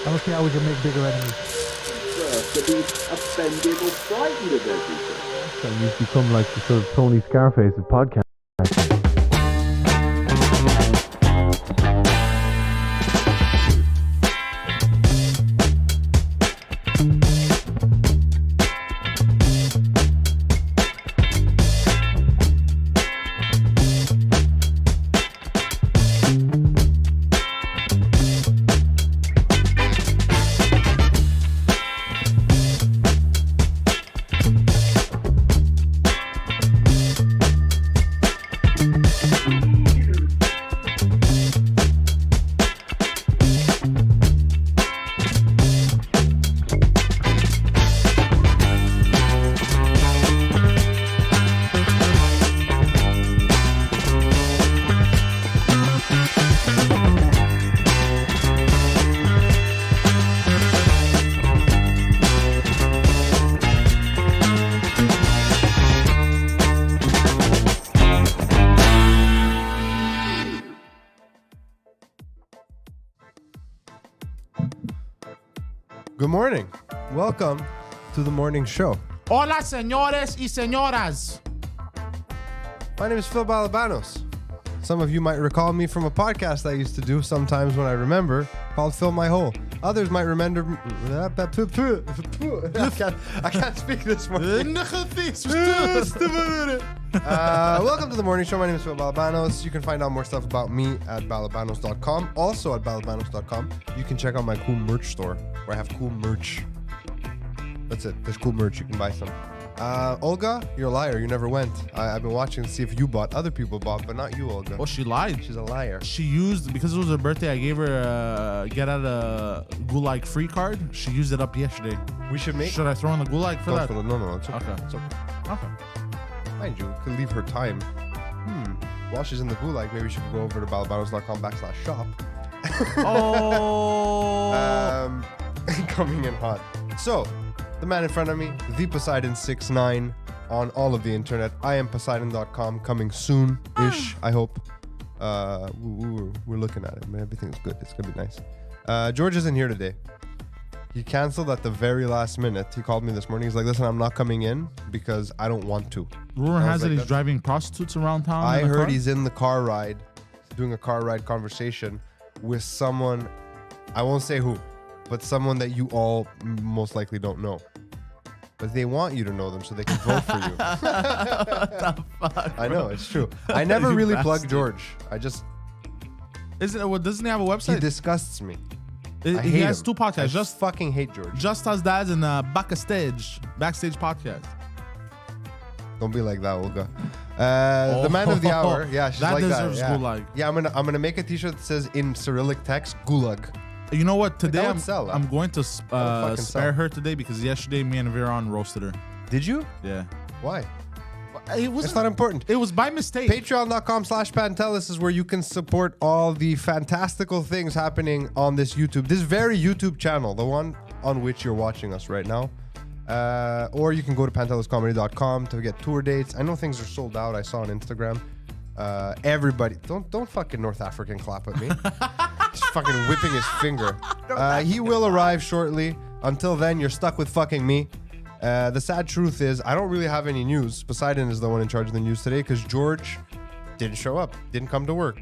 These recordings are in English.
I don't see how we can make bigger enemies. To be offended or frightened of everything. So you've become like the sort of Tony Scarface of podcast. Good morning. Welcome to the morning show. Hola, señores y señoras. My name is Phil Balabanos. Some of you might recall me from a podcast I used to do sometimes when I remember, called Fill My Hole. Others might remember... I can't speak this morning. Welcome to the morning show. My name is Phil Balabanos. You can find out more stuff about me at balabanos.com. Also at balabanos.com, you can check out my cool merch store where I have cool merch. That's it. There's cool merch. You can buy some. Olga, you're a liar. You never went. I've been watching to see if you bought. Other people bought, but not you, Olga. Oh, she lied. She's a liar. She used, because it was her birthday, I gave her a get out a Gulag free card. She used it up yesterday. We should make... Should I throw in the Gulag for that? No, it's okay. Okay. It's okay. Okay. Mind you, could leave her time. While she's in the gulag, maybe she could go over to balabanos.com/shop. Oh. Coming in hot. So, the man in front of me, the Poseidon69 on all of the internet. I am Poseidon.com, coming soon-ish, I hope. We're looking at it. Everything's good. It's going to be nice. George isn't here today. He canceled at the very last minute. He called me this morning. He's like, listen, I'm not coming in because I don't want to. Rumor has it he's driving prostitutes around town. I heard he's in the car ride, doing a car ride conversation with someone, I won't say who, but someone that you all most likely don't know. But they want you to know them so they can vote for you. What the fuck, I know, it's true. I never really plug George. I just... Doesn't he have a website? He disgusts me. He has two podcasts. I Just fucking hate George. Just Us Dads and Backstage podcast. Don't be like that, Olga. The man of the hour. Yeah, she's that like deserves that. Yeah. Gulag. Yeah, I'm gonna make a t-shirt that says in Cyrillic text, Gulag. You know what? Today I'm going to spare her today because yesterday me and Viron roasted her. Did you? Yeah. Why? It's not important. It was by mistake. Patreon.com/Pantelis is where you can support all the fantastical things happening on this very YouTube channel, the one on which you're watching us right now. Or you can go to panteliscomedy.com to get tour dates. I know things are sold out. I saw on Instagram. Everybody, don't fucking North African clap at me. He's fucking whipping his finger. He will arrive shortly. Until then, you're stuck with fucking me. The sad truth is, I don't really have any news. Poseidon is the one in charge of the news today because George didn't show up, didn't come to work.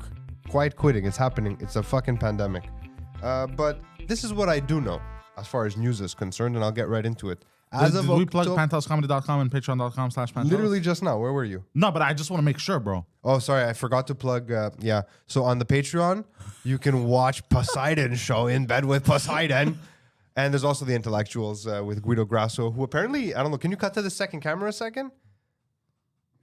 Quiet quitting, it's happening. It's a fucking pandemic. But this is what I do know as far as news is concerned, and I'll get right into it. Did we plug panteliscomedy.com and patreon.com/Pantelis? Literally just now. Where were you? No, but I just want to make sure, bro. Oh, sorry. I forgot to plug. Yeah. So on the Patreon, you can watch Poseidon show In Bed with Poseidon. And there's also the Intellectuals with Guido Grasso, who apparently, I don't know, can you cut to the second camera a second?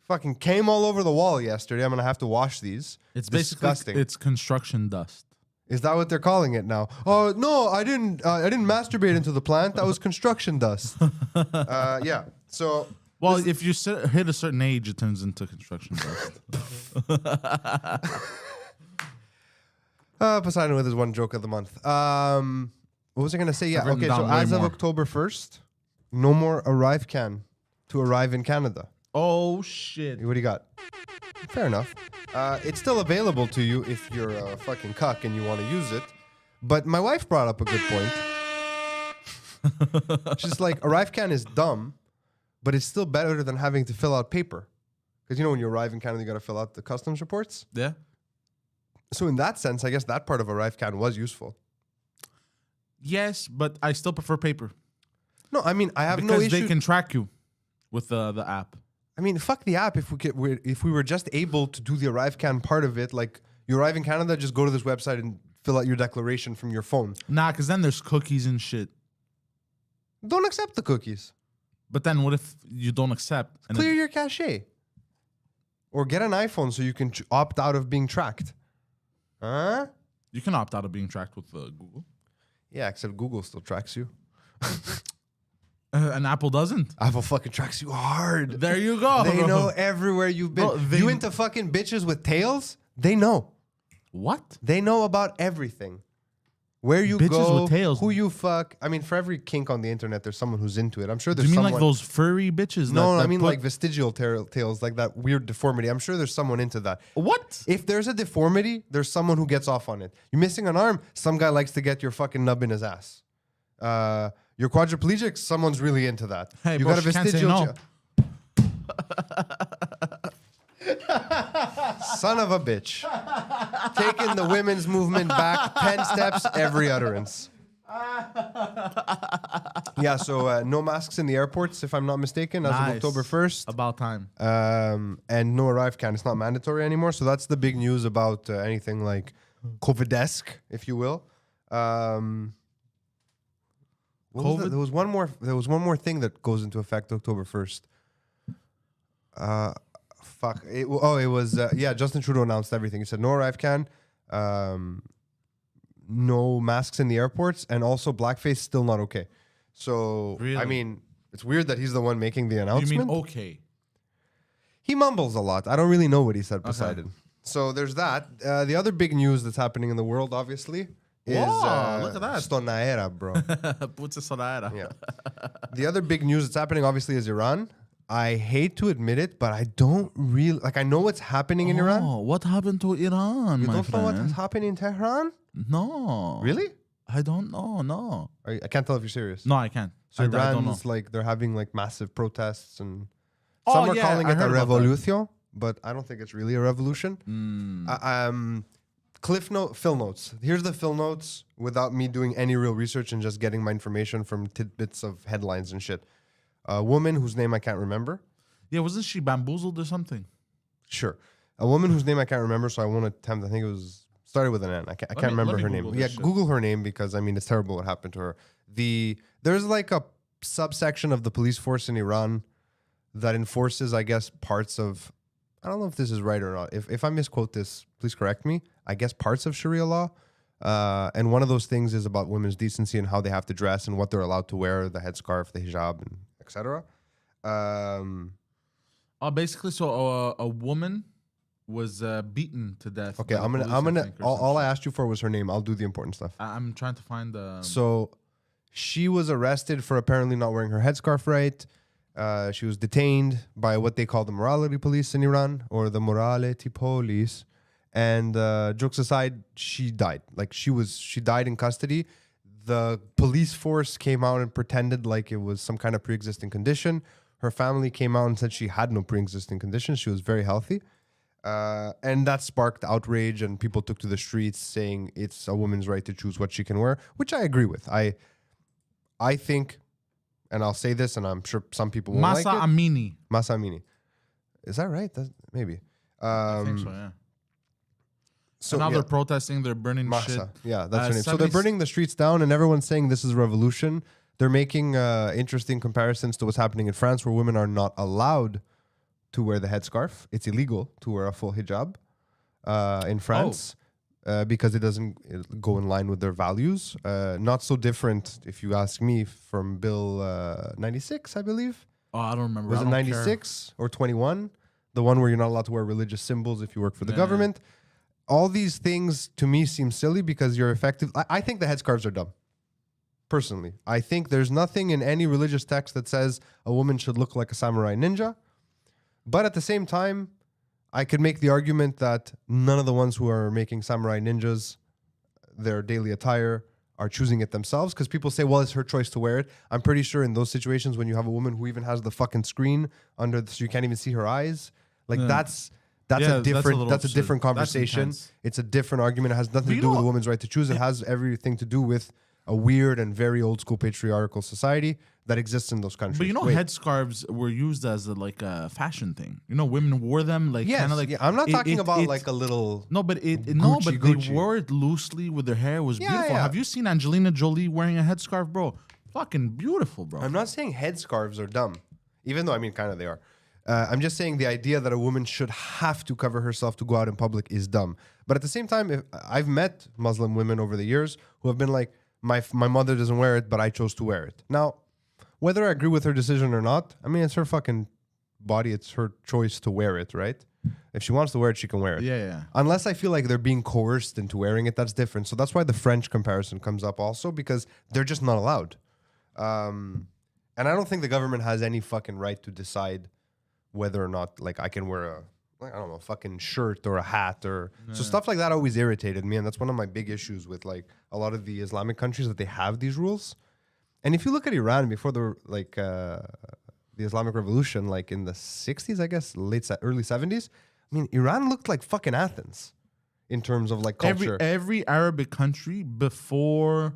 Fucking came all over the wall yesterday. I'm going to have to wash these. It's disgusting. Basically, it's construction dust. Is that what they're calling it now? Oh, no, I didn't masturbate into the plant. That was construction dust. Yeah. So... Well, if you hit a certain age, it turns into construction dust. Poseidon with his one joke of the month. What was I going to say? Yeah, okay, so as of October 1st, no more arrive can to arrive in Canada. Oh, shit. What do you got? Fair enough. It's still available to you if you're a fucking cuck and you want to use it. But my wife brought up a good point. She's like, ArriveCan is dumb, but it's still better than having to fill out paper. Because when you arrive in Canada, you got to fill out the customs reports. Yeah. So in that sense, I guess that part of ArriveCan was useful. Yes, but I still prefer paper. No, I mean, I have no because issue. they can track you with the app. I mean, fuck the app. If we were just able to do the ArriveCan part of it, like you arrive in Canada, just go to this website and fill out your declaration from your phone. Nah, because then there's cookies and shit. Don't accept the cookies. But then what if you don't accept? And Clear your cache. Or get an iPhone so you can opt out of being tracked. Huh? You can opt out of being tracked with Google. Yeah, except Google still tracks you. And Apple doesn't. Apple fucking tracks you hard. There you go. They know everywhere you've been. Bro, you into fucking bitches with tails? They know. What? They know about everything. Where you Bitches go, with tails. who you fuck. I mean, for every kink on the internet, there's someone who's into it. I'm sure Do there's you mean someone. like those furry bitches? No, that I mean put- like vestigial tails, like that weird deformity. I'm sure there's someone into that. What? If there's a deformity, there's someone who gets off on it. You're missing an arm, some guy likes to get your fucking nub in his ass. You're quadriplegic, someone's really into that. Hey, you bro, got a she can't say vestigial. no. Son of a bitch. Taking the women's movement back 10 steps every utterance. Yeah, so no masks in the airports, if I'm not mistaken, as of Nice. October 1st. About time. And no ArriveCan. It's not mandatory anymore. So that's the big news about anything like COVID-esque, if you will. What was that? There was one more thing that goes into effect October 1st. Fuck. It was Justin Trudeau announced everything. He said no ArriveCan, no masks in the airports, and also blackface still not okay. So Really? I mean, it's weird that he's the one making the announcement. You mean okay? He mumbles a lot. I don't really know what he said, Poseidon. So there's that. The other big news that's happening in the world, obviously, is Whoa, look at that. Stonaera, bro. Putz essa era. Yeah. The other big news that's happening, obviously, is Iran. I hate to admit it, but I don't really I know what's happening in Iran. Oh, what happened to Iran, You my don't know friend? what's happening in Tehran? No. Really? I don't know. No. I can't tell if you're serious. No, I can't. So I don't know. Iran's like they're having like massive protests and Oh, some are yeah, calling I it a heard about that. revolution, but I don't think it's really a revolution. Phil notes. Here's the Phil notes without me doing any real research and just getting my information from tidbits of headlines and shit. A woman whose name I can't remember. Yeah, wasn't she bamboozled or something? Sure. A woman whose name I can't remember, so I won't attempt. I think it was started with an N. I can't remember let me her name. Google Yeah, this shit. Google her name because I mean it's terrible what happened to her. There's like a subsection of the police force in Iran that enforces, I guess, parts of. I don't know if this is right or not. If I misquote this, please correct me. I guess parts of Sharia law. And one of those things is about women's decency and how they have to dress and what they're allowed to wear, the headscarf, the hijab, and etc. Basically, so a woman was beaten to death. Okay, by the police, I think, or all some I shit. asked you for was her name. I'll do the important stuff. I'm trying to find the. So she was arrested for apparently not wearing her headscarf right. She was detained by what they call the morality police in Iran, or the morality police. And jokes aside, she died. Like she died in custody. The police force came out and pretended like it was some kind of pre-existing condition. Her family came out and said she had no pre-existing condition. She was very healthy. And that sparked outrage, and people took to the streets saying it's a woman's right to choose what she can wear, which I agree with. I think, and I'll say this, and I'm sure some people won't Masa like it. Amini. Masa Amini. Is that right? Maybe. I think so, yeah. So, So now yeah. they're protesting, they're burning shit. Masa. Yeah, that's her name. So they're 70 burning the streets down, and everyone's saying this is a revolution. They're making interesting comparisons to what's happening in France, where women are not allowed to wear the headscarf. It's illegal to wear a full hijab in France because it doesn't go in line with their values. Not so different, if you ask me, from Bill 96, I believe. Oh, I don't remember. Was I it don't 96 or 21? The one where you're not allowed to wear religious symbols if you work for the Yeah. government. All these things to me seem silly because you're effective. I think the headscarves are dumb. Personally, I think there's nothing in any religious text that says a woman should look like a samurai ninja. But at the same time, I could make the argument that none of the ones who are making samurai ninjas, their daily attire, are choosing it themselves. Because people say, well, it's her choice to wear it. I'm pretty sure in those situations when you have a woman who even has the fucking screen so you can't even see her eyes, like that's Yeah, a different that's a little different absurd. That's conversation. intense. It's a different argument. It has nothing But to you do with know- a woman's right to choose. It has everything to do with a weird and very old school patriarchal society that exists in those countries. But you know, Wait. headscarves were used as a fashion thing. You know, women wore them like Yes, kind of like. yeah, I'm not talking about it- like a little. No, but Gucci. they wore it loosely with their hair. It was Yeah, beautiful. yeah. Have you seen Angelina Jolie wearing a headscarf, bro? Fucking beautiful, bro. I'm not saying headscarves are dumb, even though I mean kind of they are. I'm just saying the idea that a woman should have to cover herself to go out in public is dumb. But at the same time, I've met Muslim women over the years who have been like, my mother doesn't wear it, but I chose to wear it. Now, whether I agree with her decision or not, I mean, it's her fucking body. It's her choice to wear it, right? If she wants to wear it, she can wear it. Yeah. Unless I feel like they're being coerced into wearing it, that's different. So that's why the French comparison comes up also, because they're just not allowed. And I don't think the government has any fucking right to decide whether or not like I can wear I don't know, fucking shirt or a hat or so stuff like that always irritated me, and that's one of my big issues with like a lot of the Islamic countries that they have these rules. And if you look at Iran before the Islamic Revolution, like in the 60s, I guess, early 70s, I mean, Iran looked like fucking Athens in terms of like culture. Every Arabic country before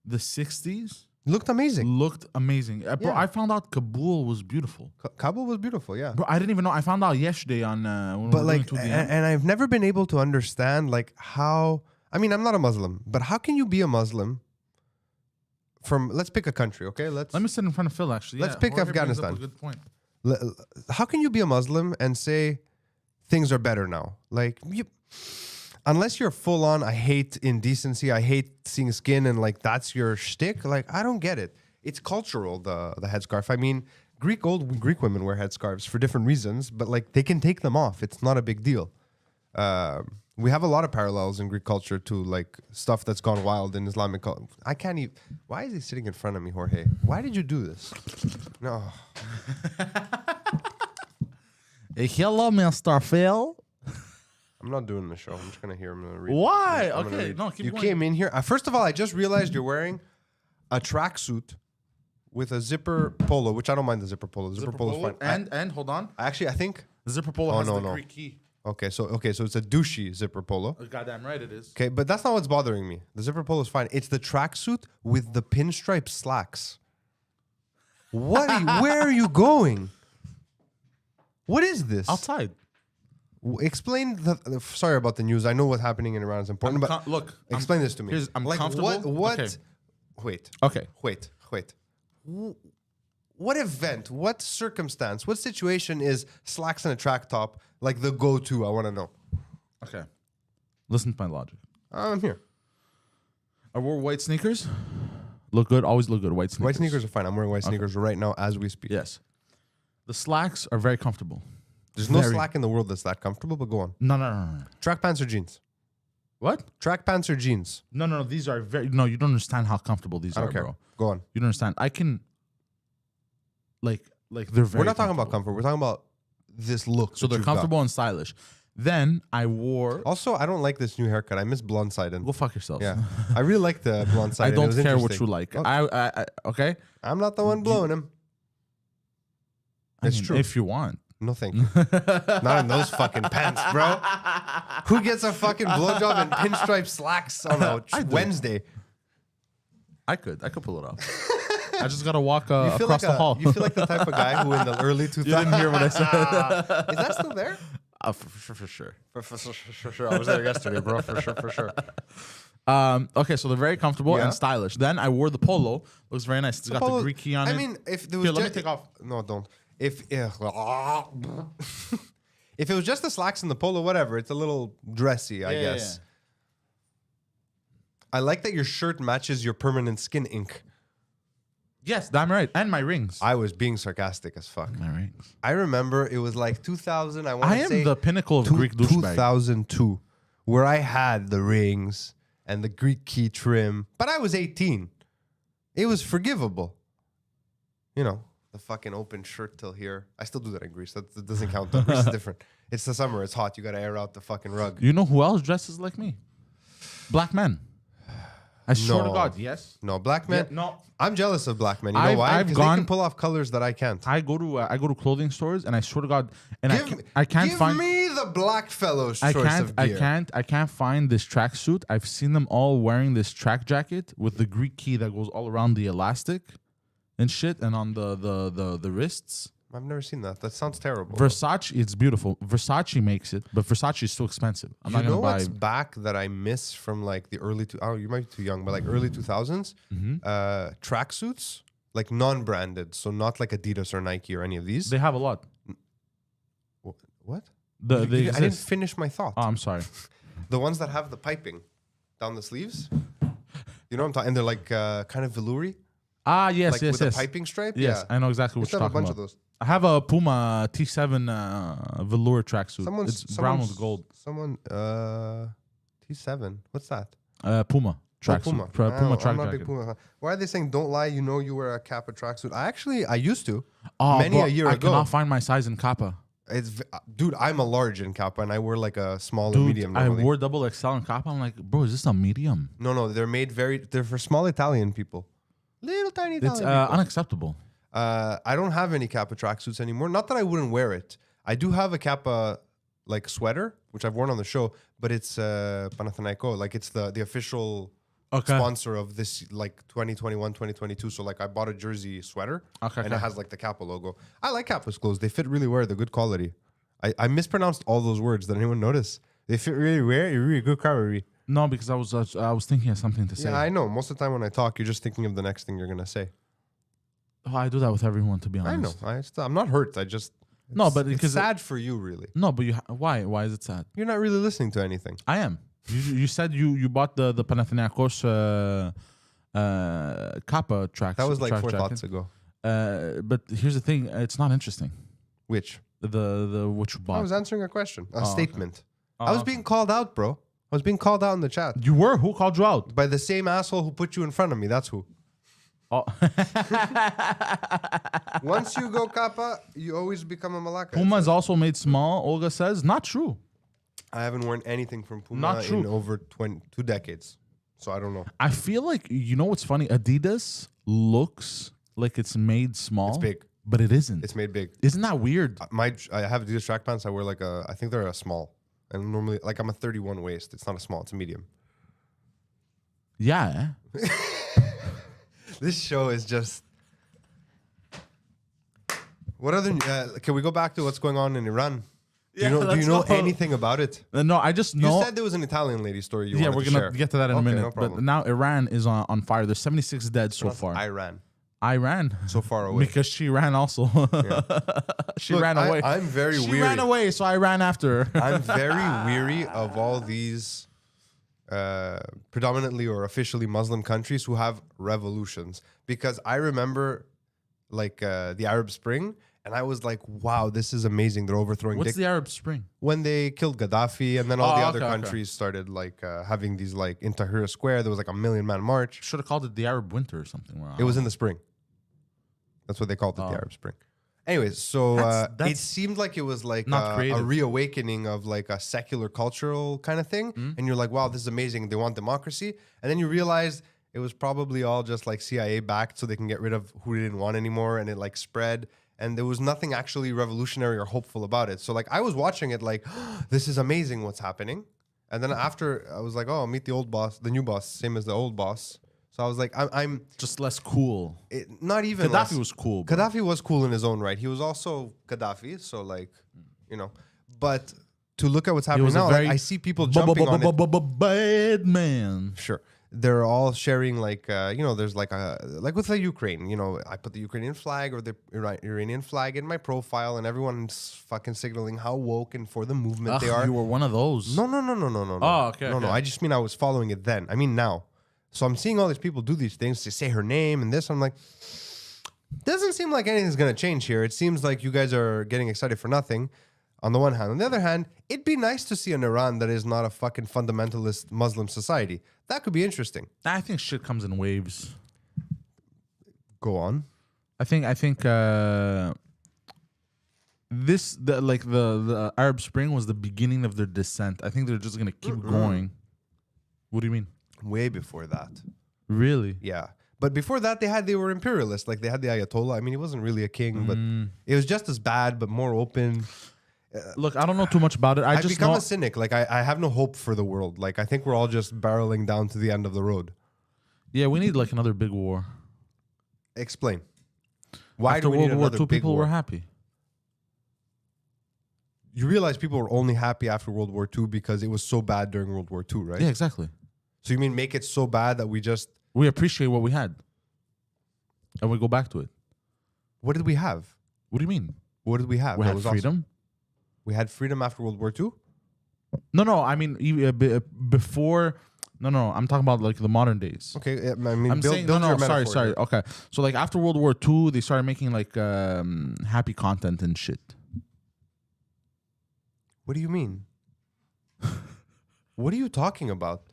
the 60s Looked amazing. looked amazing. Bro, Yeah. I found out Kabul was beautiful. Kabul was beautiful, yeah. Bro, I didn't even know. I found out yesterday on when we But were like, doing 2DM. and I've never been able to understand like how. I mean, I'm not a Muslim, but how can you be a Muslim from? Let's pick a country, okay? Let me sit in front of Phil. Actually, Let's Yeah, pick Jorge brings up Afghanistan. a good point. How can you be a Muslim and say things are better now? Like, unless you're full on, I hate indecency, I hate seeing skin, and like that's your shtick. Like, I don't get it. It's cultural, the headscarf. I mean, Greek women wear headscarves for different reasons, but like they can take them off. It's not a big deal. We have a lot of parallels in Greek culture to like stuff that's gone wild in Islamic culture. I can't even. Why is he sitting in front of me, Jorge? Why did you do this? No. Hello, Mr. Phil. I'm not doing the show. I'm just gonna hear him read. Why? I'm gonna Okay, read. no, keep You going. came in here. First of all, I just realized you're wearing a tracksuit with a zipper polo, which I don't mind the zipper polo. The zipper, polo is fine. And hold on, I think. the zipper polo Oh, has no, the no. Greek key. Okay, so it's a douchey zipper polo. Goddamn right it is. Okay, but that's not what's bothering me. The zipper polo is fine. It's the tracksuit with the pinstripe slacks. Where are you going? What is this? Outside. Explain sorry about the news. I know what's happening in Iran is important, but Look, explain this to me. I'm like comfortable. What? Okay. Wait. Okay. Wait. What event? What circumstance? What situation is slacks and a track top like the go-to? I want to know. Okay. Listen to my logic. I'm here. I wore white sneakers. Look good. Always look good. White sneakers. White sneakers are fine. I'm wearing white sneakers right now as we speak. Yes. The slacks are very comfortable. There's no Very- slack in the world that's that comfortable, but go on. No. Track pants or jeans? What? Track pants or jeans? No. These are very. No, you don't understand how comfortable these I are, don't care. bro. Go on. You don't understand. I can. Like they're very. We're not talking about comfortable. comfort. We're talking about this look. So that they're you've got. comfortable and stylish. Then I wore. Also, I don't like this new haircut. I miss blonde sided. Go fuck yourself. Yeah, I really like the blonde I sided. don't care what you like. I okay. I'm not the one blowing him. I It's mean, true. If you want. No, thank you. Not in those fucking pants, bro. Who gets a fucking blowjob in pinstripe slacks on a I do. Wednesday? I could pull it off. I just gotta walk You feel across like the hall. You feel like the type of guy who in the early 2000s. You didn't hear what I said. Is that still there? For sure. For sure. I was there yesterday, bro. For sure. Okay, so they're very comfortable Yeah. and stylish. Then I wore the polo. Looks very nice. It's got Polo- the Greek key on it. I mean, if there was Here, let me take off. No, don't. If if it was just the slacks and the polo, whatever, it's a little dressy, I guess. I like that your shirt matches your permanent skin ink. Yes, damn right. And my rings. I was being sarcastic as fuck. My rings. I remember it was like 2000. I want I to am say the pinnacle of Greek douchebag. 2002, where I had the rings and the Greek key trim, but I was 18. It was forgivable. You know, the fucking open shirt till here. I still do that in Greece. That doesn't count. Greece is different. It's the summer. It's hot. You got to air out the fucking rug. You know who else dresses like me? Black men. I swear to No. God, yes. No, black men. Yeah, no. I'm jealous of black men. You know I've- why? I've Because they gone- can pull off colors that I can't. I go to clothing stores, and I swear to God, and Give I can't give find. me the black fellow's I choice can't. of I gear. can't find this tracksuit. I've seen them all wearing this track jacket with the Greek key that goes all around the elastic, and shit, and on the wrists. I've never seen that. That sounds terrible. Versace, it's beautiful. Versace makes it, but Versace is too expensive. I'm not You know gonna buy. what's back that I miss from like the early you might be too young, but like early 2000s, tracksuits, like non-branded, so not like Adidas or Nike or any of these. They have a lot. What? They I didn't exist. finish my thought. Oh, I'm sorry. The ones that have the piping down the sleeves. You know what I'm talking? And they're like kind of veloury, Ah, yes, like yes, with yes. a piping stripe. Yes, Yeah. I know exactly I what used to you're have a talking bunch about. of those. I have a Puma T7 velour tracksuit. It's brown with gold. Someone T7. What's that? Puma tracksuit. Puma. Puma I'm track not a jacket. big Puma fan. Why are they saying don't lie? You know you wear a Kappa tracksuit. I used to. Oh, Many bro, a year I ago. cannot find my size in Kappa. Dude, I'm a large in Kappa and I wear like a small and Dude, medium I normally. wore double XL in Kappa. I'm like, bro, is this a medium? No, they're for small Italian people. Little tiny Italian It's people. unacceptable. I don't have any Kappa tracksuits anymore. Not that I wouldn't wear it. I do have a Kappa like sweater, which I've worn on the show, but it's Panathinaiko. Like it's the official Okay. sponsor of this like 2021, 2022. So like I bought a jersey sweater Okay, and it okay. has like the Kappa logo. I like Kappa's clothes. They fit really well. They're good quality. I mispronounced all those words. Did anyone notice? They fit really well. You're really good quality. No, because I was thinking of something to say. Yeah, I know. Most of the time when I talk, you're just thinking of the next thing you're gonna say. Oh, I do that with everyone, to be I know. honest. I'm not hurt. I just No, but it's because sad for you, really. no, but why? Why is it sad? You're not really listening to anything. I am. You said you bought the Panathinaikos Kappa track. That was like track 4 jacket. thoughts ago. But here's the thing: it's not interesting. Which? The what you I bought. was answering a question, a statement. Oh, I was okay. being called out, bro. I was being called out in the chat You were? Who called you out? by the same asshole who put you in front of me. That's who. Oh. Once you go Kappa, you always become a Malaka. Puma is also made small. Olga says not true. I haven't worn anything from Puma Not true. in over 2 decades. So I don't know. I feel like you know what's funny. Adidas looks like it's made small. It's big. but it isn't. It's made big. Isn't that weird? I have Adidas track pants. I wear like I think they're a small. And normally, like I'm a 31 waist. It's not a small. It's a medium. Yeah. This show is just. What other? Can we go back to what's going on in Iran? Do you know anything about it? No, I just know. You said there was an Italian lady story. Yeah, we're gonna get to that in a Okay, minute. no But problem. now Iran is on fire. There's 76 dead so far. Iran. Iran. So far away. Because she ran also. She Look, ran away. I'm very she weary. ran away, so I ran after her. I'm very weary of all these predominantly or officially Muslim countries who have revolutions. Because I remember like the Arab Spring, and I was like, wow, this is amazing. They're overthrowing What's the Arab Spring? when they killed Gaddafi, and then all the other okay. countries started like having these like in Tahrir Square, there was like a 1 million man march. Should have called it the Arab Winter or something. It was in the spring. That's what they called it, the Arab Spring. Anyways, so That's it seemed like it was like not a creative. reawakening of like a secular cultural kind of thing. And you're like, wow, this is amazing. They want democracy. And then you realize it was probably all just like CIA backed so they can get rid of who they didn't want anymore. And it like spread. And there was nothing actually revolutionary or hopeful about it. So like I was watching it like, this is amazing what's happening. And then after I was like, oh, I'll meet the old boss, the new boss, same as the old boss. So I was like, I'm just less cool. not even Gaddafi less. was cool. Bro. Gaddafi was cool in his own right. He was also Gaddafi, so like, you know. But to look at what's He happening was a now, very like, I see people jumping on it. Bad man. Sure, they're all sharing like, you know, there's like like with the Ukraine. You know, I put the Ukrainian flag or the Iranian flag in my profile, and everyone's fucking signaling how woke and for the movement they are. You were one of those. No. Oh, okay, No. okay. I just mean I was following it then. I mean now. So I'm seeing all these people do these things to say her name and this. I'm like, doesn't seem like anything's gonna change here. It seems like you guys are getting excited for nothing. On the one hand, on the other hand, it'd be nice to see an Iran that is not a fucking fundamentalist Muslim society. That could be interesting. I think shit comes in waves. Go on. I think the Arab Spring was the beginning of their descent. I think they're just gonna keep going. What do you mean? Way before that. Really? Yeah. But before that, they were imperialist. Like they had the Ayatollah. I mean, he wasn't really a king, but it was just as bad, but more open. Look, I don't know too much about it. I've just become know a cynic. Like I have no hope for the world. Like I think we're all just barreling down to the end of the road. Yeah, we need like another big war. Explain. Why After do we World need War another II, big people war? were happy. You realize people were only happy after World War II because it was so bad during World War II, right? Yeah, exactly. So you mean make it so bad that We appreciate what we had, and we go back to it. what did we have? What do you mean? What did we have? We that had was freedom. awesome? We had freedom after World War II? No. I mean, before. No. I'm talking about like the modern days. Okay, I mean, I'm saying build your Sorry. metaphor here. Okay, so like after World War II, they started making like happy content and shit. What do you mean? What are you talking about?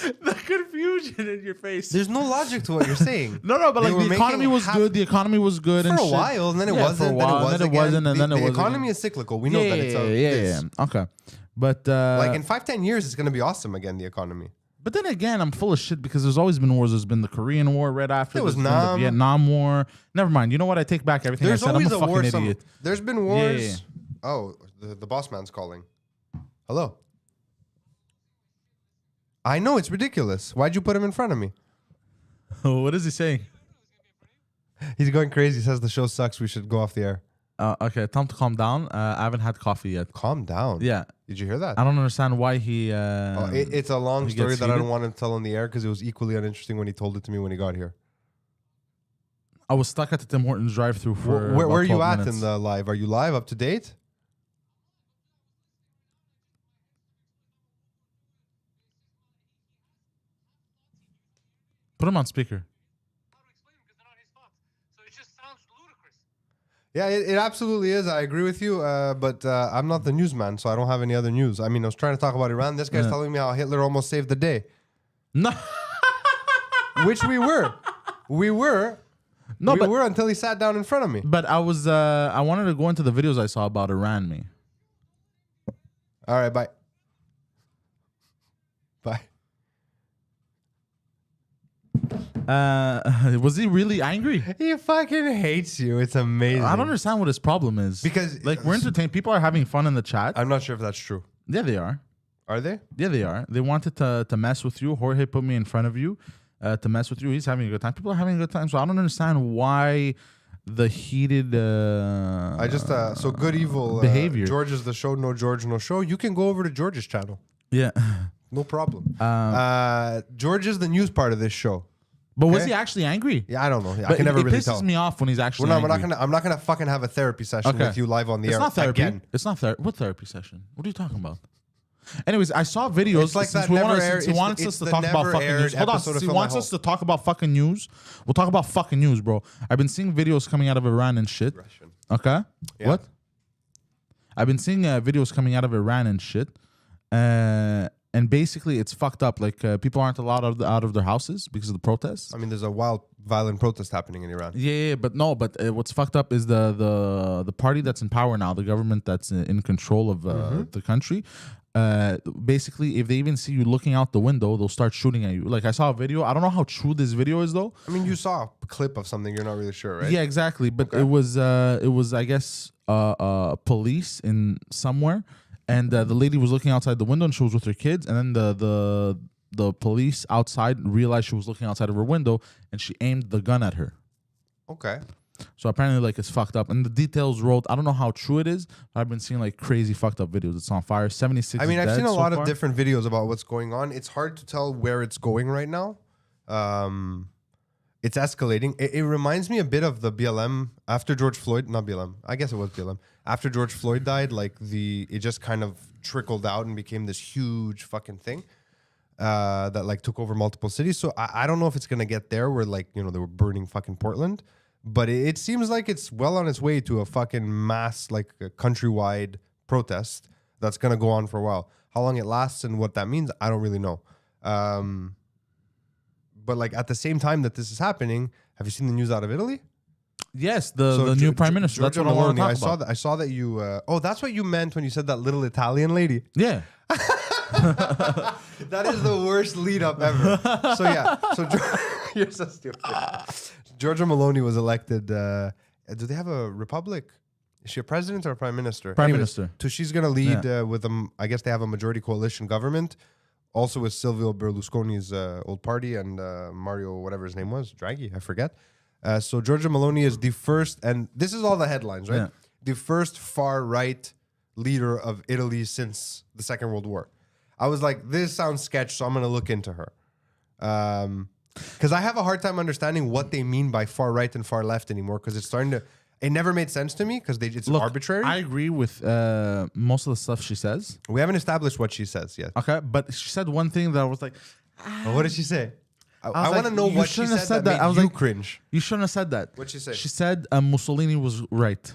The confusion in your face. There's no logic to what you're saying. No, but They like were the economy making was good. The economy was good for and a shit. while, and then it Yeah, wasn't. for a while, then it was then it again. wasn't, and then it the was economy again. is cyclical. We know that it's yeah. Okay, but like in 5-10 years, it's gonna be awesome again. The economy. But then again, I'm full of shit because there's always been wars. There's been the Korean War right after. There was there's been the Nam. Vietnam War. Never mind. You know what? I take back everything There's I said. always I'm a war. fucking idiot. There's been wars. Yeah. Oh, the boss man's calling. Hello. I know it's ridiculous. Why'd you put him in front of me? What is he saying? He's going crazy. He says the show sucks. We should go off the air. Okay, tell him to calm down. I haven't had coffee yet. Calm down. Yeah, Did you hear that? I don't understand why he. It's a long he story gets that I don't heated? want to tell on the air because it was equally uninteresting when he told it to me when he got here. I was stuck at the Tim Hortons drive-through for. Where about are you 12 at minutes. in the live? Are you live, up to date? Put him on speaker. Yeah, it absolutely is. I agree with you. But I'm not the newsman, so I don't have any other news. I mean, I was trying to talk about Iran. This guy's Yeah. telling me how Hitler almost saved the day, No, which we were. We were until he sat down in front of me. but I was. I wanted to go into the videos I saw about Iran. Me. All right, bye. Bye. Was he really angry? He fucking hates you. It's amazing. I don't understand what his problem is. Because- like we're entertained. People are having fun in the chat. I'm not sure if that's true. Yeah, they are. Are they? Yeah, they are. They wanted to mess with you. Jorge put me in front of you to mess with you. He's having a good time. People are having a good time. So I don't understand why the heated. I just so good evil behavior. George is the show. No George, no show. You can go over to George's channel. Yeah. No problem. George is the news part of this show. But was Okay. he actually angry? Yeah, I don't know. I But can never it really pisses tell. me off when he's actually Well, no, angry. I'm not gonna fucking have a therapy session Okay. with you live on the It's air not therapy. again. It's not therapy. What therapy session? What are you talking about? Anyways, I saw videos. It's like since that we never wanna- aired- since he it's wants the- us it's to the talk about never fucking aired news. Hold on, episode of since he Fill My wants us Hole. to talk about fucking news. We'll talk about fucking news, bro. I've been seeing videos coming out of Iran and shit. Russian. Okay. Yeah. What? I've been seeing videos coming out of Iran and shit. And basically, it's fucked up. Like people aren't allowed out of their houses because of the protests. I mean, there's a wild, violent protest happening in Iran. Yeah, but no, but what's fucked up is the party that's in power now, the government that's in control of the country. Basically, if they even see you looking out the window, they'll start shooting at you. Like I saw a video. I don't know how true this video is though. I mean, you saw a clip of something. You're not really sure, right? Yeah, exactly. But it was I guess police in somewhere, and the lady was looking outside the window and she was with her kids, and then the police outside realized she was looking outside of her window and she aimed the gun at her. Okay. So apparently, like, it's fucked up. And the details wrote, I don't know how true it is, but I've been seeing, like, crazy fucked up videos. It's on fire. 76 I mean, is I've seen dead a so lot far. of different videos about what's going on. It's hard to tell where it's going right now. It's escalating. It reminds me a bit of the BLM after George Floyd. Not BLM. I guess it was BLM. After George Floyd died, like, it just kind of trickled out and became this huge fucking thing that, like, took over multiple cities. So I don't know if it's going to get there where, like, you know, they were burning fucking Portland. But it seems like it's well on its way to a fucking mass, like a countrywide protest that's going to go on for a while. How long it lasts and what that means, I don't really know. But like at the same time that this is happening, have you seen the news out of Italy? Yes, the new prime minister. That's what I want to talk I saw about. that. I saw that you. Oh, that's what you meant when you said that little Italian lady. Yeah. That is the worst lead up ever. So yeah, you're so stupid. Giorgia Meloni was elected. Do they have a republic? Is she a president or a prime minister? Prime Anyways, minister. So she's gonna lead with them. I guess they have a majority coalition government. Also with Silvio Berlusconi's old party and Mario, whatever his name was, Draghi, I forget. So Giorgia Meloni is the first, and this is all the headlines, right? Yeah. The first far-right leader of Italy since the Second World War. I was like, this sounds sketch, so I'm going to look into her. Because I have a hard time understanding what they mean by far-right and far-left anymore, because it's starting to... It never made sense to me, because it's arbitrary. I agree with most of the stuff she says. We haven't established what she says yet. Okay, but she said one thing that I was like... What did she say? I was want to like, know you what she shouldn't have said said that that. I was made you like- cringe. You shouldn't have said that. What'd she say? She said Mussolini was right.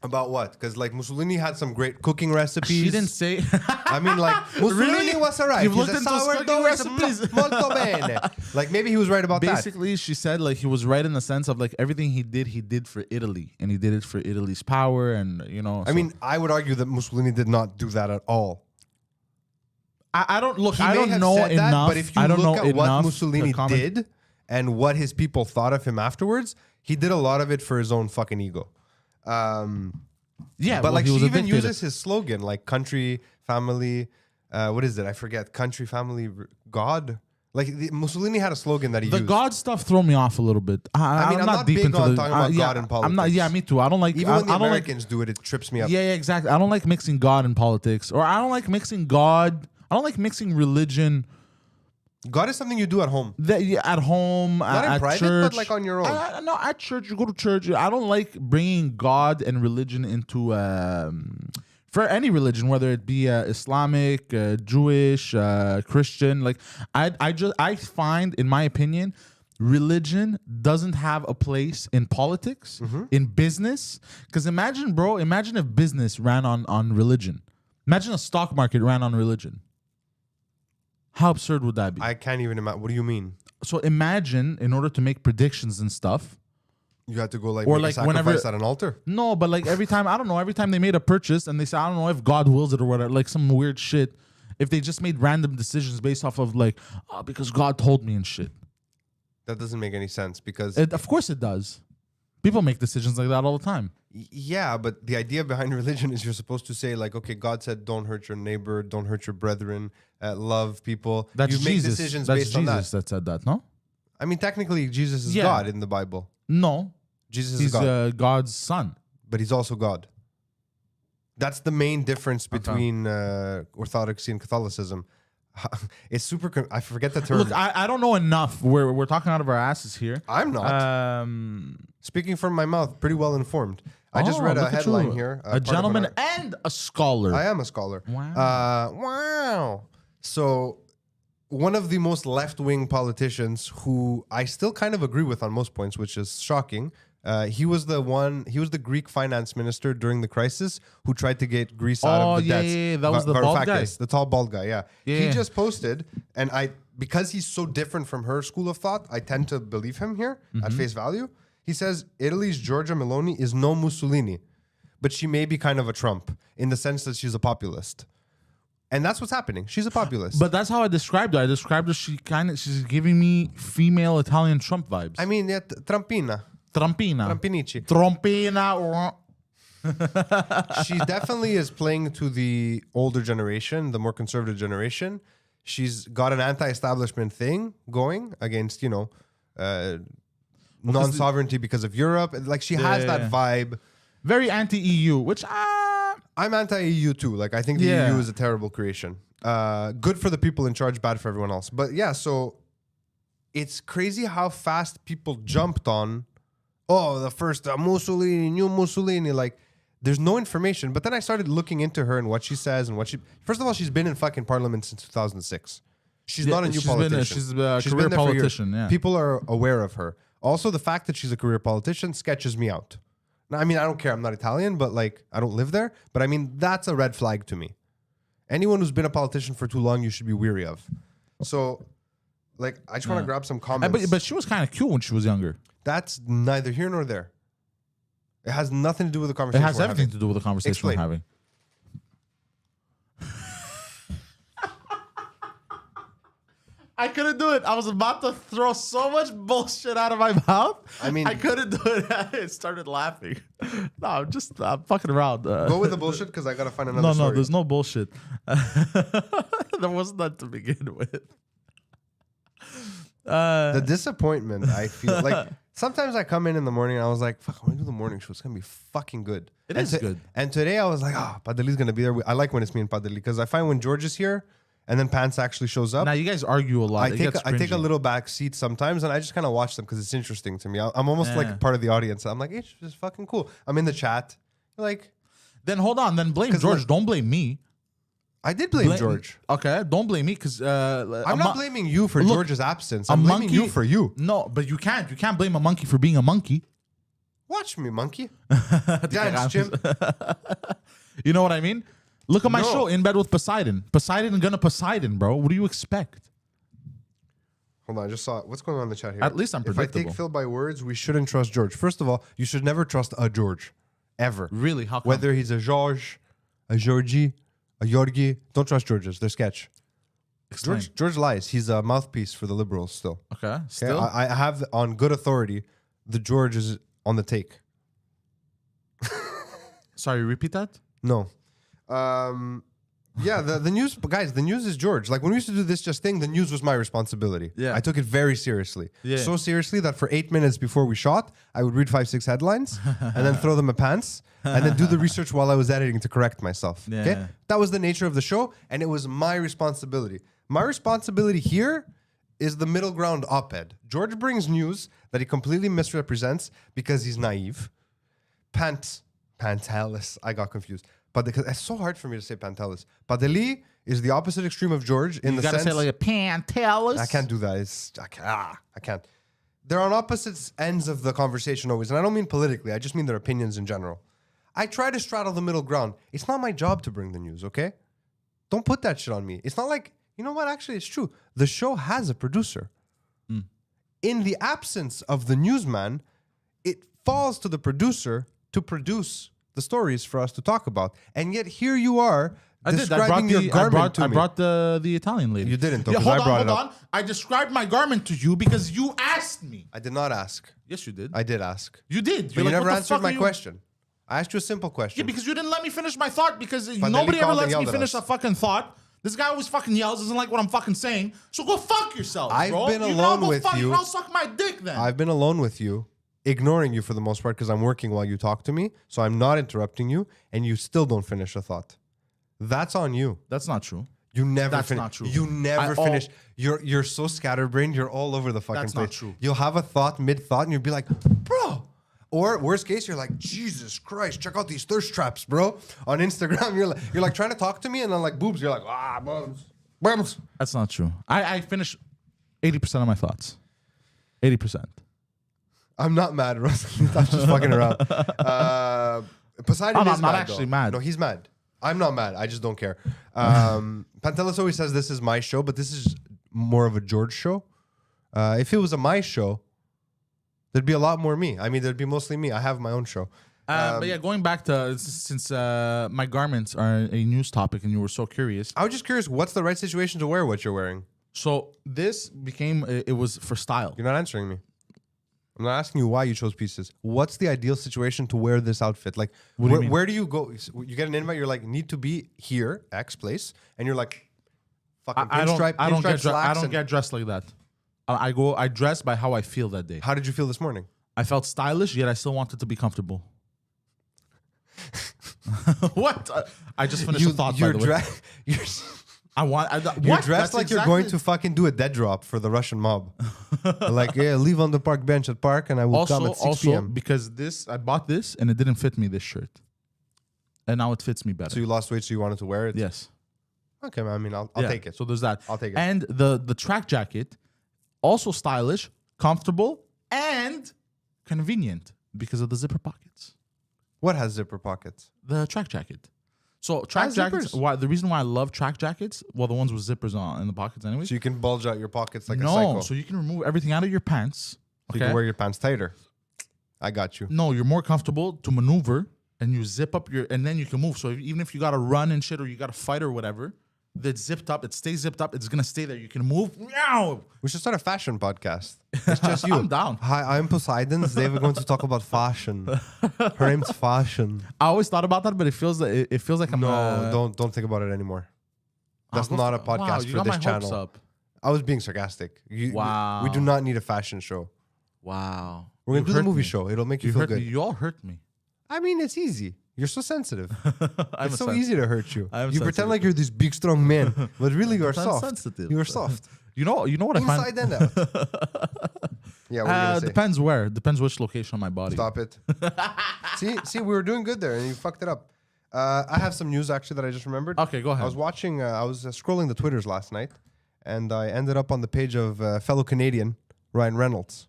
About what? Because like Mussolini had some great cooking recipes. She didn't say... I mean, like Mussolini Really? was alright. You've He's looked a into his cooking sourdough is recipes? molto bene. Like maybe he was right about that. Basically, she said like he was right in the sense of like everything he did for Italy, and he did it for Italy's power, and you know. I mean, I would argue that Mussolini did not do that at all. I don't look. He I may don't have know said enough. that, but if you I don't look know at what enough Mussolini to comment. did and what his people thought of him afterwards, he did a lot of it for his own fucking ego. Yeah, But like he she was a even dictator. uses his slogan, like country, family, what is it? I forget. Country, family, God. Like Mussolini had a slogan that he The used. God stuff throw me off a little bit. I mean, I'm I'm not big on the, talking about yeah, God in I'm not. politics. Yeah, me too. I don't like. Even when the I don't like. Americans do it, it trips me up. Yeah, exactly. I don't like mixing God in politics, or I don't like mixing God. I don't like mixing religion. God is something you do at home. At home, Not in at private, church. but like on your own. No, at church. You go to church. I don't like bringing God and religion into for any religion, whether it be Islamic, Jewish, Christian. Like I find, in my opinion, religion doesn't have a place in politics, in business. Because imagine if business ran on religion. Imagine a stock market ran on religion. How absurd would that be? I can't even imagine. What do you mean? So imagine, in order to make predictions and stuff, You had to go like Or make like a sacrifice whenever- at an altar? no, but like every time they made a purchase and they said, I don't know if God wills it or whatever, like some weird shit. If they just made random decisions based off of like, oh, because God told me and shit. That doesn't make any sense because Of course it does. People make decisions like that all the time. yeah, but the idea behind religion is you're supposed to say like, okay, God said, don't hurt your neighbor, don't hurt your brethren, love people. That's you Jesus. make decisions That's based Jesus on that. that said that, no? I mean, technically, Jesus is Yeah. God in the Bible. No. Jesus is He's God, God's son. but he's also God. That's the main difference between Orthodoxy and Catholicism. It's super. I forget the term. Look, I don't know enough. We're talking out of our asses here. I'm not. Speaking from my mouth, pretty well informed. I just read a look at headline you. here. A part of gentleman an and a scholar. I am a scholar. Wow. Wow. So, one of the most left-wing politicians who I still kind of agree with on most points, which is shocking. He was the Greek finance minister during the crisis who tried to get Greece out of the debts. Yeah. That was the bald guy. Varoufakis, the tall bald guy, yeah. He Yeah. just posted, and because he's so different from her school of thought, I tend to believe him here at face value. He says, Italy's Giorgia Meloni is no Mussolini, but she may be kind of a Trump in the sense that she's a populist. And that's what's happening. She's a populist. But that's how I described her. I described her. She's giving me female Italian Trump vibes. I mean, yeah, Trumpina. Trampina. Trampinici. Trompina. She definitely is playing to the older generation, the more conservative generation. She's got an anti-establishment thing going against, non-sovereignty because of Europe. Like she has that vibe. Very anti-EU, which I'm anti-EU too. Like I think the Yeah. EU is a terrible creation. Good for the people in charge, bad for everyone else. But yeah, so it's crazy how fast people jumped on, the first Mussolini, new Mussolini. Like there's no information. But then I started looking into her and what she says and first of all, she's been in fucking parliament since 2006. She's not a new politician. She's a She's career been there for years. politician. Yeah. People are aware of her. Also, the fact that she's a career politician sketches me out. Now, I mean, I don't care. I'm not Italian, but like, I don't live there. But I mean, that's a red flag to me. Anyone who's been a politician for too long, you should be weary of. So, like, I just want to grab some comments. But she was kind of cute when she was younger. That's neither here nor there. It has nothing to do with the It conversation. has we're everything having. to do with the conversation Explain. we're having. I couldn't do it. I was about to throw so much bullshit out of my mouth. I mean- I couldn't do it. I started laughing. No, I'm fucking around. Go with the bullshit because I gotta find another No, story. there's no bullshit. There was none to begin with. The disappointment I feel like sometimes I come in the morning and I was like, fuck, I want to do the morning show. It's gonna be fucking good. It is good. And today I was like, Padeli's gonna be there. I like when it's me and Padeli because I find when George is here and then Pants actually shows up. Now you guys argue a lot. I take a little back seat sometimes and I just kind of watch them because it's interesting to me. I'm almost like part of the audience. I'm like, it's just fucking cool. I'm in the chat. Like, Then hold on. Then blame George. Don't blame me. I did blame George. Okay, don't blame me because I'm not blaming you for George's absence. I'm blaming you for you. No, but you can't. You can't blame a monkey for being a monkey. Watch me, monkey. Dance, Jim. You know what I mean? Look at my show, In Bed with Poseidon. Poseidon gonna Poseidon, bro. What do you expect? Hold on, I just saw what's going on in the chat here. At least I'm predictable. If I take Phil by words, we shouldn't trust George. First of all, you should never trust a George, ever. Really? How come? Whether he's a George, a Georgie, a Yorgi, don't trust Georges. They're sketch. Explain. George lies. He's a mouthpiece for the liberals still. Okay. Still. I have on good authority the George is on the take. Sorry, repeat that. No. Yeah, the news, guys, the news is George. Like when we used to do this just thing, the news was my responsibility. Yeah. I took it very seriously. Yeah. So seriously that for 8 minutes before we shot, I would read 5-6 headlines and then throw them at Pants and then do the research while I was editing to correct myself. Yeah. Okay? That was the nature of the show and it was my responsibility. My responsibility here is the middle ground op-ed. George brings news that he completely misrepresents because he's naive. Pantelis. I got confused. But because it's so hard for me to say Pantelis. Padeli is the opposite extreme of George in You the gotta sense. say like a Pantelis. I can't do that. I can't. They're on opposite ends of the conversation always, and I don't mean politically. I just mean their opinions in general. I try to straddle the middle ground. It's not my job to bring the news. Okay, don't put that shit on me. It's not like, you know what? Actually, it's true. The show has a producer. In the absence of the newsman, it falls to the producer to produce the stories for us to talk about. And yet here you are describing your garment to me. I brought the Italian lady. You didn't, though, Yeah, 'cause hold I on, brought hold it on. up. I described my garment to you because you asked me. I did not ask. Yes, you did. I did ask. You did. But You're you like, never what the answered fuck my are you- question. I asked you a simple question. Yeah, because you didn't let me finish my thought because then nobody he ever called and lets me yelled at finish us. a fucking thought. This guy always fucking yells, doesn't like what I'm fucking saying. So go fuck yourself, I've bro. been You alone know, go with fuck, you. I'll suck my dick then. I've been alone with you, ignoring you for the most part because I'm working while you talk to me. So I'm not interrupting you, and you still don't finish a thought. That's on you. That's not true. You never That's finish. not true. You never I- finish. You're so scatterbrained. You're all over the fucking That's place. not true. You'll have a thought mid-thought, and you'll be like, bro. Or worst case, you're like, Jesus Christ, check out these thirst traps, bro. On Instagram, you're like trying to talk to me, and then like boobs, you're like, boobs. That's not true. I finish 80% of my thoughts. 80%. I'm not mad, Russ. I'm just fucking around. Poseidon I'm is not mad, actually though. mad. No, he's mad. I'm not mad. I just don't care. Pantelis always says this is my show, but this is more of a George show. If it was a my show, there'd be a lot more me. I mean, there'd be mostly me. I have my own show. But yeah, going back to since my garments are a news topic and you were so curious. I was just curious, what's the right situation to wear what you're wearing? So this became, it was for style. You're not answering me. I'm not asking you why you chose pieces. What's the ideal situation to wear this outfit? Like, What do you mean? where do you go? You get an invite, you're like, need to be here, X place, and you're like, fucking I pinstripe, don't get dressed like that. I dress by how I feel that day. How did you feel this morning? I felt stylish, yet I still wanted to be comfortable. What? I just finished a thought, by the way. You're What? dressed That's like you're going exactly- to fucking do a dead drop for the Russian mob. Like, yeah, leave on the park bench at park and I will come Also, at 6 p.m. because I bought this and it didn't fit me, this shirt. And now it fits me better. So you lost weight, so you wanted to wear it? Yes. Okay, man, I mean, I'll Yeah, take it. So there's that. I'll take it. And the track jacket, also stylish, comfortable, and convenient because of the zipper pockets. What has zipper pockets? The track jacket. So track has jackets. zippers? Why the reason why I love track jackets? Well, the ones with zippers on in the pockets, anyway. So you can bulge out your pockets like a psycho. No, so you can remove everything out of your pants. You can wear your pants tighter. I got you. No, you're more comfortable to maneuver, and you zip up and then you can move. So even if you gotta run and shit, or you gotta fight or whatever, That's zipped up. It stays zipped up. It's gonna stay there. You can move. Meow. We should start a fashion podcast. It's just you. I'm down. Hi, I'm Poseidon. Today we're going to talk about fashion. Her name's Fashion. I always thought about that, but it feels like I'm. No, don't think about it anymore. That's not a podcast wow, you for got this my channel. hopes up. I was being sarcastic. Wow. We do not need a fashion show. Wow. We're gonna You do the hurt movie me. show. It'll make you You feel hurt good. me. You all hurt me. I mean, it's easy. You're so sensitive. I'm It's so easy to hurt you. I'm You pretend sensitive. like you're this big, strong man, but really you're I'm soft. sensitive. You're soft. You know what I find. Inside and out. Yeah, what are you gonna say? Depends where. Depends which location on my body. Stop it. see, we were doing good there, and you fucked it up. I have some news actually that I just remembered. Okay, go ahead. I was watching. I was scrolling the Twitters last night, and I ended up on the page of fellow Canadian Ryan Reynolds.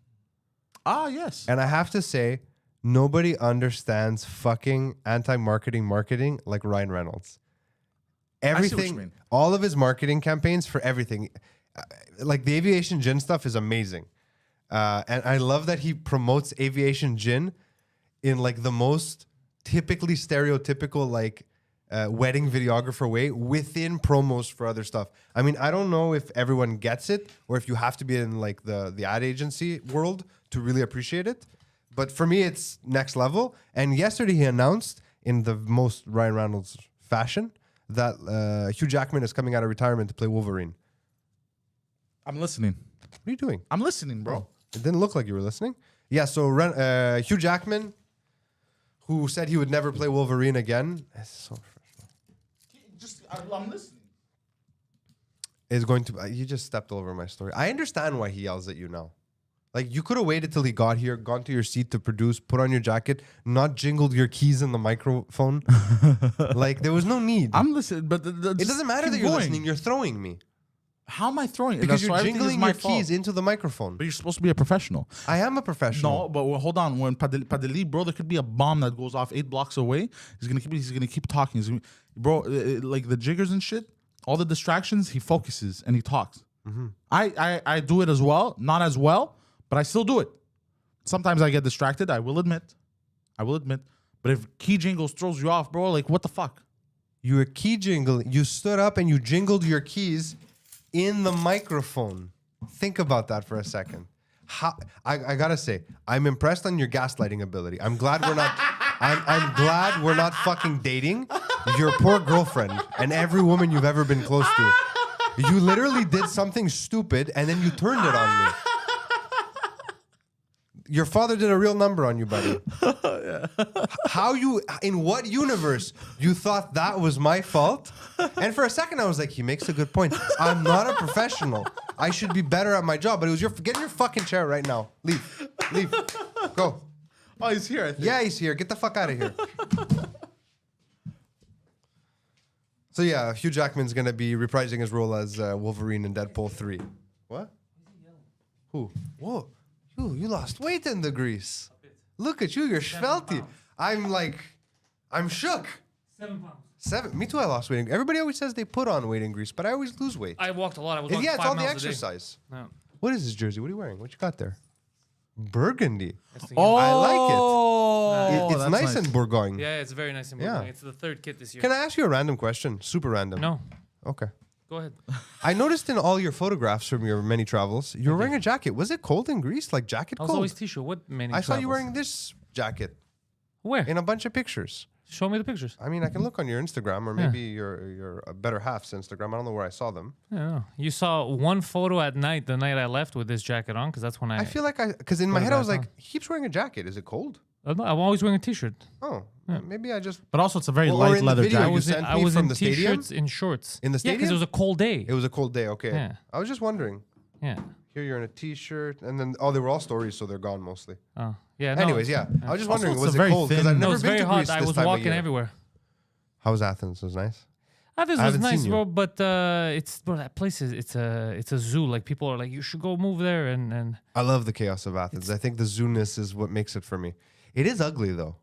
Ah, yes. And I have to say, nobody understands fucking marketing like Ryan Reynolds. what you Everything, mean. all of his marketing campaigns for everything, like the aviation gin stuff is amazing. And I love that he promotes aviation gin in like the most typically stereotypical like wedding videographer way within promos for other stuff. I mean, I don't know if everyone gets it or if you have to be in like the ad agency world to really appreciate it. But for me, it's next level. And yesterday he announced in the most Ryan Reynolds fashion that Hugh Jackman is coming out of retirement to play Wolverine. I'm listening. What are you doing? I'm listening, bro. It didn't look like you were listening. Yeah, so Hugh Jackman, who said he would never play Wolverine again, I'm listening. is going to. You just stepped over my story. I understand why he yells at you now. Like, you could have waited till he got here, gone to your seat to produce, put on your jacket, not jingled your keys in the microphone. Like, there was no need. I'm listening, but It doesn't matter that you're listening. You're throwing me. How am I throwing it? Because That's you're why everything is jingling my your fault. keys into the microphone. But you're supposed to be a professional. I am a professional. No, but hold on. When Pantelis, bro, there could be a bomb that goes off 8 blocks away. He's gonna keep talking. Bro, like the jiggers and shit, all the distractions, he focuses and he talks. Mm-hmm. I do it as well, not as well, but I still do it. Sometimes I get distracted. I will admit. But if key jingles throws you off, bro, like what the fuck? You were key jingling. You stood up and you jingled your keys in the microphone. Think about that for a second. I gotta say, I'm impressed on your gaslighting ability. I'm glad we're not. I'm glad we're not fucking dating your poor girlfriend and every woman you've ever been close to. You literally did something stupid and then you turned it on me. Your father did a real number on you, buddy. In what universe you thought that was my fault? And for a second I was like, he makes a good point. I'm not a professional. I should be better at my job. But it was get in your fucking chair right now. Leave. Go. Oh, he's here, I think. Yeah, he's here. Get the fuck out of here. So yeah, Hugh Jackman's gonna be reprising his role as Wolverine in Deadpool 3. What? Who? Whoa. You lost weight in the grease. Look at you, you're schvelty. I'm shook. 7 pounds. 7. Me too, I lost weight. Everybody always says they put on weight in Greece, but I always lose weight. I walked a lot. I was walking Yeah, it's 5 all the miles a day. exercise. No. What is this jersey? What are you wearing? What you got there? Burgundy. That's the Oh, I like it. It's that's nice in Bourgogne. Yeah, it's very nice and Yeah. It's the 3rd kit this year. Can I ask you a random question? Super random. No. Okay. Go ahead. I noticed in all your photographs from your many travels, you're wearing a jacket. Was it cold in Greece? Like jacket I was cold? always t-shirt. What many I saw you travels? wearing this jacket Where? in a bunch of pictures. Show me the pictures. I mean, I can look on your Instagram or Yeah. maybe your better half's Instagram. I don't know where I saw them. I don't know. You saw one photo at night, the night I left with this jacket on, because that's when I feel like because in my head I was like, Photograph, he keeps wearing a jacket. Is it cold? I'm always wearing a t-shirt. Oh, maybe I just. But also, it's a very Or light in the leather video I you jacket. was in, sent I me was from in the stadium? t-shirts in shorts. In the Yeah, stadium? because it was a cold day. It was a cold day. Okay. Yeah. I was just wondering. Yeah. Here you're in a t-shirt, and then they were all stories, so they're gone mostly. Oh. Yeah. No, Anyways, yeah, I was just Also, wondering, it's was a it very cold? Because thin- I've No, never it was been very to hot. Greece I this was time of walking year. everywhere. How was Athens? It was nice. Athens I was haven't nice, seen you. bro, but bro, that place is it's a zoo. Like people are like, you should go move there, and I love the chaos of Athens. I think the zoo-ness is what makes it for me. It is ugly though.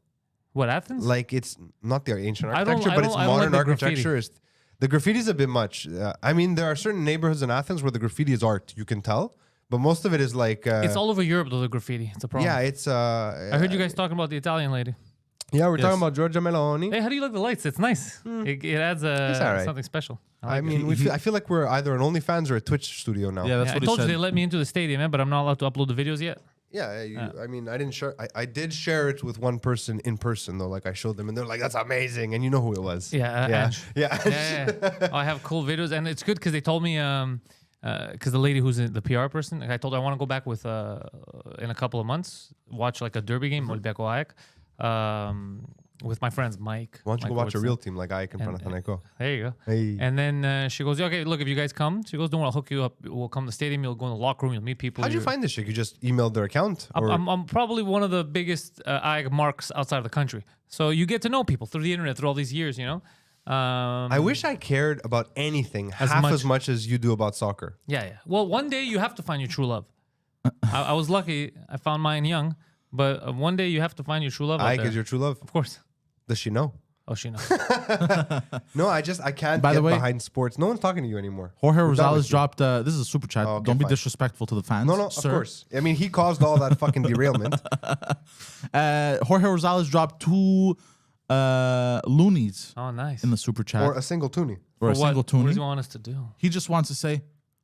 what Athens? Like it's not the ancient I don't- architecture, I but don't- it's I don't like modern the architecture. graffiti. The graffiti's a bit much. I mean, there are certain neighborhoods in Athens where the graffiti is art. You can tell, but most of it is like. it's all over Europe though. The graffiti, it's a problem. Yeah, it's. I heard you guys talking about the Italian lady. Yeah, we're Yes. talking about Giorgia Meloni. Hey, how do you like the lights? It's nice. It adds It's all right. something special. I like it. mean, I feel like we're either an OnlyFans or a Twitch studio now. Yeah, that's Yeah, I what he told you said. they let me into the stadium, man, but I'm not allowed to upload the videos yet. Yeah, I mean, I didn't share. I did share it with one person in person though. Like I showed them, and they're like, "That's amazing," and you know who it was. Yeah, yeah, Ange. yeah. Yeah. I have cool videos, and it's good because they told me, because the lady who's the PR person, I told her I want to go back with in a couple of months, watch like a derby game, Olympiacos Ajax, with my friends Mike. Why don't you go Mike watch a Robertson. real team like I can And- Panathinaiko? There you go. Hey. And then she goes, yeah, okay, look, if you guys come, she goes, don't worry, I'll hook you up. We'll come to the stadium. You'll go in the locker room. You'll meet people. How'd you find this chick? You just emailed their account? Or? I'm probably one of the biggest AG marks outside of the country. So you get to know people through the internet through all these years, you know? I wish I cared about anything As half much- as much as you do about soccer. Yeah. Well, one day you have to find your true love. I was lucky. I found mine young. But one day you have to find your true love out Ike there. is your true love. Of course. Does she know? Oh, she knows. No, I can't By get the way- behind sports. No one's talking to you anymore. Jorge We're done Rosales with you. dropped. This is a super chat. Oh, okay, Don't be fine. disrespectful to the fans. No, of sir. course. I mean, he caused all that fucking derailment. Jorge Rosales dropped 2 loonies Oh, nice. in the super chat Or a single toonie. or a For what? single What does toonie. he want us to do? He just wants to say,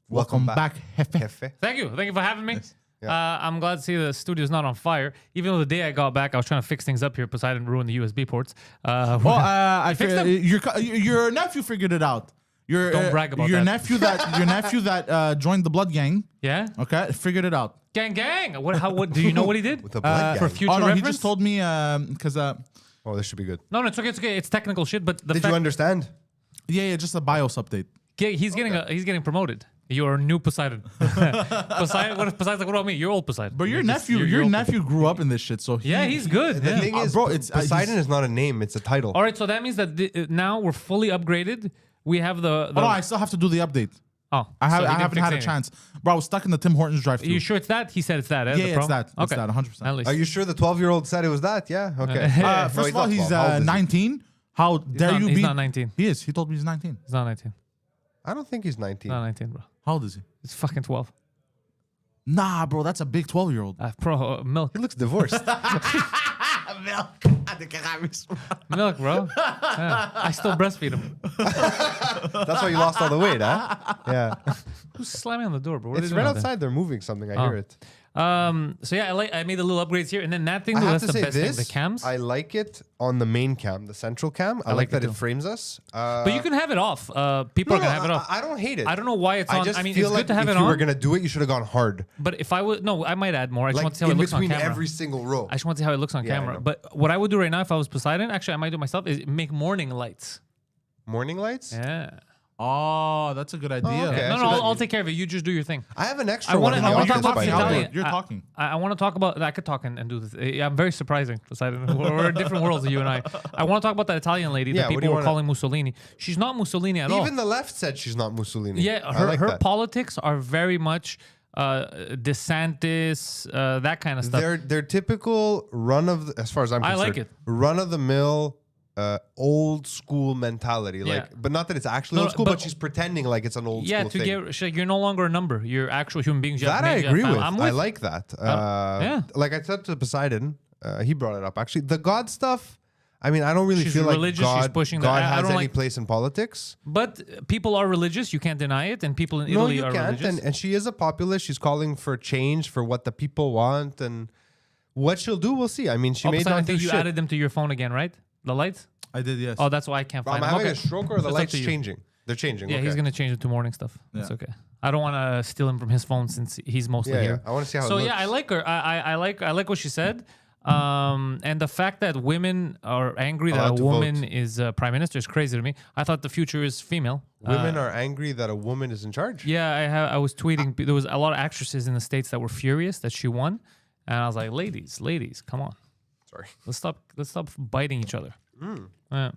Welcome "Welcome back, Jefe." Jefe. Thank you. Thank you for having me. Yeah. I'm glad to see the studio's not on fire. Even though the day I got back, I was trying to fix things up here. Poseidon ruined the USB ports. Well, I fixed your nephew figured it out. Don't brag about your that. nephew that joined the blood gang. yeah? Okay, figured it out. Gang, gang. What do you know what he did? With the blood For gang. future Oh no, reference? he just told me because Oh, this should be good. No, it's okay. It's okay. It's technical shit, but the Did fact you understand? yeah, just a BIOS update. he's getting promoted. You're new Poseidon. Poseidon. Poseidon's like, what about me? You're old Poseidon. But your You're just- nephew, you're your old nephew grew up in this shit, so Yeah, he's good. The yeah. thing is, bro, bro, it's- Poseidon he's- is not a name; it's a title. All right, so that means that now we're fully upgraded. We have the. Oh, no, I still have to do the update. oh, I so have you I didn't haven't fix had a anything. chance, bro. I was stuck in the Tim Hortons drive-thru. Are you sure it's that? He said it's that. Yeah, the it's problem? that. It's Okay. that, 100%. At least. Are you sure the 12-year-old said it was that? Yeah. Okay. First of all, not he's 12. How old is he? 19. How dare you he's be? not 19. He is. He told me he's 19. He's not 19. I don't think he's 19. Not 19, bro. How old is he? It's fucking 12. Nah, bro, that's a big 12-year-old. Bro, milk. He looks divorced. Milk, bro. Yeah. I still breastfeed him. That's why you lost all the weight, huh? Yeah. Who's slamming on the door, bro? What are It's they right doing out there? outside. They're moving something. I hear it. So yeah, I made the little upgrades here, and then that thing, I though, have that's to the say best thing. this. The cams. I like it on the main cam, the central cam. I like like that it it too. frames us. But you can have it off. People are gonna have it off. I don't hate it. I don't know why it's I on. just I mean, feel it's like good to have if it you on. were gonna do it, you should have gone hard. But if I would, no, I might add more. I just Like want to see how in it looks on between camera. every single row. I just want to see how it looks on Yeah, I camera. know. But what I would do right now if I was Poseidon, actually, I might do it myself, is make morning lights. Morning lights. Yeah. Oh, that's a good idea. okay. No, I no, should- I'll take care of it. You just do your thing. I have an extra I one wanna- in I the wanna office, talk by about the way. Italian. You're talking. I want to talk about. I could talk and do this. I'm very surprising, Poseidon. We're in different worlds, you and I. I want to talk about that Italian lady Yeah, that what do people you were wanna- calling Mussolini. She's not Mussolini at all. Even the left said she's not Mussolini. Yeah, I her like her that. politics are very much DeSantis, that kind of stuff. They're typical as far as I'm I concerned. like it. Run of the mill, old school mentality. Yeah. Like, but not that it's actually No, old school, but- but she's pretending like it's an old Yeah, school to thing. get she's like, you're no longer a number. You're actual human beings. You have That I names, you have agree family. with. I'm I with. like that. yeah. Like I said to Poseidon, he brought it up. Actually, the God stuff. I mean, I don't really She's feel like religious, she's God, pushing that. God I has don't any like- place in politics. But people are religious. You can't deny it. And people in No, Italy you are can't. religious. And she is a populist. She's calling for change for what the people want, and what she'll do, we'll see. I mean, she may Poseidon, I not do think you shit. added them to your phone again, right? The lights. I did, yes. Oh, that's why I can't I'm find them. having Okay. a stroke, or So the it's up lights to you. changing. They're changing. Yeah, okay. he's gonna change it to morning stuff. That's Yeah. okay. I don't want to steal him from his phone since he's mostly Yeah, yeah. here. I want to see how. So it looks. yeah, I like her. I like what she said. And the fact that women are angry that Allowed a to woman vote. is prime minister is crazy to me. I thought the future is female. Women are angry that a woman is in charge. Yeah, I was tweeting. There was a lot of actresses in the States that were furious that she won, and I was like, ladies, come on, Sorry. let's stop biting each other. Hmm. Yeah,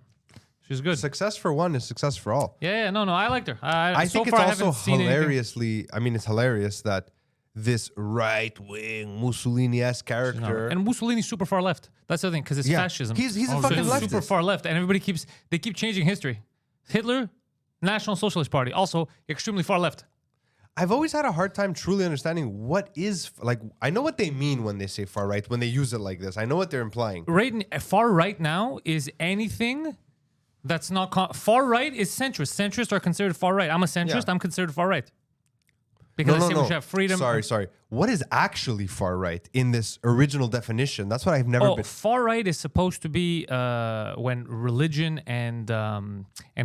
she's good. Success for one is success for all. Yeah, no, I liked her. I so think far, it's I haven't also seen anything. hilariously. I mean, it's hilarious that this right-wing Mussolini-esque No. character. And Mussolini's super far left. That's the thing, because it's Yeah. fascism. He's a So fucking he's super leftist. far left, and everybody keep changing history. Hitler, National Socialist Party, also extremely far left. I've always had a hard time truly understanding what is like. I know what they mean when they say far right, when they use it like this. I know what they're implying. Far right now is anything that's not far right is centrist. Centrists are considered far right. I'm a centrist. Yeah. I'm considered far right because I say we should have freedom. Sorry. What is actually far right in this original definition? That's what I've never been. Far right is supposed to be when religion and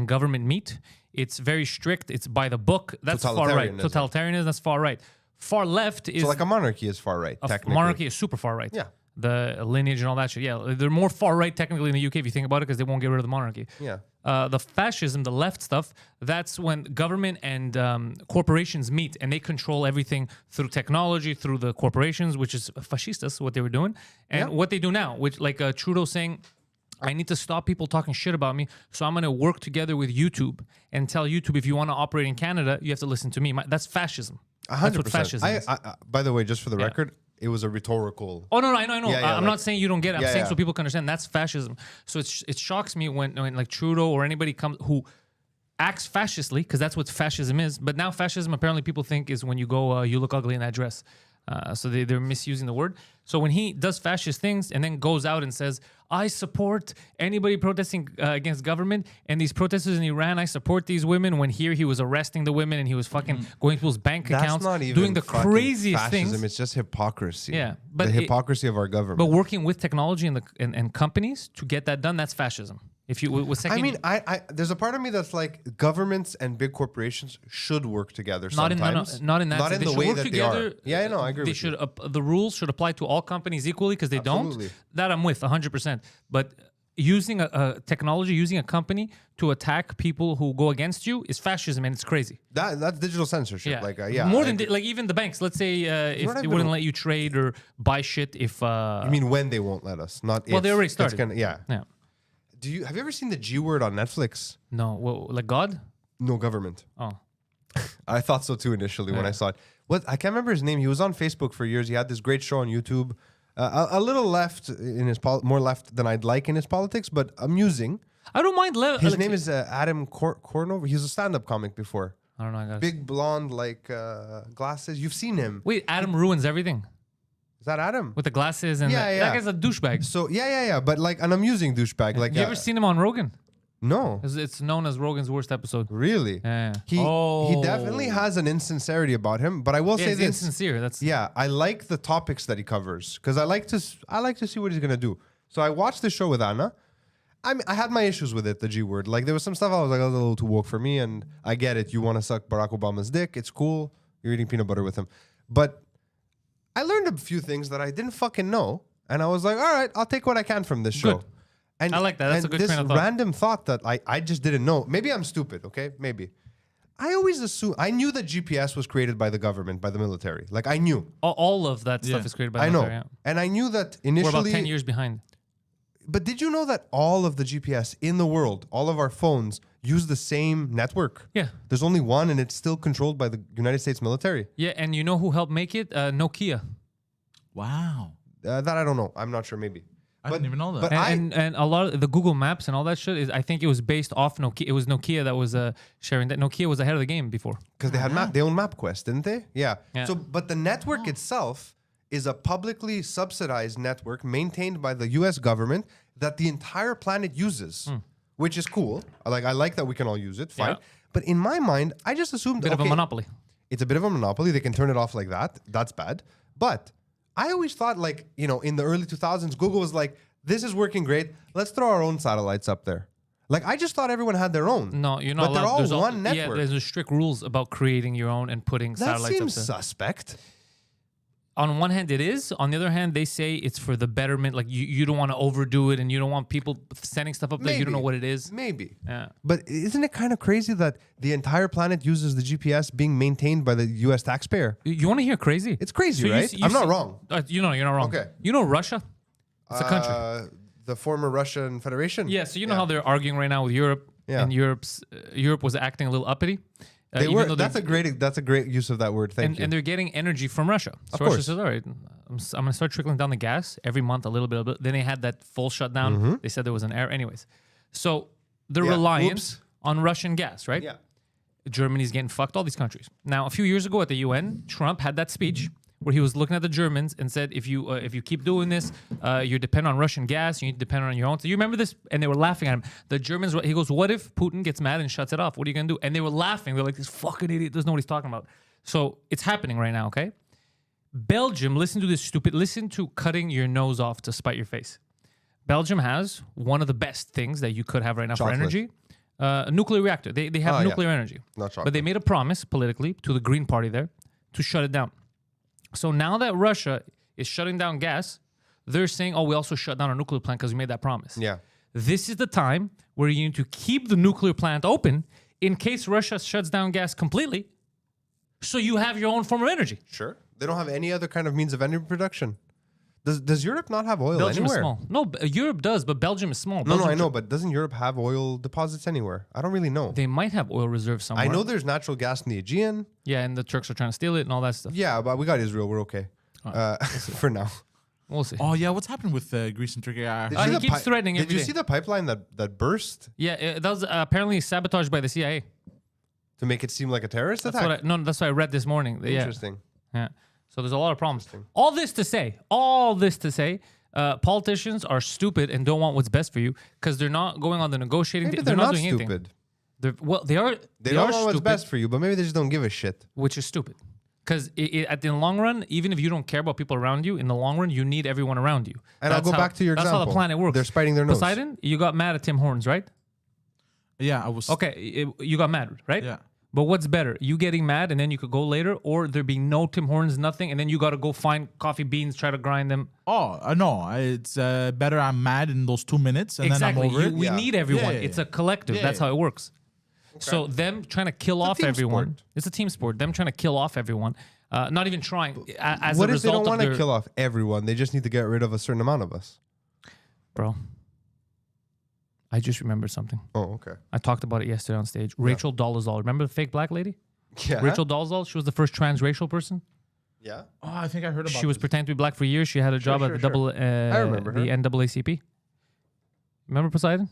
government meet. It's very strict. It's by the book. That's far right. Totalitarianism. That's far right. Far left is So like a monarchy is far right. Technically, monarchy is super far right. Yeah. The lineage and all that shit. Yeah, they're more far right technically in the UK if you think about it because they won't get rid of the monarchy. Yeah. The fascism, the left stuff, that's when government and corporations meet and they control everything through technology, through the corporations, which is fascistas, what they were doing. And what they do now, which like Trudeau saying, I need to stop people talking shit about me, so I'm going to work together with YouTube and tell YouTube if you want to operate in Canada, you have to listen to me. That's fascism. 100%. That's what fascism is. By the way, just for the record, it was a rhetorical. Oh no, I know. Yeah, I'm not saying you don't get it. I'm saying yeah. so people can understand. That's fascism. So it shocks me when like Trudeau or anybody comes who acts fascistly, because that's what fascism is. But now fascism apparently people think is when you go, you look ugly in that dress. So they're misusing the word. So when he does fascist things and then goes out and says, I support anybody protesting against government and these protesters in Iran, I support these women. When here he was arresting the women and he was fucking going to people's bank accounts, not even doing the fucking craziest fascism. things. It's just hypocrisy. Yeah, but the hypocrisy of our government. But working with technology and companies to get that done, that's fascism. If you with second, I mean, I there's a part of me that's like governments and big corporations should work together sometimes. Not in that. Not sense. in They the should way work that together. they are. Yeah, I know. I agree They with should. you. The rules should apply to all companies equally because they Absolutely. don't. That I'm with 100%. But using a technology, using a company to attack people who go against you is fascism, and it's crazy. That's digital censorship. Yeah, Like yeah. More I than agree. like even the banks. Let's say if what they I've wouldn't been- let you trade or buy shit if. I mean, when they won't let us, not if. well, they already That's started. yeah. Yeah. Have you ever seen the G word on Netflix? No. Well, like God. No, government. Oh. I thought so too initially when I saw it. I can't remember his name. He was on Facebook for years. He had this great show on YouTube. A little left in his more left than I'd like in his politics, but amusing. I don't mind. His name is Adam Kornover. He was a stand-up comic before. I don't know. I got Big blonde, like glasses. You've seen him. Wait, Adam ruins everything Is that Adam? with the glasses and Yeah, that yeah. guy's a douchebag. So yeah. But like an amusing douchebag. Like You ever seen him on Rogan? No, It's known as Rogan's worst episode. really. Yeah. He definitely has an insincerity about him. But I will Yeah, say it's this. insincere. That's Yeah, I like the topics that he covers because I like to see what he's gonna do. So I watched the show with Anna. I had my issues with it, the G word. Like there was some stuff I was like, a little too woke for me, and I get it. You want to suck Barack Obama's dick? It's cool. You're eating peanut butter with him, but I learned a few things that I didn't fucking know, and I was like, all right, I'll take what I can from this show. Good. And I like that. That's and a good this train of thought. random thought that I just didn't know. Maybe I'm stupid. Okay, maybe. I always assume I knew that GPS was created by the government, by the military. Like I knew. all of that stuff Yeah. is created by I the know, military, yeah. and I knew that We're initially. about 10 years behind. But did you know that all of the GPS in the world, all of our phones, use the same network? Yeah. There's only one, and it's still controlled by the United States military. Yeah, and you know who helped make it? Nokia. Wow. That I don't know. I'm not sure. Maybe. I didn't even know that. But And a lot of the Google Maps and all that shit is, I think it was based off Nokia. It was Nokia that was sharing that. Nokia was ahead of the game before. because they had they own MapQuest, didn't they? Yeah. Yeah. So, but the network itself is a publicly subsidized network maintained by the U.S. government that the entire planet uses, which is cool. I like that we can all use it. Fine. Yeah. But in my mind, I just assumed Bit of a monopoly. It's a bit of a monopoly. They can turn it off like that. That's bad. But I always thought, like, in the early 2000s, Google was like, this is working great. Let's throw our own satellites up there. Like, I just thought everyone had their own. No, you're not But they're allowed. all There's one Yeah, network. there's strict rules about creating your own and putting That satellites seems up there. suspect. On one hand, it is. On the other hand, they say it's for the betterment. Like you don't want to overdo it, and you don't want people sending stuff up there. You don't know what it is. Maybe. Yeah. But isn't it kind of crazy that the entire planet uses the GPS being maintained by the U.S. taxpayer? You want to hear crazy? It's crazy, So you right? see- you I'm not see- wrong. You're not wrong. Okay. You know Russia? It's a country. The former Russian Federation? Yeah, so you know how they're arguing right now with Europe, Yeah. and Europe was acting a little uppity. They even were. though That's they're- a great use of that word. Thank you. and they're getting energy from Russia. So Of Russia course. says, all right, I'm going to start trickling down the gas every month, a little bit. Then they had that full shutdown. They said there was an error. Anyways, so they're Mm-hmm. Yeah, reliant oops. on Russian gas, right? Yeah. Germany's getting fucked, all these countries. Now, a few years ago at the UN, Trump had that speech where he was looking at the Germans and said, if you keep doing this, you're dependent on Russian gas, you need to depend on your own. So you remember this? And they were laughing at him. The Germans, he goes, what if Putin gets mad and shuts it off? What are you going to do? And they were laughing. They're like, this fucking idiot doesn't know what he's talking about. So it's happening right now, okay? Belgium, listen to cutting your nose off to spite your face. Belgium has one of the best things that you could have right now Chocolate. for energy. A nuclear reactor. They have nuclear energy. Not chocolate. But they made a promise politically to the Green Party there to shut it down. So now that Russia is shutting down gas, they're saying, oh, we also shut down our nuclear plant because we made that promise. Yeah. This is the time where you need to keep the nuclear plant open in case Russia shuts down gas completely so you have your own form of energy. Sure. They don't have any other kind of means of energy production. Does Europe not have oil Belgium anywhere? is small. No, Europe does, but Belgium is small. No, I Belgium- know, but doesn't Europe have oil deposits anywhere? I don't really know. They might have oil reserves somewhere. I know there's natural gas in the Aegean. Yeah, and the Turks are trying to steal it and all that stuff. Yeah, but we got Israel. We're okay. For now. We'll see. Oh yeah, what's happened with Greece and Turkey? Did he you see keeps threatening Did every you day. see the pipeline that burst Yeah, that was apparently sabotaged by the CIA. to make it seem like a terrorist That's attack? that's what I read this morning. Yeah. Interesting. Yeah. So there's a lot of problems. All this to say, politicians are stupid and don't want what's best for you because they're not going on the negotiating. Maybe they're they're not doing anything. stupid. They are. They are don't know what's stupid, best for you, but maybe they just don't give a shit. which is stupid. Because in the long run, even if you don't care about people around you, in the long run, you need everyone around you. And I'll go back to your That's example. how the planet works. They're spiting their nose. Poseidon, you got mad at Tim Hortons, right? Yeah, I was. Okay, you got mad, right? Yeah. But what's better? You getting mad and then you could go later, or there being no Tim Hortons, nothing, and then you got to go find coffee beans, try to grind them. Oh, no, it's better. I'm mad in those 2 minutes, and Exactly. then I'm over it. We Yeah. need everyone. Yeah. It's a collective. Yeah, That's yeah. how it works. So them trying to kill off team everyone. sport. It's a team sport. Them trying to kill off everyone. Not even trying. As What a if they result don't of want to their, kill off everyone? They just need to get rid of a certain amount of us. Bro, I just remembered something. Oh, okay. I talked about it yesterday on stage. Rachel Dolezal. Remember the fake black lady? Yeah. Rachel Dolezal. She was the first transracial person. Yeah. Oh, I think I heard about. She was this. pretending to be black for years. She had a job sure, at the sure. remember the NAACP. Remember Poseidon?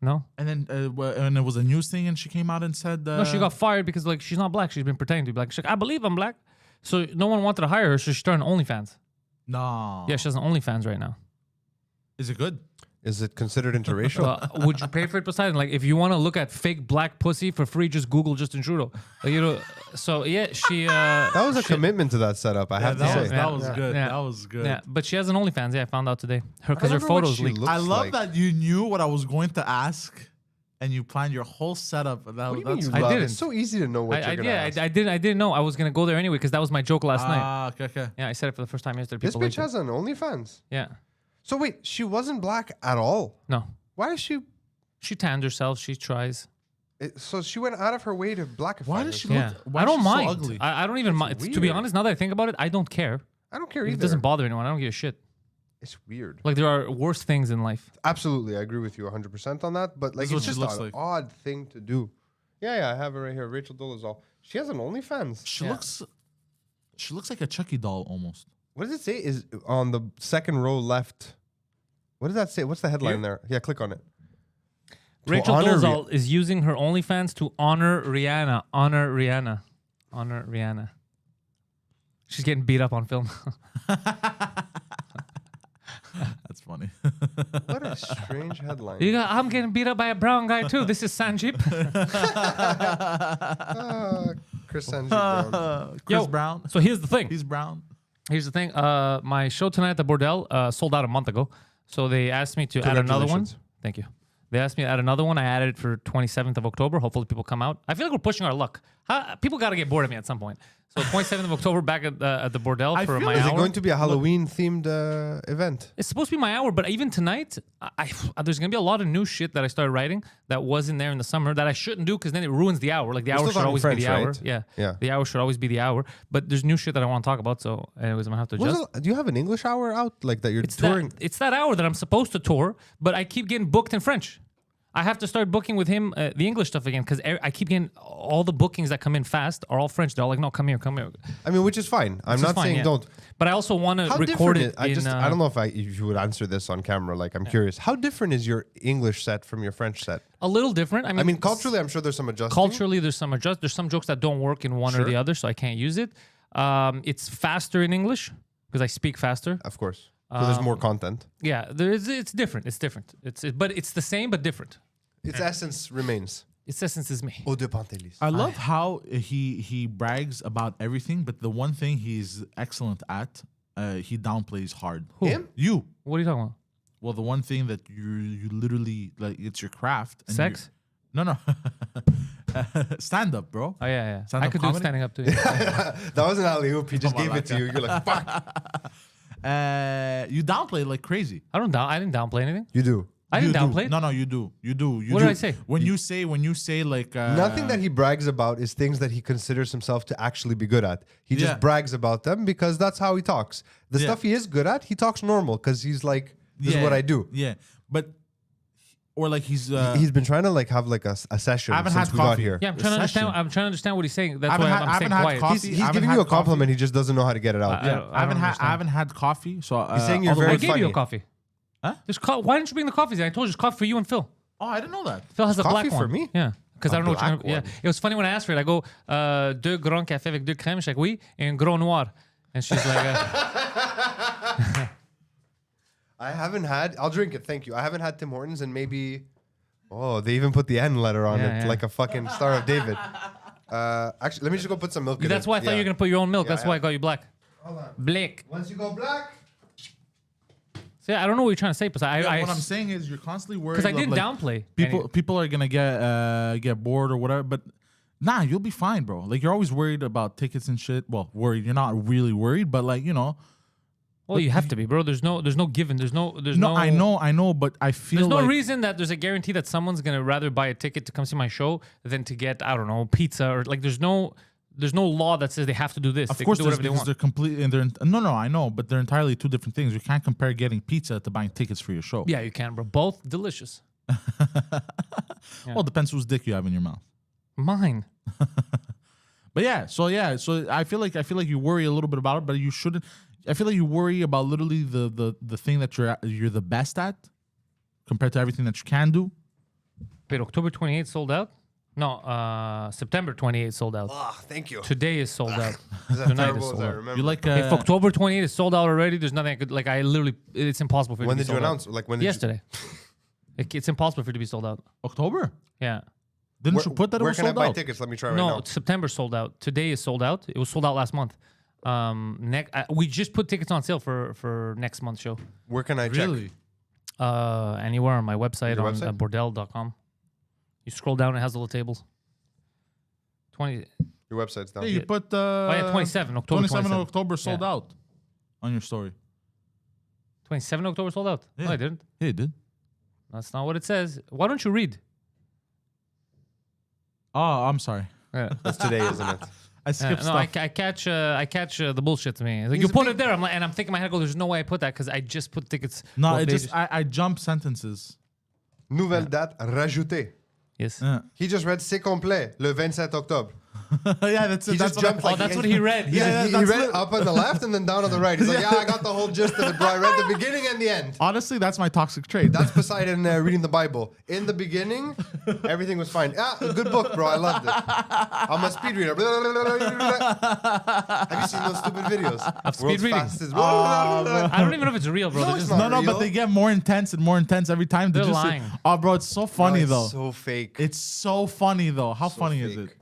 No? And then and it was a news thing, and she came out and said, No, she got fired because like she's not black. She's been pretending to be black. She's like, I believe I'm black. So no one wanted to hire her, so she started OnlyFans. No. Yeah, she has an OnlyFans right now. Is it good? Is it considered interracial? Would you pay for it, Poseidon? Like, if you want to look at fake black pussy for free, just Google Justin Trudeau. Like, you know. So yeah, she. That was a commitment to that setup. I have to say. That was Yeah. good. Yeah. That was good. Yeah, but she has an OnlyFans. Yeah, I found out today. I Because her wonder what photos she leaked. looks I love like. that you knew what I was going to ask, and you planned your whole setup. That, What do you that's mean you I love it? didn't. It's so easy to know what you're gonna ask. I didn't know I was gonna go there anyway because that was my joke last night. Ah, okay. Yeah, I said it for the first time yesterday. This People bitch liked has an OnlyFans. it. Yeah. So wait, she wasn't black at all. No. Why is she? She tanned herself. She tries. So she went out of her way to blackify. Why does she herself. Yeah. look? Why I is don't she so mind. ugly? I don't even mind. To be weird. honest, now that I think about it, I don't care. I don't care If either. it doesn't bother anyone. I don't give a shit. It's weird. Like there are worse things in life. Absolutely, I agree with you 100% on that. But like, This is it's what she just looks an like. odd thing to do. Yeah, I have it right here. Rachel Dolezal. She has an OnlyFans. She Yeah. looks like a Chucky doll almost. What does it say? Is on the second row left. What does that say? What's the headline there? Yeah, click on it. To Rachel honor Dolezal is using her OnlyFans to honor Rihanna. Honor Rihanna. Honor Rihanna. She's getting beat up on film. That's funny. What a strange headline. I'm getting beat up by a brown guy too. This is Sanjeep. Chris Sanjay Brown. Chris Yo, Brown. So here's the thing. He's brown. Here's the thing. My show tonight at the Bordel sold out a month ago. So they asked me to add another one. Congratulations. Thank you. They asked me to add another one. I added it for 27th of October. Hopefully people come out. I feel like we're pushing our luck. People got to get bored of me at some point. So 27th of October back at the Bordel I for feel my Is hour. it going to be a Halloween themed event? It's supposed to be my hour, but even tonight, there's going to be a lot of new shit that I started writing that wasn't there in the summer that I shouldn't do because then it ruins the hour. Like the We're hour still should always talking be the French, hour. right? Yeah. Yeah. The hour should always be the hour. But there's new shit that I want to talk about. So anyways, I'm going to have to adjust. Do you have an English hour out like that? You're It's touring. it's that hour that I'm supposed to tour, but I keep getting booked in French. I have to start booking with him the English stuff again because I keep getting all the bookings that come in fast are all French. They're all like, no, come here. I mean, which is fine. I'm is not fine, saying yeah. don't. But I also want to How record different? it. I don't know if you would answer this on camera. Like, I'm curious. How different is your English set from your French set? A little different. I mean, Culturally, I'm sure there's some adjusting. culturally, there's some jokes that don't work in one or the other, so I can't use it. It's faster in English because I speak faster. Of course. So there's more content. Yeah, it's different. It's different. But it's the same but different. Its essence remains. Its essence is me. Eau de Pantelis. I love how he brags about everything, but the one thing he's excellent at, he downplays hard. Who? Him? You. What are you talking about? Well, the one thing that you literally like, it's your craft. And Sex? No. Stand up, bro. Oh yeah. Stand I up could do it comedy? standing up too. Yeah. That was an alley-oop. He just gave it to you. You're like, fuck. You downplay like crazy. I didn't downplay anything. You do. I didn't You do. downplay. No, you do. You do. You What do. did I say? When you say like Nothing that he brags about is things that he considers himself to actually be good at. He Yeah. just brags about them because that's how he talks. The Yeah. stuff he is good at, he talks normal because he's like, this is what I do. Yeah, but or like he's He's been trying to like have like a session I haven't since had we got coffee. here. Yeah, I'm trying to understand. Session. I'm trying to understand what he's saying. That's haven't why had- I'm staying haven't had quiet. coffee. He's I haven't giving had you a coffee. compliment. He just doesn't know how to get it out. I don't I haven't understand. had coffee. So He's saying you're although- very I gave you a funny. coffee. Huh? Why didn't you bring the coffees? I told you it's coffee for you and Phil. Oh, I didn't know that. Phil has a Coffee black one. for me? Yeah. Because I don't know what you're black gonna. Yeah. one. It was funny when I asked for it. I go, deux grands cafés avec deux crèmes. She's like, oui, et un gros noir. And she's like, I haven't had. I'll drink it. Thank you. I haven't had Tim Hortons and maybe. Oh, they even put the N letter on Yeah, it, yeah. like a fucking Star of David. Actually, let me just go put some milk in it. that's why I thought you were gonna put your own milk. That's why I got you black. Hold on. Black. Once you go black. So yeah, I don't know what you're trying to say, but What I'm I saying is you're constantly worried. because I of, didn't like, downplay. People are gonna get bored or whatever, but nah, you'll be fine, bro. Like you're always worried about tickets and shit. Well, worried. You're not really worried, but like Well, you have to be, bro. There's no given. There's no. I know, but I feel There's no like reason that there's a guarantee that someone's gonna rather buy a ticket to come see my show than to get, I don't know, pizza or like there's no law that says they have to do this. Of They course, can do there's, whatever they because want. they're completely. And they're no, I know, but they're entirely two different things. You can't compare getting pizza to buying tickets for your show. Yeah, you can, bro. Both delicious. Well, depends whose dick you have in your mouth. Mine. But so I feel like you worry a little bit about it, but you shouldn't. I feel like you worry about literally the thing that you're the best at compared to everything that you can do. Wait, October 28th sold out? No, September 28th sold out. Ah, thank you. Today is sold out. Is that Tonight is terrible as sold I out. remember? You like If October 28th is sold out already, there's nothing I could like. I literally, it's impossible for it when to be did you sold out. announce? Like when did Yesterday. It's impossible for it to be sold out. October? Yeah. Didn't you put that it Where was can I sold buy out? tickets? Let me try right No, now. September sold out. Today is sold out. It was sold out last month. We just put tickets on sale for next month's show. Where can I check? Really? Anywhere on my website Your on website? bordel.com. You scroll down, it has the little tables. 20. Your website's down. Yeah, you put Oh yeah, 27 October. 27 October sold Yeah. out on your story. 27 October sold out. Yeah. No, I didn't. Yeah, you did. That's not what it says. Why don't you read? Oh, I'm sorry. Yeah. That's today, isn't it? I skipped no, I stuff. catch the bullshit to me. Like, He's you a put big- it there. I'm like, and I'm thinking in my head, I go, there's no way I put that because I just put tickets. No, both it just pages. I jump sentences. Nouvelle date rajoutée. Yes. Yeah, He just read c'est complet le 27 octobre. yeah, that's it. He That's just what I- jumped like That's what he read. Yeah, he that's read it up on the left and then down on the right. He's like, yeah, I got the whole gist of it, bro. I read the beginning and the end. Honestly, that's my toxic trait. That's Poseidon reading the Bible. In the beginning, everything was fine. Ah, good book, bro. I loved it. I'm a speed reader. Have you seen those stupid videos? Of speed World's reading? fastest- I don't even know if it's real, bro. No, They're it's just- not. no, real. but they get more intense and more intense every time. They're just lying. Oh, bro, it's so funny It's though. so fake. It's so funny though. How So funny is fake. it?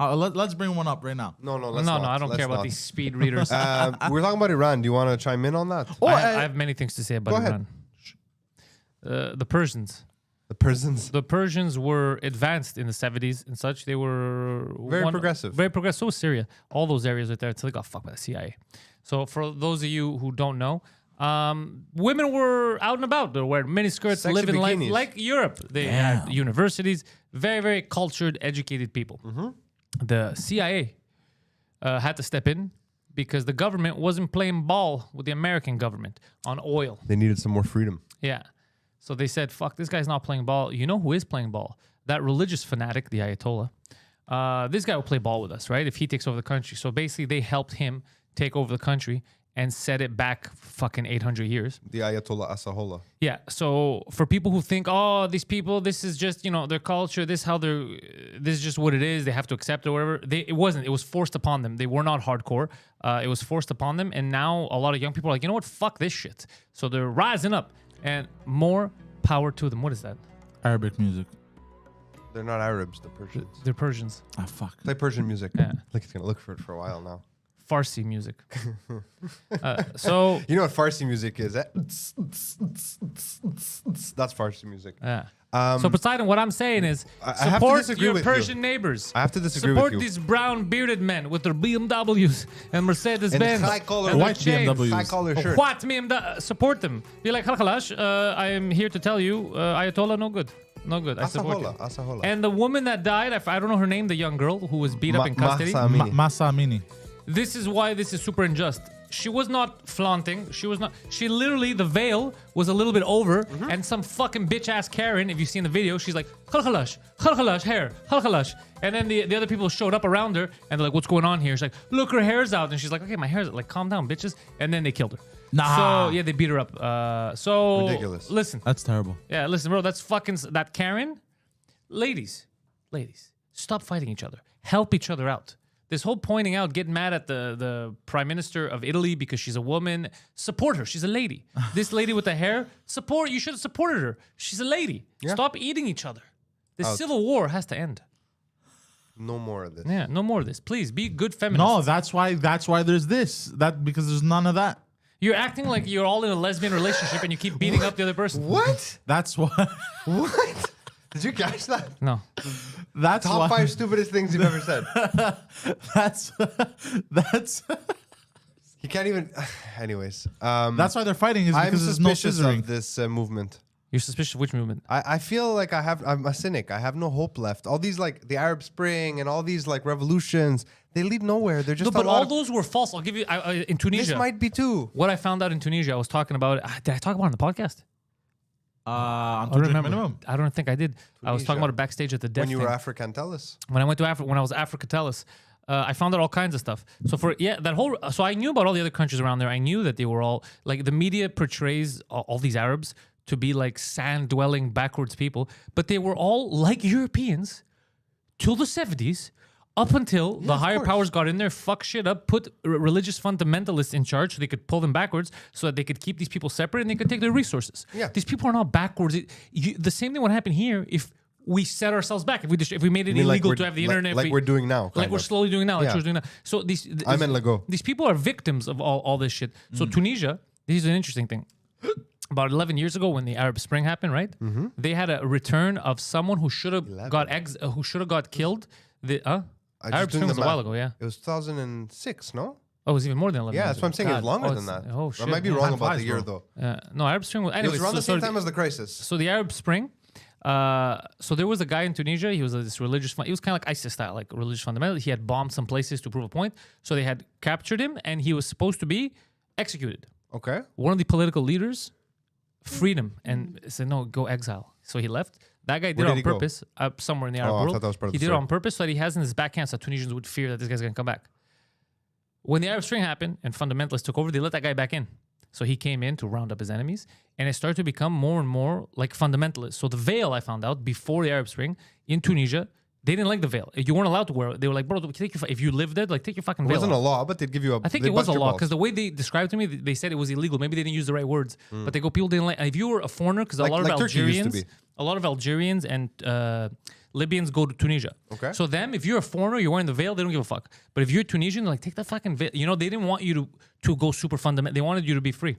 Let's bring one up right now. No, no, let's not. I don't Let's care about not. these speed readers. We're talking about Iran. Do you want to chime in on that? Oh, I have many things to say about Go ahead. Iran. The Persians. The prisons. The Persians were advanced in the 70s and such. They were Very progressive. Very progressive. So was Syria. All those areas right there until they got fucked by the CIA. So for those of you who don't know, women were out and about. They were wearing miniskirts, Sexy living life bikinis. like Europe. They had universities. Very, very cultured, educated people. The CIA had to step in because the government wasn't playing ball with the American government on oil. They needed some more freedom. Yeah. So they said, fuck, this guy's not playing ball. You know who is playing ball? That religious fanatic, the Ayatollah. This guy will play ball with us, right? If he takes over the country. So basically, they helped him take over the country. and set it back fucking 800 years. The Ayatollah Asahola. Yeah. So for people who think, oh, these people, this is just, their culture, this is just what it is. They have to accept it or whatever. It wasn't. It was forced upon them. They were not hardcore. It was forced upon them. And now a lot of young people are like, you know what? Fuck this shit. So they're rising up, and more power to them. What is that? Arabic music. They're not Arabs, they're Persians. They're Persians. Ah, fuck. Play Persian music. Yeah. Like he's gonna look for it for a while now. Farsi music. So You know what Farsi music is? Eh? That's Farsi music. so Poseidon, what I'm saying is I have to support disagree your with you. Persian neighbors. I have to disagree support with you. these brown bearded men with their BMWs and Mercedes Benz. high collar and their white chains. BMWs. High collar shirt. What BMW? Support them. Be like, Khalkhalash, I am here to tell you, Ayatollah, no good. No good. I support you. Asahola. And the woman that died, I don't know her name, the young girl who was beat up in custody. Mahsa Amini. Masa Amini. This is why this is super unjust. She was not flaunting. She literally, the veil was a little bit over, and some fucking bitch ass Karen, if you see in the video, she's like, Khalkhalash, hair, Khalkhalash. And then the other people showed up around her, and they're like, what's going on here? She's like, look, her hair's out. And she's like, okay, my hair's out. Like, calm down, bitches. And then they killed her. Nah. So, yeah, they beat her up. So, Ridiculous. Listen. That's terrible. Yeah, listen, bro, that's fucking, that Karen. Ladies, stop fighting each other. Help each other out. This whole pointing out, getting mad at the prime minister of Italy because she's a woman, support her. She's a lady. This lady with the hair, you should have supported her. She's a lady. Yeah. Stop eating each other. This civil war has to end. No more of this. Yeah, no more of this. Please be good feminists. No, that's why there's this. Because there's none of that. You're acting like you're all in a lesbian relationship and you keep beating up the other person. What? That's why. What? Did you catch that? No. That's Top why. 5 stupidest things you've ever said. That's You can't even. Anyways, that's why they're fighting. Is I'm because there's no suspicious scissoring. of this movement. You're suspicious of which movement? I feel like I'm a cynic. I have no hope left. All these like the Arab Spring and all these like revolutions, they lead nowhere. They're just No, but a lot all of- those were false. I'll give you in Tunisia. This might be too. What I found out in Tunisia, I was talking about it. Did I talk about it on the podcast? On I don't 200 remember. minimum. I don't think I did. I was talking about it backstage at the death When you were thing. Africantelis. When I went to Africa, when I was Africantelis, I found out all kinds of stuff. So so I knew about all the other countries around there. I knew that they were all like the media portrays all these Arabs to be like sand-dwelling backwards people, but they were all like Europeans till the 70s. Up until the higher course. powers got in there, fuck shit up, put religious fundamentalists in charge so they could pull them backwards so that they could keep these people separate and they could take their resources. Yeah. These people are not backwards. The same thing would happen here if we set ourselves back, if we made it mean like illegal we're- to have the like- internet. like we're doing now, Like kind we're of. slowly doing now. Like Yeah. we're doing now. So I meant Lego. these people are victims of all this shit. So Tunisia, this is an interesting thing. About 11 years ago, when the Arab Spring happened, right? They had a return of someone who should have got killed. I just Arab doing Spring was the a while math. ago, yeah. It was 2006, no? Oh, it was even more than 11 Yeah, years that's what I'm ago. saying. It was God, longer oh, than it's- that. Oh, shit. I might be yeah. wrong Time about flies, the year bro. though. No, Arab Spring was... It Anyways, was around the so same time as the crisis. So the Arab Spring, so there was a guy in Tunisia. He was this religious... He was kind of like ISIS style, like religious fundamentalist. He had bombed some places to prove a point. So they had captured him, and he was supposed to be executed. Okay. One of the political leaders freed him and said, no, go exile. So he left. That guy did Where it did on he go? purpose, somewhere in the Arab Oh, I world. thought that was part of He the did it story. on purpose so that he has in his backhand so Tunisians would fear that this guy's going to come back. When the Arab Spring happened and fundamentalists took over, they let that guy back in. So he came in to round up his enemies, and it started to become more and more like fundamentalists. So the veil, I found out, before the Arab Spring in Tunisia, they didn't like the veil. You weren't allowed to wear it. They were like, bro, if you lived there, like take your fucking It veil wasn't off. a law, but they'd give you a. I think they it was bust a your law balls. because the way they described to me, they said it was illegal. Maybe they didn't use the right words, but they go, people didn't like. If you were a foreigner, because Like Turkey used to be. a lot of Algerians and Libyans go to Tunisia. Okay. So them, if you're a foreigner, you're wearing the veil, they don't give a fuck. But if you're Tunisian, they're like, take the fucking veil. You know, they didn't want you to go super fundamental. They wanted you to be free.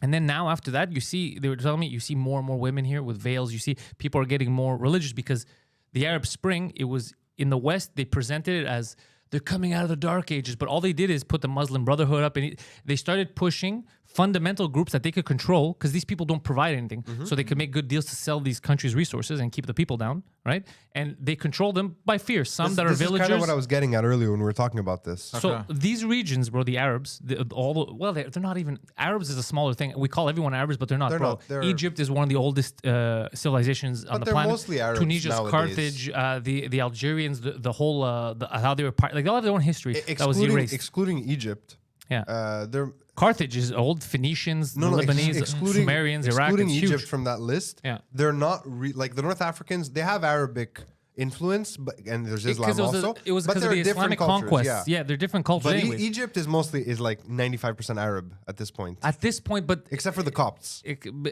And then now after that, they were telling me, you see more and more women here with veils. You see people are getting more religious because the Arab Spring, it was in the West, they presented it as they're coming out of the dark ages. But all they did is put the Muslim Brotherhood up and they started pushing fundamental groups that they could control because these people don't provide anything. So they could make good deals to sell these countries' resources and keep the people down, right? And they control them by fear. Some that are this villagers. is kind of what I was getting at earlier when we were talking about this. So these regions, bro, the Arabs, they're not even Arabs is a smaller thing. We call everyone Arabs, but they're not, They're bro. not. They're- Egypt is one of the oldest civilizations on the they're planet. mostly Arabs Tunisia's nowadays. Carthage, the Algerians, the whole how they were part, like they all have their own history that was erased. Excluding Egypt, Yeah. they're Carthage is old. Phoenicians, No, Lebanese, excluding Sumerians, Iraq. excluding It's Egypt huge. from that list. Yeah. They're not like the North Africans. They have Arabic influence, but and there's Islam Because also. it was but because of they're the different Islamic cultures, conquest. Yeah. They're different cultures. But anyways. Egypt is like 95% Arab at this point, At this point, but except for the Copts.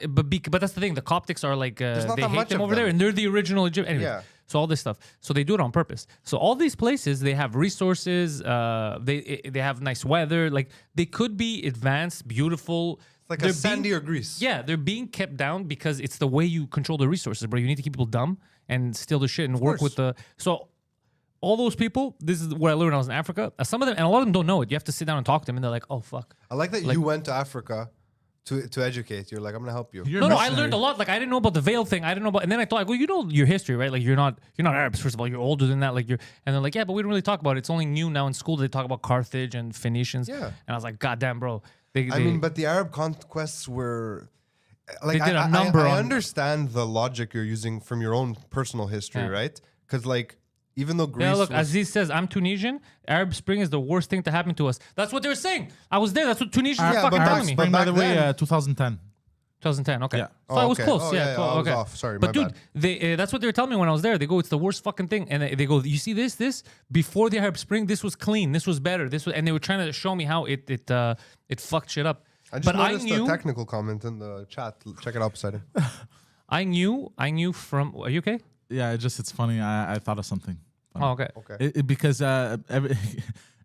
but that's the thing. The Coptics are like not they that hate much them of over there, them. and they're the original Egypt. Anyway, Yeah. so all this stuff. So they do it on purpose. So all these places they have resources. They have nice weather. Like they could be advanced, beautiful. Like They're a Sandy or Greece. Yeah, they're being kept down because it's the way you control the resources, bro. You need to keep people dumb and steal the shit and work with the. So all those people, this is what I learned when I was in Africa. Some of them, and a lot of them don't know it. You have to sit down and talk to them, and they're like, "Oh fuck." I like that you went to Africa to educate. You're like, I'm gonna help you. You're No, I missionary. learned a lot. Like I didn't know about the veil thing. I didn't know about, and then I thought, well, you know your history, right? Like you're not Arabs. First of all, you're older than that. Like you're, and they're like, yeah, but we don't really talk about it. It's only new now in school. They talk about Carthage and Phoenicians. Yeah. And I was like, God damn, bro. I mean, but the Arab conquests were like They did a number I on- understand the logic you're using from your own personal history, Yeah. right? Because like even though Greece, yeah, look, was, Aziz says, I'm Tunisian. Arab Spring is the worst thing to happen to us. That's what they were saying. I was there. That's what Tunisians were Yeah, fucking but telling that's- me. but By the back way, then- 2010. 2010, okay. Yeah. So I was okay. close. Oh, yeah, yeah, 12, I was okay. off. Sorry, but my dude, bad. they that's what they were telling me when I was there. They go, it's the worst fucking thing, and they go, you see this before the Arab Spring, this was clean, this was better, this was, and they were trying to show me how it fucked shit up. I just but noticed I knew, a technical comment in the chat. Check it out, Poseidon. I knew from. Are you okay? Yeah, it's funny. I thought of something. funny. Oh, okay. Okay, Because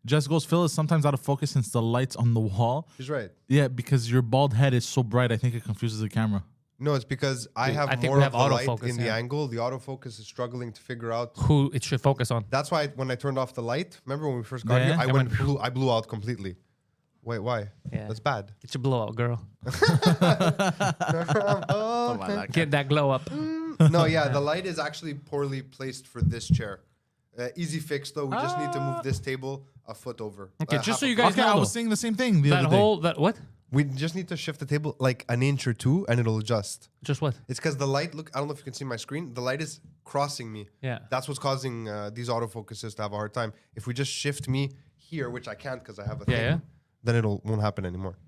Jess goes, Phil is sometimes out of focus since the lights on the wall. he's right. Yeah, because your bald head is so bright, I think it confuses the camera. No, it's because I have I think more we of have the light autofocus, in the yeah. angle. The autofocus is struggling to figure out. Who it should focus on? That's why when I turned off the light, remember when we first got Yeah. here, I I blew out completely. Wait, why? Yeah. That's bad. It's a blowout, girl. Get that glow up. No, yeah, the light is actually poorly placed for this chair. Easy fix though. We just need to move this table a foot over. Okay, just half so a you foot. guys Okay, know, I was though, saying the same thing the that other day. whole that what? We just need to shift the table like an inch or two, and it'll adjust. Just what? It's because the light. Look, I don't know if you can see my screen. The light is crossing me. Yeah. That's what's causing these autofocuses to have a hard time. If we just shift me here, which I can't because I have a thing, Yeah. then won't happen anymore.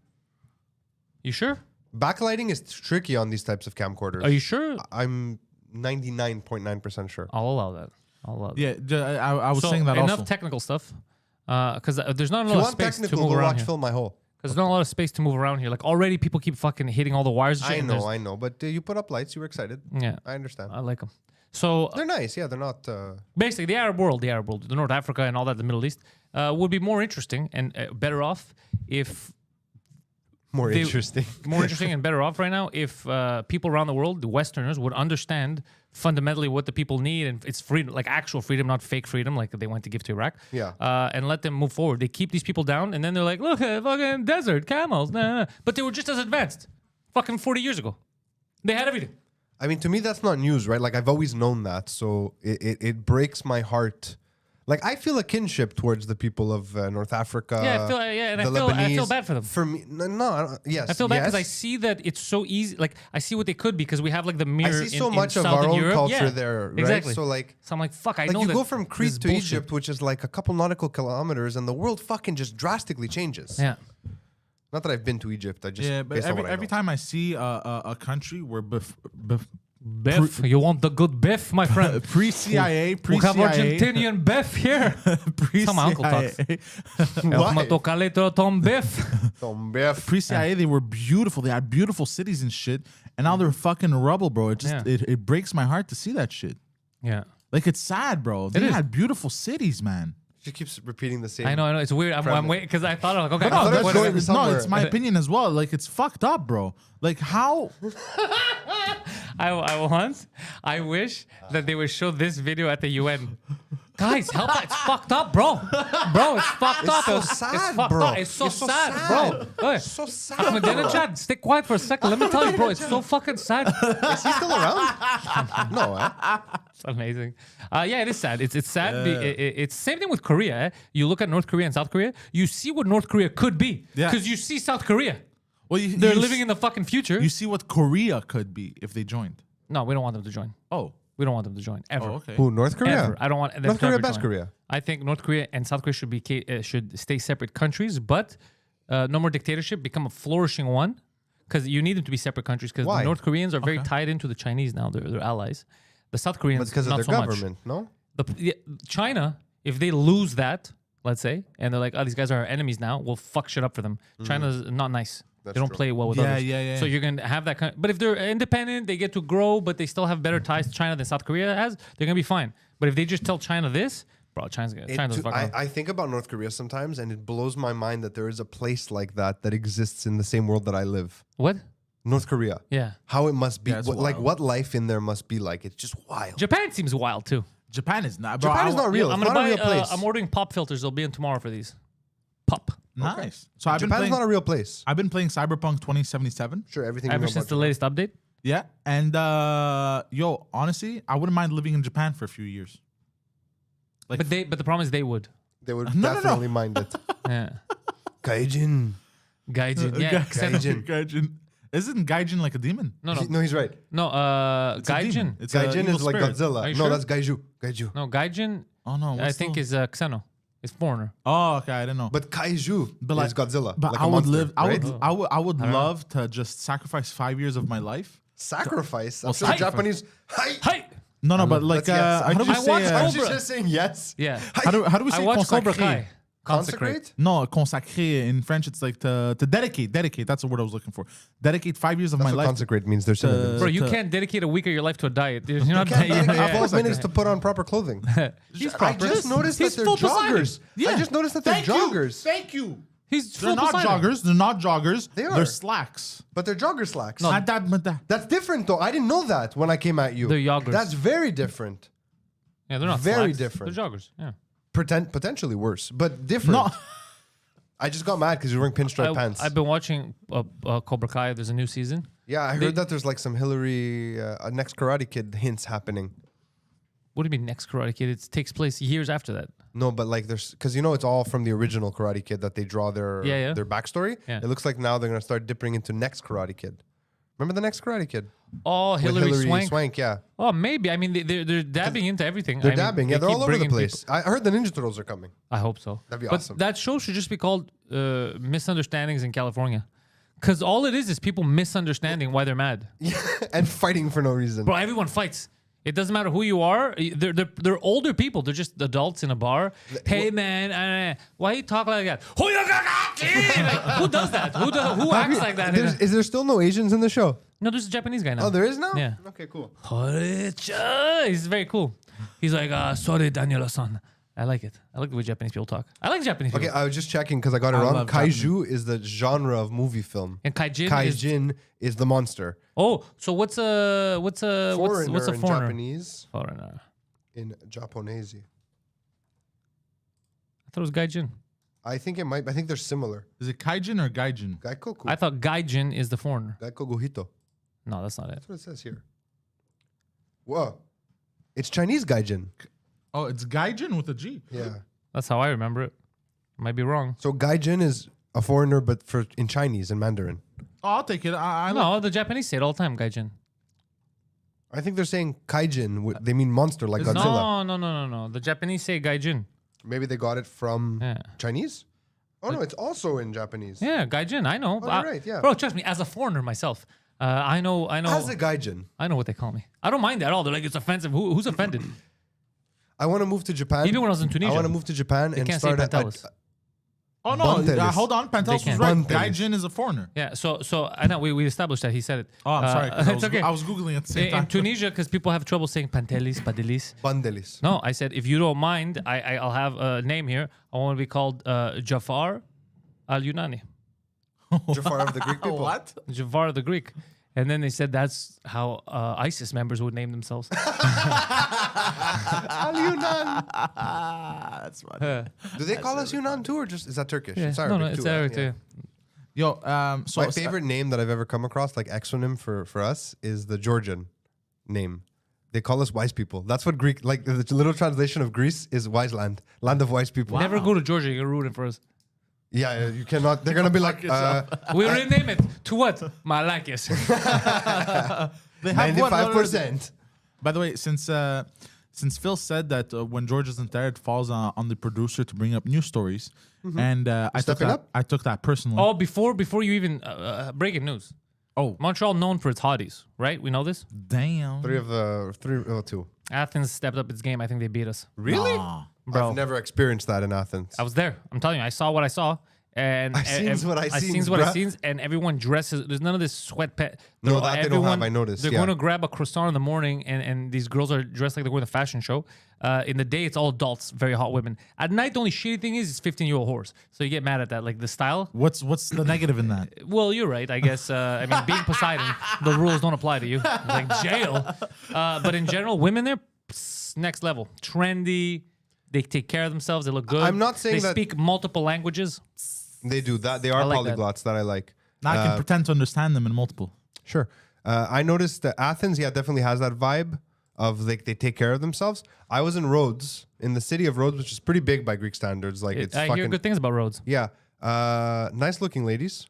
You sure? Backlighting is tricky on these types of camcorders. Are you sure? I'm 99.9% sure. I'll allow that. I'll allow that. Yeah, I was So saying that enough also. technical stuff, because there's not a If you lot of want space to technical, move go around watch here. Film My Hole. Because there's not a lot of space to move around here. Like already, people keep fucking hitting all the wires. And shit, and I know, but you put up lights. You were excited. Yeah, I understand. I like them. So They're nice. Yeah, they're not. basically, the Arab world, the North Africa and all that, the Middle East, would be more interesting and better off if More They- interesting. more interesting and better off right now if people around the world, the Westerners, would understand fundamentally what the people need, and it's freedom, like actual freedom, not fake freedom, like they went to give to Iraq. Yeah. And let them move forward. They keep these people down, and then they're like, look, fucking desert, camels, nah. But they were just as advanced, fucking 40 years ago. They had everything. I mean, to me, that's not news, right? Like, I've always known that. So it breaks my heart. Like, I feel a kinship towards the people of North Africa. Yeah, I feel, and I the feel Lebanese. bad for them. For me, no, I don't- yes. I feel bad because I yes. see that it's so easy. Like I see what they could because we have like the I mirror. see so in much of Southern our own Europe. culture Yeah, there, right? Exactly. So, like, I'm like, fuck. I like know you that go from this Crete is to bullshit. Egypt, which is like a couple nautical kilometers, and the world fucking just drastically changes. Yeah. Not that I've been to Egypt. I just Yeah, but based on every what I every know. time I see a country where Biff, you want the good Biff, my friend? pre-CIA, We have pre-CIA, Argentinian Biff here. pre-CIA, How my uncle talks. Pre-CIA, they were beautiful. They had beautiful cities and shit, and now they're fucking rubble, bro. It just Yeah. it breaks my heart to see that shit. Yeah. Like it's sad, bro. They is. had beautiful cities, man. She keeps repeating the same. I know. It's weird. I'm Premise. waiting because I thought, like, okay, thought it was what- going No, somewhere. it's my opinion as well. Like it's fucked up, bro. Like how? I wish that they would show this video at the UN. Guys, help! It's fucked up, bro. Bro, it's fucked up. so It's sad, fucked bro. up. It's so It's so sad, sad. bro. Hey, So sad. Ahmadinejad, stay quiet for a second. Let me tell you, bro. It's so fucking sad. Is he still around? No, It's amazing. Yeah, it is sad. It's sad. It's same thing with Korea. You look at North Korea and South Korea. You see what North Korea could be Yeah. because you see South Korea. Well, They're living in the fucking future. You see what Korea could be if they joined. No, we don't want them to join. Oh, We don't want them to join ever. okay. Who? North Korea? Ever. I don't want them North to Korea, ever best join. Korea. I think North Korea and South Korea should stay separate countries, but no more dictatorship, become a flourishing one, because you need them to be separate countries. Because Why? the North Koreans are very tied into the Chinese now; they're allies. The South Koreans, But because of not their so government, no? much. China, if they lose that, let's say, and they're like, "Oh, these guys are our enemies now," we'll fuck shit up for them. China's not nice. They don't true. play well with Yeah, others. yeah. So you're gonna have that kind. But if they're independent, they get to grow, but they still have better ties to China than South Korea has. They're gonna be fine. But if they just tell China this, bro, China's fucking. I think about North Korea sometimes, and it blows my mind that there is a place like that exists in the same world that I live. What? North Korea. Yeah. How it must be. Yeah, it's Like wild. what life in there must be like. It's just wild. Japan seems wild too. Japan is not. Bro, Japan is not real. I'm It's gonna not a buy. real place. I'm ordering pop filters. They'll be in tomorrow for these. Pop. Nice. So I've been Japan's playing. not a real place. I've been playing Cyberpunk 2077. Sure, everything. Ever you know since about the Japan. latest update. Yeah, and yo, honestly, I wouldn't mind living in Japan for a few years. Like, But the problem is they would. They would No. definitely mind it. Yeah. Gaijin. Gaijin. Yeah. Gaijin. Gaijin. Isn't Gaijin like a demon? No. No, he's right. No. It's a Gaijin. demon. It's a Gaijin evil is like spirit. Godzilla. Are you No, sure? that's Gaiju. Gaiju. No, Gaijin. Oh no, I what's think the- is Xeno. It's foreigner. Oh, okay, I didn't know. But Kaiju But is Godzilla. But like I a would monster, live. I right? would. I would love to just sacrifice 5 years of my life. Sacrifice. I'm Well, sure sacrifice. Japanese. Hi. Hey. No, but like, That's yes. how do we I say? watched Aren't Cobra. you just saying yes? Yeah. How do we say I watched Cobra consacré? Kai. Consecrate? No, consacré in French. It's like to dedicate. Dedicate. That's the word I was looking for. Dedicate 5 years of That's my what life. consecrate means. There's synonyms. Bro, you to- can't dedicate a week of your life to a diet. You're not. Can't take yeah, half minutes to put on proper clothing. He's I proper. just noticed that He's they're full Poseidon. joggers. I just noticed that they're joggers. Thank you. He's They're full not Poseidon. joggers. They're not joggers. They are. They're slacks. But they're jogger slacks. No. That's different though. I didn't know that when I came at you. They're joggers. That's very different. Yeah, they're not Very slacks. different. They're joggers. Yeah. Potentially worse, but different. No. I just got mad because you're wearing pinstripe pants. I've been watching Cobra Kai. There's a new season. Yeah, I heard that there's like some Hillary, next Karate Kid hints happening. What do you mean next Karate Kid? It takes place years after that. No, but like there's because it's all from the original Karate Kid that they draw their their backstory. Yeah. It looks like now they're gonna start dipping into next Karate Kid. Remember the next Karate Kid? Oh, With Hillary Swank. yeah. Oh, maybe. I mean, they're dabbing into everything. They're I mean, dabbing. they Yeah, they're keep all over the bringing place. people- I heard the Ninja Turtles are coming. I hope so. That'd be but awesome. that show should just be called Misunderstandings in California. Because all it is people misunderstanding why they're mad. And fighting for no reason. Bro, everyone fights. It doesn't matter who you are. They're older people. They're just adults in a bar. Hey man, why you talk like that? Who does that? Who acts like that? Is there still no Asians in the show? No, there's a Japanese guy now. Oh, there is now? Yeah. Okay, cool. He's very cool. He's like, sorry, Daniela-san. I like it. I like the way Japanese people talk. I like Japanese people. Okay, I was just checking because I got it I wrong. love Kaiju is the genre of movie film. And kaijin, Kaijin is the monster. Oh, so what's a Foreigner what's a in foreigner? Japanese. Foreigner. In Japonese. I thought it was gaijin. I think it might. I think they're similar. Is it Kaijin or Gaijin? Gaikoku. I thought gaijin is the foreigner. Gaikoku Hito. No, that's not it. That's what it says here. Whoa. It's Chinese gaijin. Oh, it's Gaijin with a G. Yeah. That's how I remember it. Might be wrong. So gaijin is a foreigner, but in Chinese and Mandarin. Oh, I'll take it. I No, the Japanese say it all the time, gaijin. I think they're saying kaijin. They mean monster like Godzilla. No. The Japanese say gaijin. Maybe they got it from Yeah. Chinese? Oh, no, it's also in Japanese. Yeah, gaijin. I know. Oh, you're right, yeah. Bro, trust me. As a foreigner myself, I know. As a gaijin. I know what they call me. I don't mind that at all. They're like, it's offensive. Who's offended? I want to move to Japan. Even when I was in Tunisia. I want to move to Japan and can't say start Pantelis. Oh no! Pantelis. Hold on, Pantelis was can't. right. Pantelis. Gaijin is a foreigner. Yeah, so I know we established that he said it. Oh, I'm sorry. 'cause It's okay. I was googling at the same In time. Tunisia, because people have trouble saying Pantelis, Pantelis. Bandelis. No, I said if you don't mind, I'll have a name here. I want to be called Jafar al-Yunani. Jafar of the Greek people. What? Jafar the Greek. And then they said that's how ISIS members would name themselves. Al Yunan. That's funny. Do they call us Yunan too, or just is that Turkish? Yeah. It's No, Arabic no, it's too, Arabic yeah. too. Yo, so My favorite name that I've ever come across, like exonym for us, is the Georgian name. They call us wise people. That's what Greek, like the literal translation of Greece is wise land, land of wise people. Never go to Georgia. You're ruining for us. Yeah, you cannot. They're gonna be like We rename it to what? Malakis. they have what? 95%. By the way, since since Phil said that when George isn't there, it falls on the producer to bring up news stories, and Stepping up? I took that personally. Oh, before you even breaking news. Oh, Montreal known for its hotties, right? We know this. damn! Two. Athens stepped up its game. I think they beat us. Really? Bro. I've never experienced that in Athens. I was there. I'm telling you, I saw what I saw. And I seens what I seens, what I bruh. seens, and everyone dresses. There's none of this sweatpants. No, that they don't have, I noticed, They're yeah. going to grab a croissant in the morning, and these girls are dressed like they're going to the fashion show. In the day, it's all adults, very hot women. At night, the only shitty thing is it's 15-year-old whores. So you get mad at that, like the style. What's the negative in that? Well, you're right, I guess. I mean, being Poseidon, the rules don't apply to you. It's like jail. But in general, women there, next level, trendy. They take care of themselves. They look good. I'm not saying they that- speak multiple languages. They do that. They are like that. polyglots that I like. Now I can pretend to understand them in multiple. Sure. I noticed that Athens, definitely has that vibe of like they take care of themselves. I was in Rhodes, in the city of Rhodes, which is pretty big by Greek standards. Like it's I fucking hear good things about roads. yeah, nice looking ladies,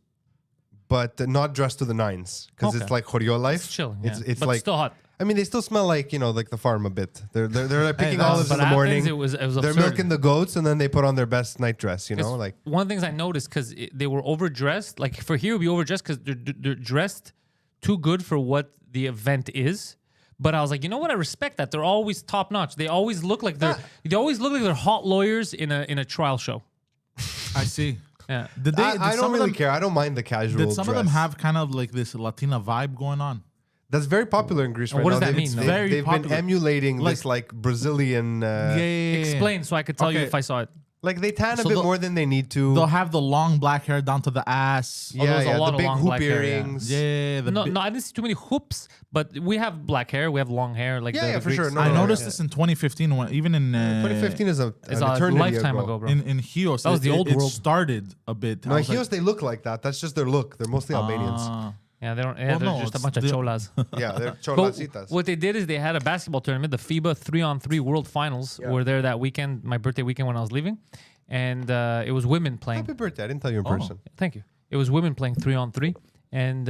but not dressed to the nines because Okay. it's like Choreo life. It's chill. It's yeah. it's but like still hot. I mean, they still smell like like the farm a bit. They're like picking that's- olives But in the Athens, morning. it was They're absurd. milking the goats and then they put on their best night dress. You know, It's like one of the things I noticed because they were overdressed. Like for here, we overdressed because they're dressed too good for what the event is. But I was like, you know what? I respect that. They're always top notch. They always look like they're hot lawyers in a trial show. I see. Yeah. Did I some don't of really them, care. I don't mind the casual. Did some of them dress. have kind of like this Latina vibe going on? That's very popular in Greece right what now. does that They've- mean, though? They've, Very they've been popular. emulating Like- this like Brazilian. Explain so I could tell you Okay. if I saw it. Like they tan a So bit they'll- more than they need to. They'll have the long black hair down to the ass. Oh, there's a lot the of big long hoop black hair, yeah. earrings. Yeah, the No, bi- no, I didn't see too many hoops, but we have black hair. We have long hair. Like Yeah, the for sure. Greeks. No, I no, noticed yeah. this in 2015 when even in 2015 is It's an a eternity lifetime ago, bro. in Chios. That was the old it world. started a bit. No, I was like, Chios, they look like that. That's just their look. They're mostly Albanians. Yeah, they don't. Yeah, Well, they're no, just a it's bunch of the- cholas. Yeah, they're But cholasitas. what they did is they had a basketball tournament, the FIBA 3-on-3 World Finals. Yeah. Were there that weekend, my birthday weekend when I was leaving, and it was women playing. Happy birthday. I didn't tell you in person. Thank you. It was women playing 3-on-3, and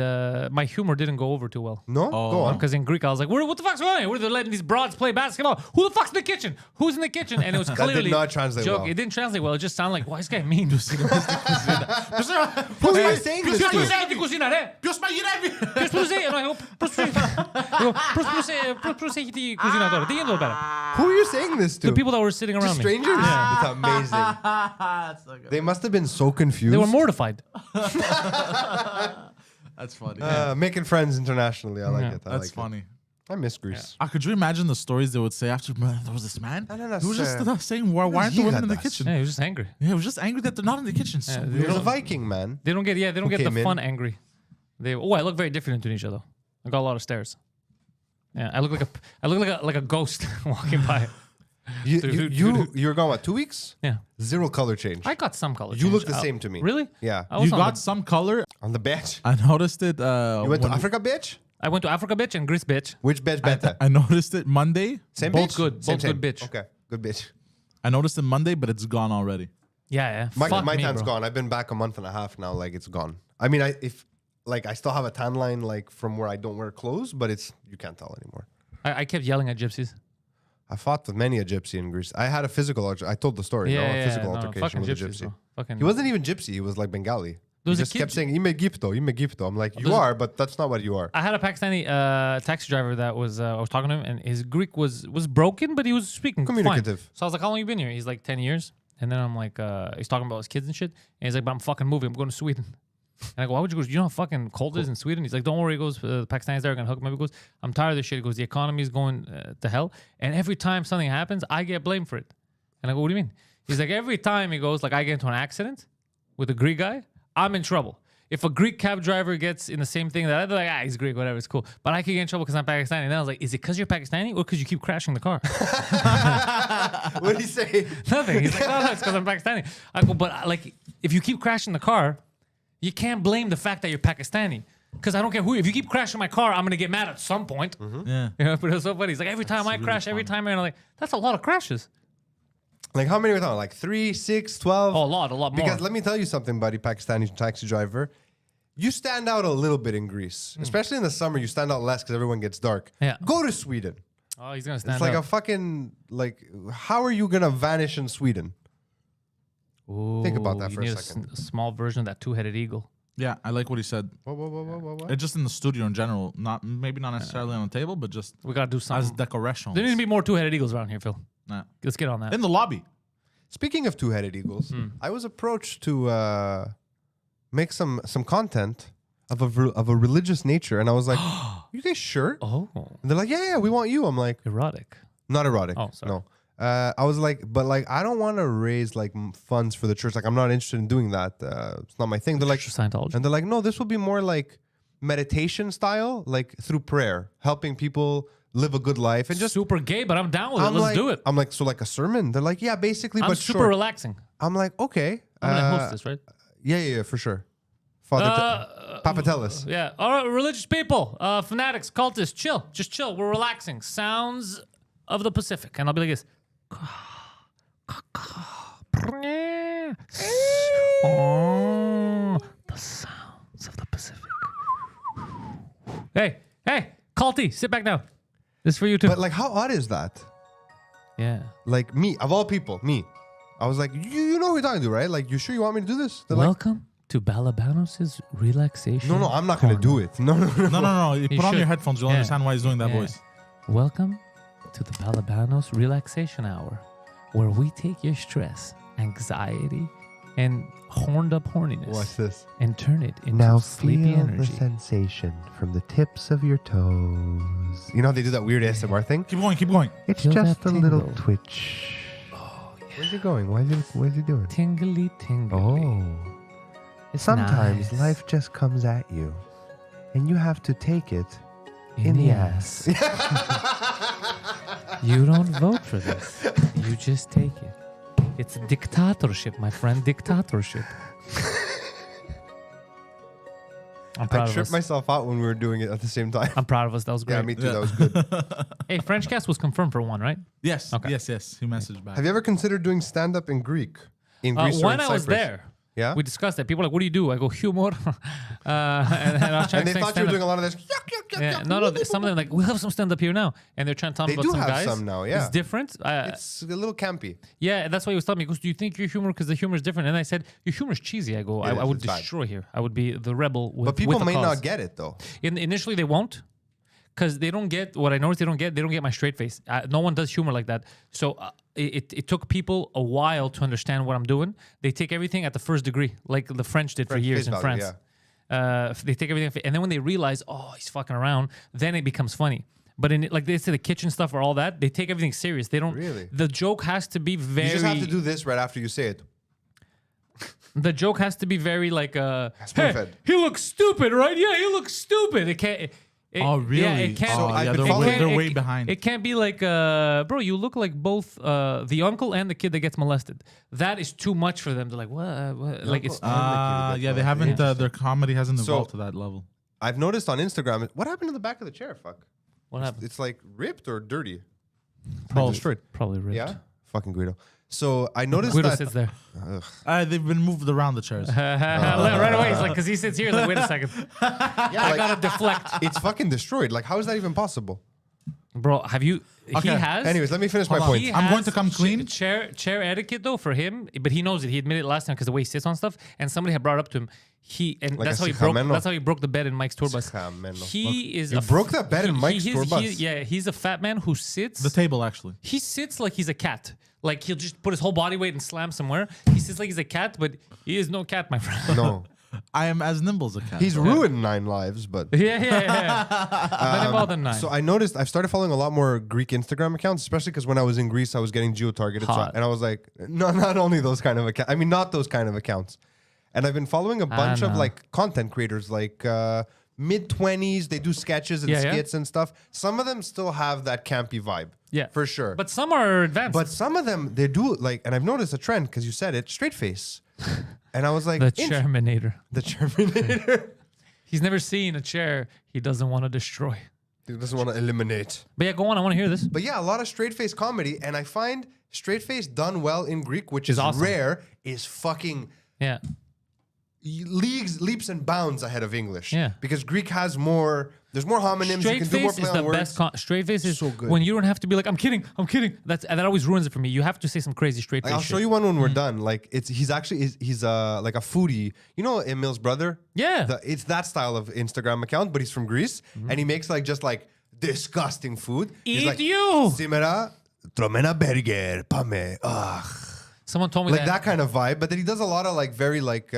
my humor didn't go over too well. No? Go on. Because in Greek, I was like, what the fuck's going on here? Where they're letting these broads play basketball? Who the fuck's in the kitchen? Who's in the kitchen? And it was did clearly not translate joke. well. It didn't translate well. It just sounded like, why is this guy mean? Who are you saying this to? Ποιος προσέχει, πώς προσέχει τη κουζίνα τώρα? Τι γίνεται εδώ πέρα? Who are you saying this to? The people that were sitting around Just me. strangers? It's amazing. They must have been so confused. They were mortified. That's funny. Making friends internationally. I like Yeah. it. I That's like funny. It. I miss Greece. Could you imagine the stories they would say after there was this man? no, He was just sir. saying, why aren't the women in the Gigadas. kitchen? Yeah, he was just angry. Yeah, he was just angry that they're not in the kitchen. So Yeah, weird. He was a Viking, man. They don't get they don't get the came in? fun angry. I look very different in Tunisia though. I got a lot of stairs. Yeah, I look like a ghost walking by. You're gone what? 2 weeks? Yeah, Zero color change. I got some color. You look change. the same to me. Really? Yeah. I was You on got the- some color. On the bench. I noticed it. You went to when- Africa, bitch? I went to Africa, bitch, and Greece, bitch. Which bitch better? I noticed it Monday. Same both bitch? good. Same, Both good bitch. Okay, good bitch. I noticed it Monday, but it's gone already. Yeah. My Fuck me, tan's bro. gone. I've been back a month and a half now. Like it's gone. I mean, I still have a tan line like from where I don't wear clothes, but you can't tell anymore. I kept yelling at gypsies. I fought with many a gypsy in Greece. I had a physical. I told the story. a physical altercation fucking with a gypsies, gypsy. bro. Fucking. He wasn't even gypsy. He was like Bengali. He was a just kid- kept saying "Ime Gipto, Ime Gipto." I'm like, you There's a- are, but that's not what you are. I had a Pakistani taxi driver that was I was talking to him, and his Greek was broken, but he was speaking Communicative. fine. So I was like, "How long you been here?" He's like, 10 years. And then I'm like, he's talking about his kids and shit. And he's like, "But I'm fucking moving. I'm going to Sweden." And I go, "Why would you go? You know how fucking cold it is in Sweden?" He's like, "Don't worry." He goes, "The Pakistanis there are gonna hook him up." He goes, "I'm tired of this shit." He goes, "The economy is going to hell, and every time something happens, I get blamed for it." And I go, "What do you mean?" He's like, "Every time," he goes, "like I get into an accident with a Greek guy, I'm in trouble. If a Greek cab driver gets in the same thing that they're like, he's Greek, whatever, it's cool. But I could get in trouble because I'm Pakistani." And then I was like, "Is it because you're Pakistani or because you keep crashing the car?" What did he say? Nothing. He's like, "No, it's because I'm Pakistani." I go, "But like, if you keep crashing the car, you can't blame the fact that you're Pakistani. Because I don't care who. If you keep crashing my car, I'm gonna get mad at some point." Yeah. You know, but it was so funny. He's like, "Every time I crash, every time," and I'm like, "That's a lot of crashes." Like how many were talking? Like 3, 6, 12? Oh, a lot more. Because let me tell you something, buddy, Pakistani taxi driver. You stand out a little bit in Greece, especially in the summer. You stand out less because everyone gets dark. Yeah. Go to Sweden. Oh, he's gonna stand It's like up. a fucking like. How are you gonna vanish in Sweden? Think about that you for a need second. a small version of that two-headed eagle. Yeah, I like what he said. What? It's just in the studio in general, maybe not necessarily on the table, but just We gotta do as something. decoration. There need to be more two-headed eagles around here, Phil. Nah. Let's get on that. In the lobby. Speaking of two-headed eagles, I was approached to make some content of a religious nature, and I was like, "You guys sure?" Oh, And they're like, "Yeah, we want you." I'm like, erotic. "Not erotic." Oh, sorry. No. I was like, but like, I don't want to raise like funds for the church. Like, I'm not interested in doing that. It's not my thing. They're like, Church of Scientology. and they're like, no, this will be more like meditation style, like through prayer, helping people live a good life and just. Super gay, but I'm down with it. Let's like, do it. I'm like, so like a sermon. They're like, yeah, basically, I'm but super short. relaxing. I'm like, okay. I'm gonna host this, right? Yeah, for sure. Father Pantelis. Yeah. All right, religious people, fanatics, cultists, chill. Just chill. We're relaxing. Sounds of the Pacific. And I'll be like this. Oh, the sounds of the Pacific. Hey, culty, sit back down. This is for you too. But like, how odd is that? Yeah. Like me, of all people, me. I was like, you know who you're talking to, right? Like, you sure you want me to do this? They're like, Welcome to Balabanos' relaxation. no, I'm not going to do it. No. No. You put on should. your headphones. You'll Yeah. understand why he's doing that Yeah. voice. Welcome to the Balabanos Relaxation Hour, where we take your stress, anxiety, and horned up horniness Watch this. and turn it into Now sleepy feel the energy. sensation from the tips of your toes. You know how they do that weird ASMR thing? Keep going. It's Feel just that a little tingle. twitch. Oh, yeah. Where's he going? What is he doing? Tingly, tingly. Oh. It's Sometimes nice. life just comes at you, and you have to take it in the ass. You don't vote for this. You just take it. It's dictatorship, my friend. Dictatorship. I'm proud I of tripped us. myself out when we were doing it at the same time. I'm proud of us. That was great. Yeah, me too. That was good. Hey, Frenchcast was confirmed for one, right? Yes. Okay. Yes. He messaged back. Have you ever considered doing stand-up in Greek? In Greece or When in I was Cyprus? there, Yeah? we discussed that. People were like, "What do you do?" I go, "Humor," and I was trying And they to thought you were stand-up. doing a lot of this. Yeah, no. Some of them like, "We have some stand up here now," and they're trying to tell me They about do some have guys. some now, yeah. It's different. It's a little campy. Yeah, and that's why he was telling me. He goes, "Do you think your humor? Because the humor is different." And I said, "Your humor is cheesy." I go, It "I is, would it's bad. destroy here. I would be the rebel with." But people with a may cause." not get it, though. Initially, they won't, because they don't get what I noticed. They don't get my straight face. No one does humor like that. So it took people a while to understand what I'm doing. They take everything at the first degree, like the French did for Face years in value, France. They take everything, and then when they realize, oh, he's fucking around, then it becomes funny. But in like they say the kitchen stuff or all that, they take everything serious. They don't. Really? The joke has to be very. You just have to do this right after you say it. The joke has to be very like hey, spoon-fed. he looks stupid, right? Yeah, he looks stupid. It can't. Oh, really? Yeah, it can't. So Oh, I've yeah, been they're way, following- they're way behind. It can't be like, bro, you look like both the uncle and the kid that gets molested. That is too much for them. They're like, what? Like it's. Yeah, they haven't. Their comedy hasn't So- evolved to that level. I've noticed on Instagram, what happened to the back of the chair? Fuck. What happened? It's like ripped or dirty. Both. Destroyed. Probably ripped. Yeah? Fucking Guido. So I noticed Guido that. sits there. They've been moved around the chairs. Right away, he's like, because he sits here. Like, wait a second, Yeah, I like, gotta deflect, it's fucking destroyed. Like, how is that even possible? bro. Have you? He Okay, has. Anyways, let me finish my Hold on. point. He I'm going has to come clean. Chair etiquette though for him, but he knows it. He admitted it last time because the way he sits on stuff, and somebody had brought it up to him. Like That's a how he broke. sicameno. That's how he broke the bed in Mike's tour bus. Sicameno. He is. You broke that bed in Mike's tour bus? Yeah, he's a fat man who sits. The table, actually. He sits like he's a cat. Like he'll just put his whole body weight and slam somewhere. He sits like he's a cat, but he is no cat, my friend. No. I am as nimble as a cat. He's ruined 9 lives, but. yeah. Nothing more than 9. So I noticed I've started following a lot more Greek Instagram accounts, especially because when I was in Greece, I was getting geo-targeted. Hot. And I was like, no, not only those kind of accounts. I mean, not those kind of accounts. And I've been following a bunch of know. like content creators, like mid-20s. They do sketches and Yeah, yeah. skits and stuff. Some of them still have that campy vibe. Yeah. For sure. But some are advanced. But some of them, they do like, and I've noticed a trend because you said it, straight face. And I was like, the Chairminator. The Terminator. He's never seen a chair he doesn't want to destroy. He doesn't want to eliminate. But yeah, go on. I want to hear this. But yeah, a lot of straight face comedy, and I find straight face done well in Greek, which is awesome. rare, is fucking. Yeah. leaps and bounds ahead of English. Yeah. Because Greek has more. There's more homonyms. Straight you can do more face play is the on words. best. Straight face is So good. when you don't have to be like, I'm kidding. That always ruins it for me. You have to say some crazy straight Like, face. I'll show shit. you one when we're done. Like he's like a foodie. You know Emil's brother? Yeah. It's that style of Instagram account, but he's from Greece and he makes like just like disgusting food. He's Eat like, you. Simera, tromena burger, pame. Ugh. Someone told me Like that kind of vibe. But then he does a lot of like very like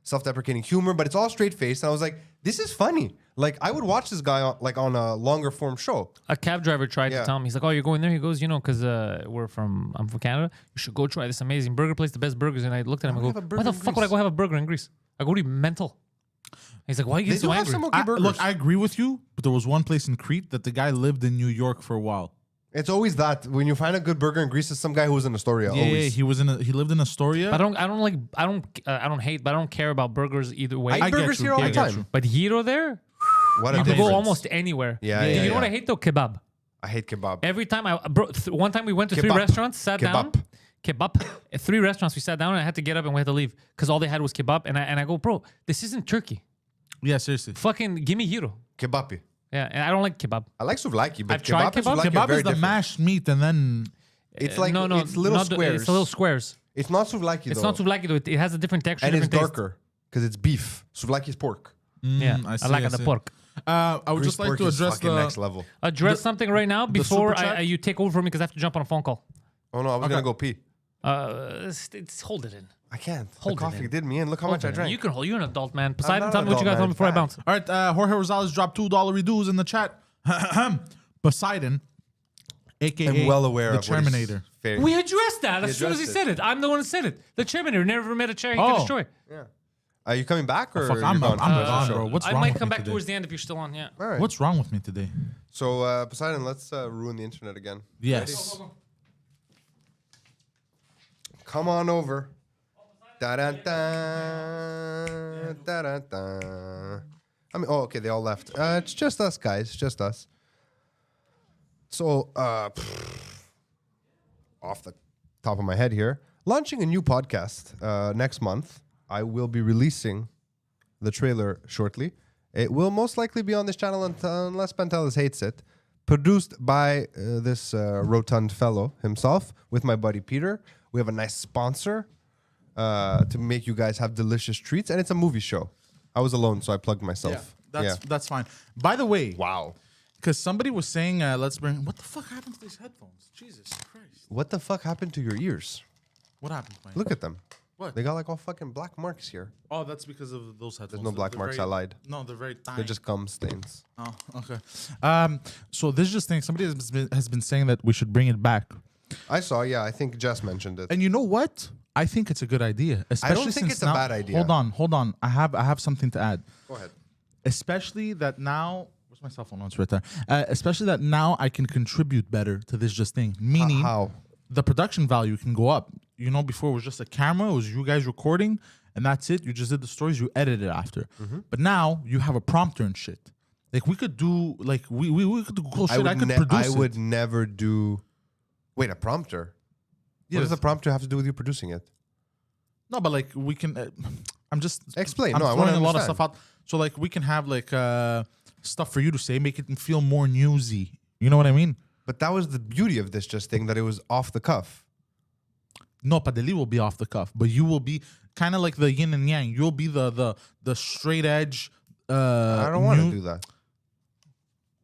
self-deprecating humor, but it's all straight faced. And I was like, this is funny. Like I would watch this guy on a longer form show. A cab driver tried Yeah. to tell me, he's like, oh, you're going there? He goes, because I'm from Canada. You should go try this amazing burger place, the best burgers. And I looked at him and would go, have a why the burger in fuck would I Greece? go have a burger in Greece? I go to be mental. He's like, why are you They getting so do have angry? some okay burgers. Look, I agree with you, but there was one place in Crete that the guy lived in New York for a while. It's always that when you find a good burger in Greece, it's some guy who was in Astoria. Yeah, always. he lived in Astoria. But I don't hate, but I don't care about burgers either way. I eat I get burgers you. here all I the get time. you. But Hero there, What a you can difference. go almost anywhere. Yeah, You yeah, know what yeah. I hate though? Kebab. I hate kebab. Every time one time we went to three Kebab. restaurants, sat down. Kebab. Kebab. At 3 restaurants, we sat down and I had to get up and we had to leave because all they had was kebab. And I go, bro, this isn't Turkey. Yeah, seriously. Fucking give me Hero. Kebabi. Yeah, and I don't like kebab. I like souvlaki, but I've tried and kebab. souvlaki are Kebab very is the different. mashed meat, and then It's like no, it's little not the- squares. It's the little squares. It's not souvlaki It's though. not souvlaki though. It has a different texture. and it's different taste. darker because it's beef. Souvlaki is pork. Yeah, I I, see, like I the see. pork. I would Grease just like pork to is address fucking the next level. Address something right now before super chat? you take over for me because I have to jump on a phone call. Oh no, I was gonna go pee. Hold it in. I can't. Hold the it coffee in. did me in. Look how Hold much I it in. drank. You can hold. You're an adult man. Poseidon, not tell an me what you adult, got to tell man. me before I bounce. All right, Jorge Rosales dropped $2 redos in the chat. Poseidon, aka I'm well aware the of what he's Terminator. fair. We addressed that as soon as he addressed said it. I'm the one who said it. The Terminator never met a chair he Oh. could destroy. Yeah. Are you coming back or Fuck, you're I'm gone? gone, bro. What's I wrong might with come me back today? towards the end if you're still on. Yeah. All right. What's wrong with me today? So Poseidon, let's ruin the internet again. Yes. Come on over. Da-da-da, da-da-da. I mean, oh, okay, they all left. It's just us, guys. Just us. So, off the top of my head here, launching a new podcast next month. I will be releasing the trailer shortly. It will most likely be on this channel unless Pantelis hates it. Produced by this rotund fellow himself with my buddy Peter. We have a nice sponsor to make you guys have delicious treats, and it's a movie show. I was alone, so I plugged myself. That's fine. By the way, Wow. because somebody was saying, let's bring. What the fuck happened to these headphones? Jesus Christ! What the fuck happened to your ears? What happened? To my Look at them. What? They got like all fucking black marks here. Oh, that's because of those headphones. There's no black They're marks. very- I lied. No, they're very tiny. They're just gum stains. Oh, okay. So this just thing. Somebody has been saying that we should bring it back. I saw. Yeah, I think Jess mentioned it. And you know what? I think it's a good idea. Especially think since it's a now- bad idea. Hold on. I have something to add. Go ahead. Especially that now. Where's my cell phone? Oh, it's right there. Especially that now I can contribute better to this just thing. Meaning, How? the production value can go up. You know, before it was just a camera, it was you guys recording, and that's it. You just did the stories, you edited it after. Mm-hmm. But now you have a prompter and shit. Like we could do, like we could do cool shit. I could produce I it. would never do. Wait, a prompter. What does Yes. the prompter have to do with you producing it? No, but like we can. I'm just Explain. I'm No, I wanna throwing a lot of understand. stuff out. So like we can have like stuff for you to say, make it feel more newsy. You know what I mean? But that was the beauty of this just thing, that it was off the cuff. No, Padeli will be off the cuff, but you will be kind of like the yin and yang. You'll be the straight edge. I don't want to do that.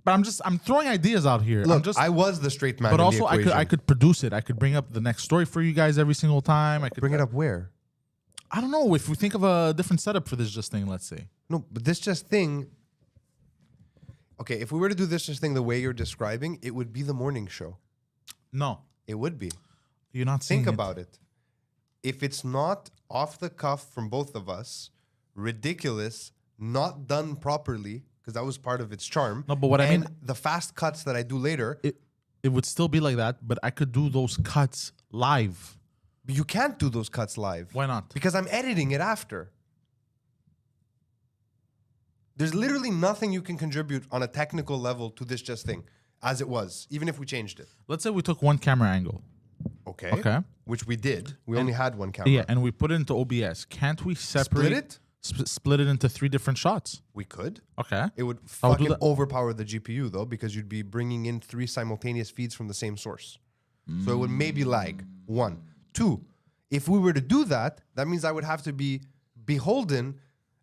But I'm throwing ideas out here. Look, I'm just, I was the straight man. but in also the equation. I could produce it. I could bring up the next story for you guys every single time. I could bring it up where? I don't know if we think of a different setup for this just thing. Let's say. No, but this just thing. Okay, if we were to do this just thing the way you're describing, it would be the morning show. No, It would be. you're not seeing Think it. about it. If it's not off the cuff from both of us, ridiculous, not done properly, because that was part of its charm. No, but what I and mean- the fast cuts that I do later, It would still be like that, but I could do those cuts live. you can't do those cuts live. Why not? Because I'm editing it after. There's literally nothing you can contribute on a technical level to this just thing, as it was, even if we changed it. Let's say we took one camera angle. Okay. Okay. Which we did. We only had one camera. Yeah, and we put it into OBS. Can't we separate Split it? Split it into 3 different shots. We could. Okay. It would I would do fucking that. overpower the GPU though, because you'd be bringing in 3 simultaneous feeds from the same source. So it would maybe lag. 1. 2. If we were to do that, that means I would have to be beholden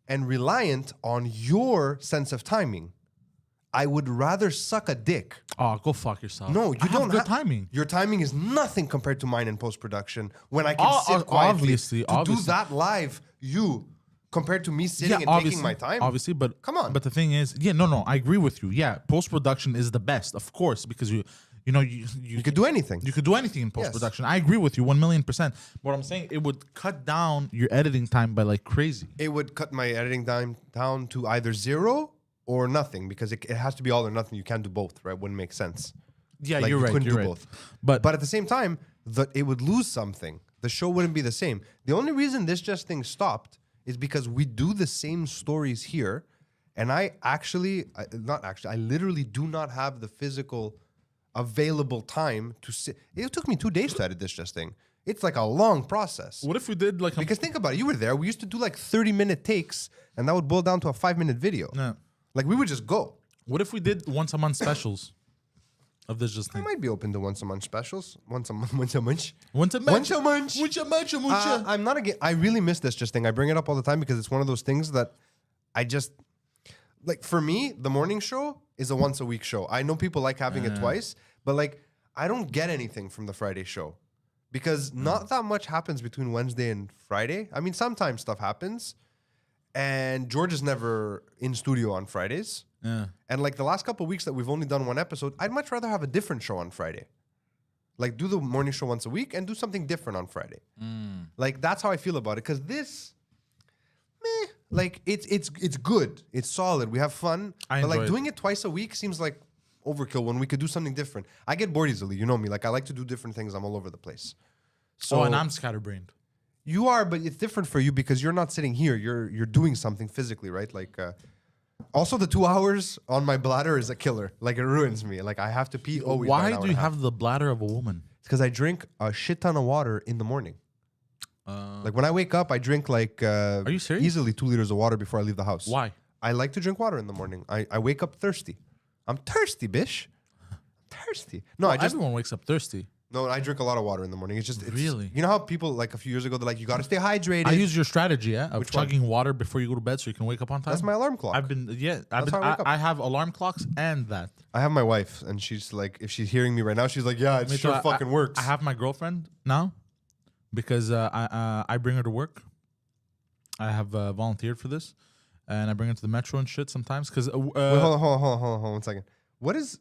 and reliant on your sense of timing. I would rather suck a dick. Oh, go fuck yourself. No, you I don't have good have timing. Your timing is nothing compared to mine in post-production when I can sit quietly obviously, to obviously. do that live, compared to me sitting and obviously, taking my time. Obviously, but Come on. But the thing is, no, I agree with you. Yeah, post production is the best, of course, because you could do anything. You could do anything in post production. I agree with you 1,000,000%. What I'm saying, it would cut down your editing time by like crazy. It would cut my editing time down to either 0 or nothing, because it has to be all or nothing. You can't do both, right? Wouldn't make sense. Yeah, Like, you're you right. couldn't You're do right. both. But But at the same time, it would lose something. The show wouldn't be the same. The only reason this just thing stopped is because we do the same stories here, and I literally do not have the physical available time to sit. It took me 2 days to edit this just thing. It's like a long process. what if we did like Because think about it, you were there. We used to do like 30-minute takes, and that would boil down to a 5-minute video. Yeah. Like we would just go. What if we did once a month specials of this just I thing? might be open to once a month specials. Once a month. Once a month. Once a month. Once a month. I'm not again. I really miss this just thing. I bring it up all the time because it's one of those things that I just like. For me, the morning show is a once a week show. I know people like having it twice, but like I don't get anything from the Friday show because not that much happens between Wednesday and Friday. I mean, sometimes stuff happens, and George is never in studio on Fridays. Yeah. And like the last couple of weeks that we've only done one episode, I'd much rather have a different show on Friday. Like do the morning show once a week and do something different on Friday. Like that's how I feel about it. Cause this, like it's good. It's solid. We have fun. I but like enjoy it. doing it twice a week seems like overkill when we could do something different. I get bored easily. You know me. Like I like to do different things. I'm all over the place. So And I'm scatterbrained. you are, but it's different for you because you're not sitting here. You're doing something physically, right? Like also the 2 hours on my bladder is a killer. Like it ruins me. Like I have to pee always. by an Why hour do and you a half. have the bladder of a woman? It's because I drink a shit ton of water in the morning. Like when I wake up, I drink like Are you serious? easily 2 liters of water before I leave the house. Why? I like to drink water in the morning. I wake up thirsty. I'm thirsty, bish. I'm thirsty. No, I just Everyone wakes up thirsty. no. I drink a lot of water in the morning. It's Really? You know how people like a few years ago they're like, you got to stay hydrated. I use your strategy, of Which one? chugging water before you go to bed so you can wake up on time. That's my alarm clock. I've been how I wake up. I have alarm clocks and that. I have my wife, and she's like, if she's hearing me right now, she's like, yeah, it Me sure too. fucking works. I have my girlfriend now because I bring her to work. I have volunteered for this, and I bring her to the metro and shit sometimes. Because Wait, hold on 1 second. What is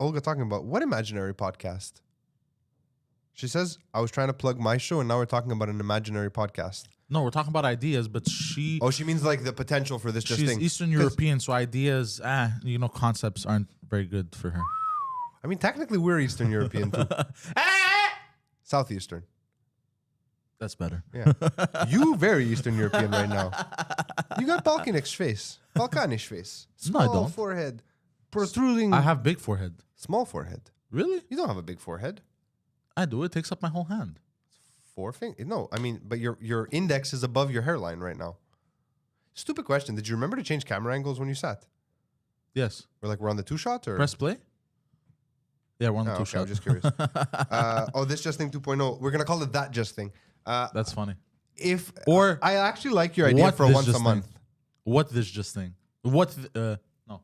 Olga talking about? What imaginary podcast? She says I was trying to plug my show, and now we're talking about an imaginary podcast. no, we're talking about ideas, but she Oh, she means like the potential for this just she's thing. Eastern 'Cause, European, so ideas, concepts aren't very good for her. I mean, technically, we're Eastern European too. Southeastern. That's better. Yeah. You very Eastern European right now. You got Balkanish face. Balkanish face. No, I Small don't. forehead. Protruding. I have big forehead. small forehead. Really? You don't have a big forehead. I do. It takes up my whole hand. 4 fingers? No, I mean, but your index is above your hairline right now. Stupid question. Did you remember to change camera angles when you sat? Yes. Or like we're on the 2 shot or? Press play. Yeah, we're on the Oh, two okay, shot. I'm just curious. This just thing 2.0. We're gonna call it that just thing. That's funny. If Or I actually like your idea what for this once a just month. thing? What this just thing? What? No.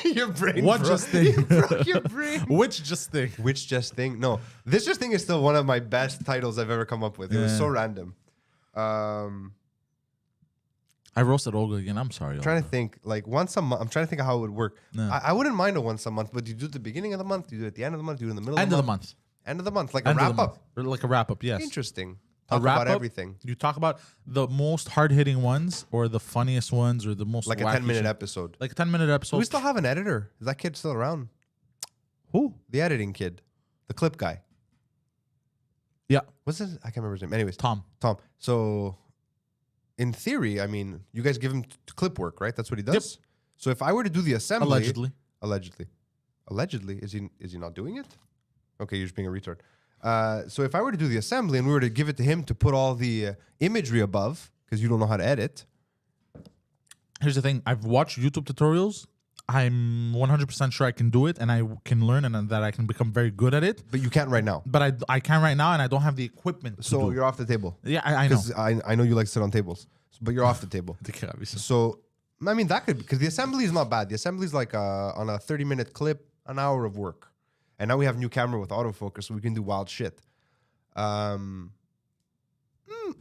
Your brain. What broke. just thing? You broke your brain. Which just thing? Which just thing? No, this just thing is still one of my best titles I've ever come up with. It was Yeah. so random. I roasted Olga again. I'm sorry. I'm trying Olga. to think like once a month. I'm trying to think of how it would work. No. I wouldn't mind a once a month, but do you do it at the beginning of the month? Do you do it at the end of the month? Do you do it in the middle End of of the the month? month. End of the month, like a End of the wrap month. up. Or like a wrap up. Yes. Interesting. A Talk wrap about up, everything. You talk about the most hard hitting ones, or the funniest ones, or the most Like a wacky 10-minute shit. episode. Like a 10-minute episode. Do we still have an editor? Is that kid still around? Who? The editing kid. The clip guy. Yeah, What's his? I can't remember his name. Anyways, Tom. So, in theory, I mean, you guys give him clip work, right? That's what he does. So if I were to do the assembly, Allegedly. allegedly, is he not doing it? Okay, you're just being a retard. So if I were to do the assembly and we were to give it to him to put all the imagery above, because you don't know how to edit. Here's the thing. I've watched YouTube tutorials. I'm 100% sure I can do it, and I can learn, and that I can become very good at it. But you can't right now. But I can right now, and I don't have the equipment. So to do. you're off the table. Yeah, I know. Because I know you like to sit on tables. But you're off the table. So, I mean, that could, because the assembly is not bad. The assembly is like on a 30-minute clip, an hour of work. And now we have a new camera with autofocus, so we can do wild shit. You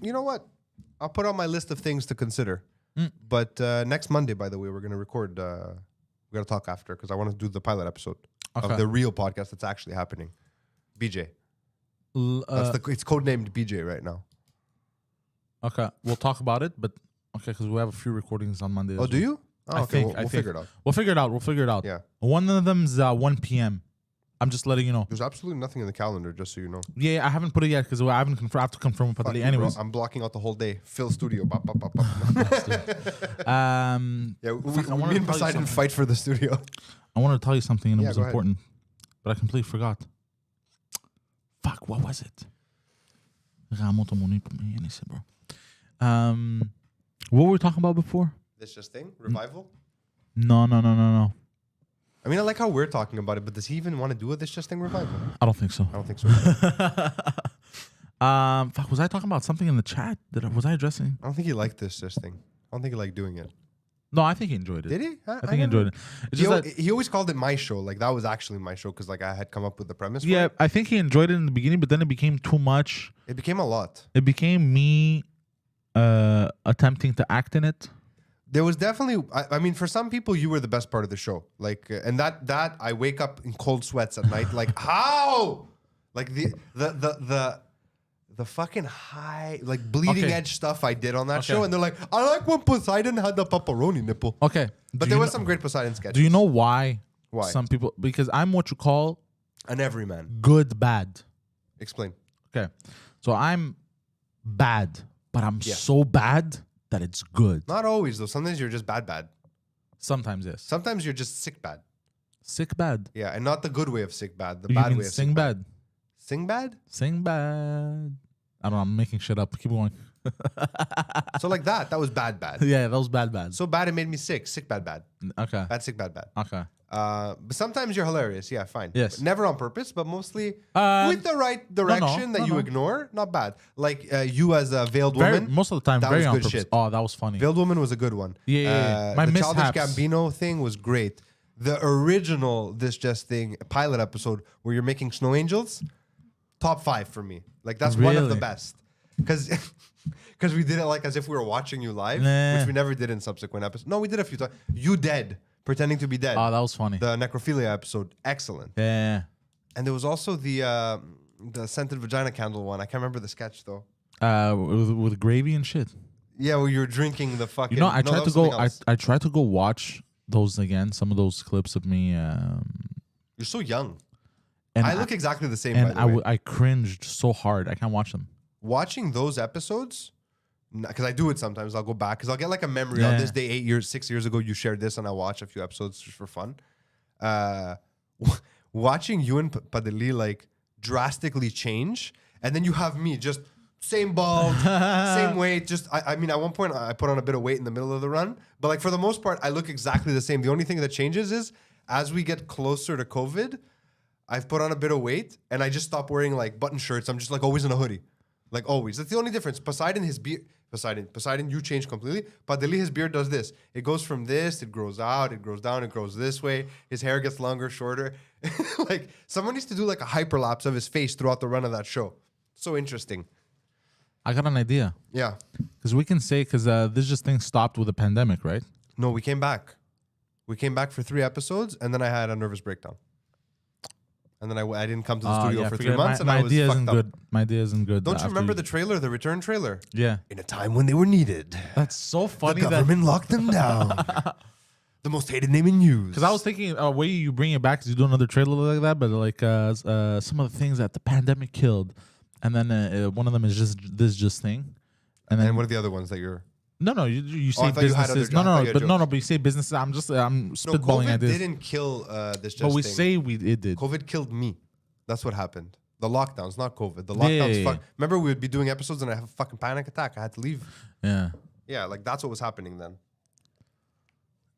know what? I'll put on my list of things to consider. But next Monday, by the way, we're going to record. We got to talk after, because I want to do the pilot episode of the real podcast that's actually happening. BJ. It's codenamed BJ right now. Okay, we'll talk about it, but okay, because we have a few recordings on Monday. Oh, do you? Oh, okay, we'll figure it out. We'll figure it out. Yeah. One of them's 1 p.m. I'm just letting you know. There's absolutely nothing in the calendar, just so you know. Yeah, I haven't put it yet because I haven't confirmed. I have to confirm with Pantelis. Anyways, I'm blocking out the whole day. Phil studio. Bop, bop, bop, bop. yeah, me and Poseidon fight for the studio. I wanted to tell you something, and it was go ahead. important, but I completely forgot. Fuck, what was it? Bro. What were we talking about before? This just thing? Revival? No. I mean, I like how we're talking about it, but does he even want to do a This Just Thing revival? I don't think so. I don't think so. Either. Fuck, was I talking about something in the chat? Was I addressing? I don't think he liked This Just Thing. I don't think he liked doing it. No, I think he enjoyed it. Did he? I think he enjoyed it. It's just that, He always called it my show. Like, that was actually my show, because like I had come up with the premise. yeah, For it. I think he enjoyed it in the beginning, but then it became too much. It became a lot. It became me attempting to act in it. There was definitely, I mean, for some people, you were the best part of the show. Like, and that I wake up in cold sweats at night. Like, how? Like the fucking high, like bleeding edge stuff I did on that show, and they're like, I like when Poseidon had the pepperoni nipple. Okay, But there was some great Poseidon sketches. Do you know why? Why? Some people, because I'm what you call An everyman. good bad. Explain. Okay, so I'm bad, but I'm so bad that it's good. Not always though. Sometimes you're just bad. Sometimes yes. Sometimes you're just sick bad. Sick bad. Yeah, and not the good way of sick bad. The You bad mean way of sing sick bad. Sing bad? Sing bad. I don't know. I'm making shit up. Keep going. So like that was bad. Yeah, that was bad. So bad it made me sick. Sick bad. Okay. Bad sick bad. Okay. But sometimes you're hilarious. Yeah, fine. Yes. But never on purpose, but mostly with the right direction that you no. ignore. Not bad. Like you as a veiled woman. Most of the time, that very was on good purpose. shit. Oh, that was funny. Veiled Woman was a good one. Yeah. My the Childish mishaps. Gambino thing was great. The original This Just Thing pilot episode where you're making snow angels, top 5 for me. Like that's one of the Really? best. Because we did it like as if we were watching you live, Nah. which we never did in subsequent episodes. No, we did a few times. You dead, pretending to be dead. Oh, that was funny. The necrophilia episode, excellent. Yeah. And there was also the scented vagina candle one. I can't remember the sketch though. With gravy and shit. Yeah, where you're drinking the fucking. You know, I No, that tried to was go. something else. I tried to go watch those again. Some of those clips of me. You're so young. And I look exactly the same. And by the way. I cringed so hard. I can't watch them. Watching those episodes, because I do it sometimes. I'll go back because I'll get like a memory on this day 6 years ago. You shared this, and I watch a few episodes just for fun. Watching you and Pantelis like drastically change, and then you have me just same bald, same weight. Just I mean, at one point I put on a bit of weight in the middle of the run, but like for the most part, I look exactly the same. The only thing that changes is as we get closer to COVID, I've put on a bit of weight, and I just stop wearing like button shirts. I'm just like always in a hoodie. Like always. That's the only difference. Poseidon, his beard. Poseidon, you change completely. Pantelis, his beard does this. It goes from this, it grows out, it grows down, it grows this way. His hair gets longer, shorter. Like someone needs to do like a hyperlapse of his face throughout the run of that show. So interesting. I got an idea. Yeah. Because we can say, because this just thing stopped with the pandemic, right? No, we came back. We came back for 3 episodes, and then I had a nervous breakdown. And then I didn't come to the studio for 3 months, and my I was idea fucked isn't up. good. My idea isn't good. Don't you after remember the trailer, the return trailer? Yeah. In a time when they were needed. That's so funny The government locked them down. The most hated name in news. Because I was thinking a way you bring it back is you do another trailer like that, but like some of the things that the pandemic killed, and then one of them is just this thing, and then And what are the other ones that you're... no, you Oh, I say thought you had businesses. other- I thought you had But jokes. but you say businesses. I'm No, spitballing COVID ideas. didn't kill this just But we thing. say it did. COVID killed me. That's what happened. The lockdowns, not COVID. The Yeah, lockdowns. yeah, Fuck. yeah. Remember, we would be doing episodes and I have a fucking panic attack. I had to leave. Yeah. Yeah, like that's what was happening then.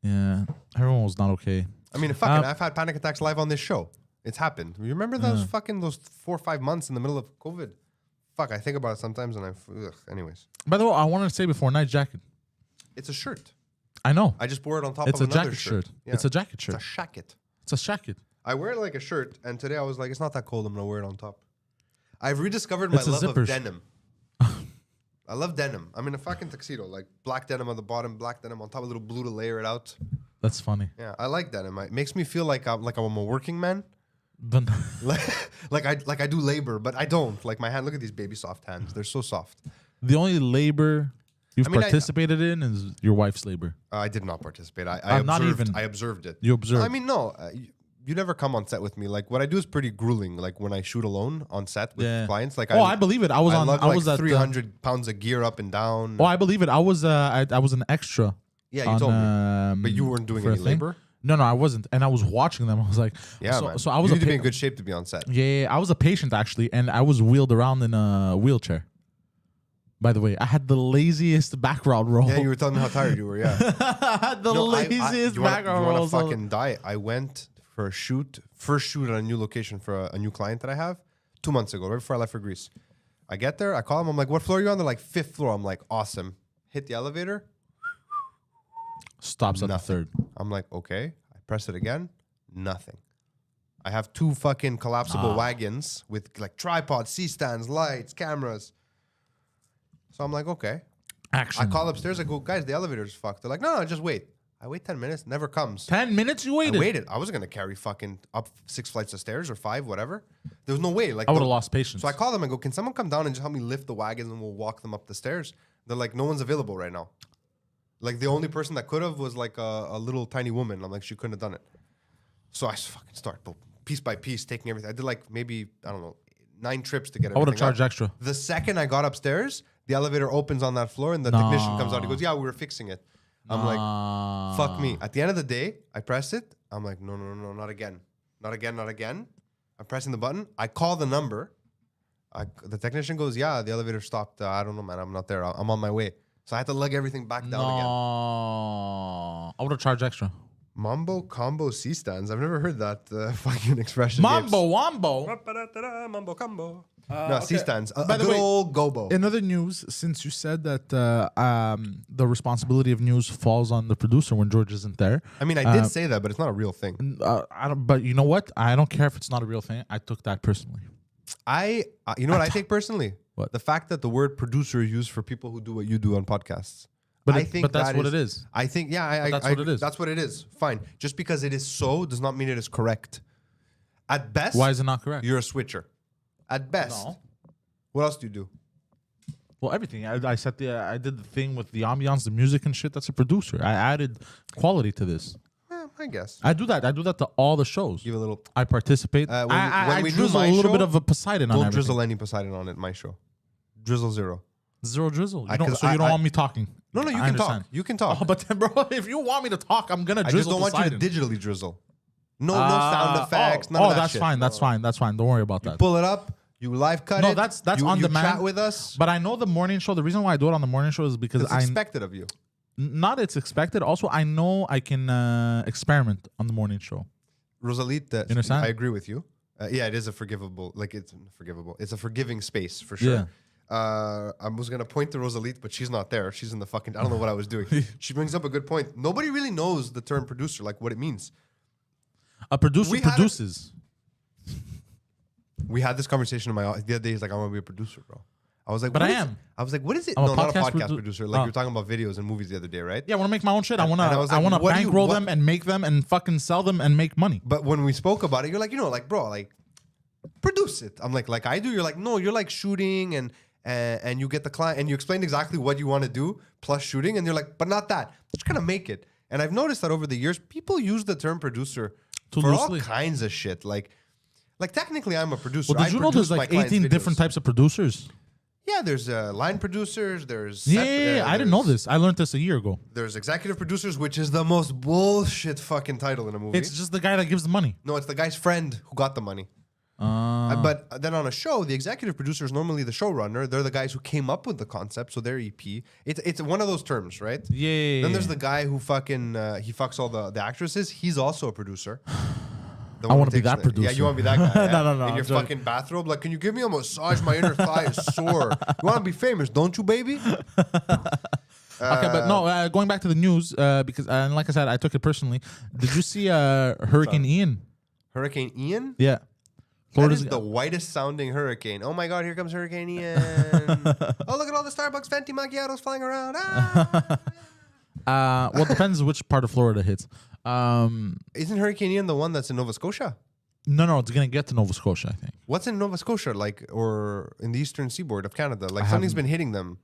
Yeah. Everyone was not okay. I mean, fucking, I've had panic attacks live on this show. It's happened. You remember those those 4 or 5 months in the middle of COVID? Fuck, I think about it sometimes and anyways. By the way, I wanted to say before, nice jacket. It's a shirt. I know. I just wore it on top It's of a another jacket shirt. Yeah. It's a jacket It's shirt. a shacket. It's a jacket. I wear it like a shirt, and today I was like, it's not that cold. I'm gonna wear it on top. I've rediscovered my It's a love zipper of denim. I love denim. I'm in a fucking tuxedo, like black denim on the bottom, black denim on top, a little blue to layer it out. That's funny. Yeah, I like denim. It makes me feel like I'm a working man. But like I do labor, but I don't. Like my hand. Look at these baby soft hands. They're so soft. the only labor you've I mean, participated in is your wife's labor. I did not participate. I Not observed. even. I observed it. You observed. I mean, no. You never come on set with me. Like what I do is pretty grueling. Like when I shoot alone on set with Yeah. clients. Like I believe it. I was on. lug I was like at 300 pounds of gear up and down. I believe it. I was. I was an extra. Yeah, you on, told me. But you weren't doing for a any thing. labor. No, I wasn't, and I was watching them. I was like, Yeah, so, man. so I was you a need to be pa- in good shape to be on set. Yeah, I was a patient actually, and I was wheeled around in a wheelchair. By the way, I had the laziest background roll. Yeah, you were telling me how tired you were. Yeah. I had the laziest background roll. You want to fucking die? I went for a first shoot at a new location for a new client that I have 2 months ago, right before I left for Greece. I get there, I call them, I'm like, what floor are you on? They're like, 5th floor. I'm like, awesome. Hit the elevator. Stops at the Nothing. third. I'm like, okay. I press it again. Nothing. I have 2 fucking collapsible wagons with like tripods, C-stands, lights, cameras. So I'm like, okay. Action. I call upstairs. I go, guys, the elevator's fucked. They're like, no, just wait. I wait 10 minutes. Never comes. 10 minutes you I waited. waited. I wasn't gonna carry fucking up 6 flights of stairs or 5, whatever. There was no way. Like I would have lost patience. So I call them and go, can someone come down and just help me lift the wagons and we'll walk them up the stairs? They're like, no one's available right now. Like the only person that could have was like a little tiny woman. I'm like, she couldn't have done it. So I just fucking start piece by piece taking everything. I did like maybe, I don't know, 9 trips to get I everything would have charged up. extra. The second I got upstairs, the elevator opens on that floor and the technician comes out. He goes, yeah, we were fixing it. I'm like, fuck me. At the end of the day, I press it. I'm like, no, not again. Not again, not again. I'm pressing the button. I call the number. The technician goes, yeah, the elevator stopped. I don't know, man. I'm not there. I'm on my way. So I had to lug everything back down again. I would have charged extra. Mambo combo C-stands. I've never heard that fucking expression. Mambo wombo. Mambo combo. No, C-stands. A By the good way, old gobo. In other news, since you said that the responsibility of news falls on the producer when George isn't there, I mean, I did say that, but it's not a real thing. I don't. But you know what? I don't care if it's not a real thing. I took that personally. You know what I take personally? What? The fact that the word producer is used for people who do what you do on podcasts. But I think that's that what it is. I think, yeah, That's what it is. That's what it is. Fine. Just because it is so does not mean it is correct. At best, Why is it not correct? you're a switcher. At best. No. What else do you do? Well, everything. I said I did the thing with the ambiance, the music and shit. That's a producer. I added quality to this. I guess. I do that. I do that to all the shows. Give a little. I participate. When I we do drizzle my a little show, bit of a Poseidon on Don't everything. drizzle any Poseidon on it, my show. Drizzle 0. Zero drizzle. You 'cause so you don't I- want me talking. No, you I can understand. talk. You can talk. Oh, but then, bro, if you want me to talk, I'm gonna I drizzle just don't want Poseidon. you to digitally drizzle. No sound effects. None of that that's shit. fine. That's fine. That's fine. Don't worry about that. Pull it up. You live cut it. No, that's you, on you demand. Chat with us. But I know the morning show. The reason why I do it on the morning show is because It's I expected of you. not it's expected. Also, I know I can experiment on the morning show. Rosalita, understand? I agree with you. Yeah, it is a forgivable. Like it's forgivable. It's a forgiving space for sure. I was gonna point to Rosalit, but she's not there. She's in the fucking. I don't know what I was doing. She brings up a good point. Nobody really knows the term producer, like what it means. A producer We had a- produces. We had this conversation in my office the other day. He's like, "I want to be a producer, bro." I was like, But "What I is am. it?" I was like, "What is it?" I'm a No, not a podcast podcast produ- producer. Like Oh. you were talking about videos and movies the other day, right? Yeah, I want to make my own shit. I want to. And I was I like, want to what do you- bankroll what- them and make them and fucking sell them and make money. But when we spoke about it, you're like, like, bro, like, produce it. I'm like I do. You're like, no, you're like shooting and you get the client and you explain exactly what you want to do plus shooting, and you're like, but not that. Just kind of make it. And I've noticed that over the years, people use the term producer Too for loosely. all kinds of shit. Like technically, I'm a producer. Well, did I you know produce there's my like clients' 18 different videos. types of producers? Yeah, there's line producers. There's Yeah, I didn't know there's- this. I learned this a year ago. There's executive producers, which is the most bullshit fucking title in a movie. It's just the guy that gives the money. No, it's the guy's friend who got the money. But then on a show, the executive producer is normally the showrunner. They're the guys who came up with the concept, so they're EP. It's one of those terms, right? Yeah. Then there's the guy who fucking he fucks all the actresses. He's also a producer. I want to be that producer. Yeah, you want to be that guy. Yeah. No. In I'm your joking. fucking bathrobe, like, can you give me a massage? My inner thigh is sore. You want to be famous, don't you, baby? Okay, but no. Going back to the news, because and like I said, I took it personally. Did you see Hurricane Ian? Hurricane Ian? Yeah. That Florida's is the whitest sounding hurricane. Oh my God, here comes Hurricane Ian. Oh, look at all the Starbucks Venti Macchiatos flying around. Ah! Well, it depends which part of Florida hits. Isn't Hurricane Ian the one that's in Nova Scotia? No, it's gonna get to Nova Scotia, I think. What's in Nova Scotia, like, or in the eastern seaboard of Canada? Like, I something's haven't- been hitting them.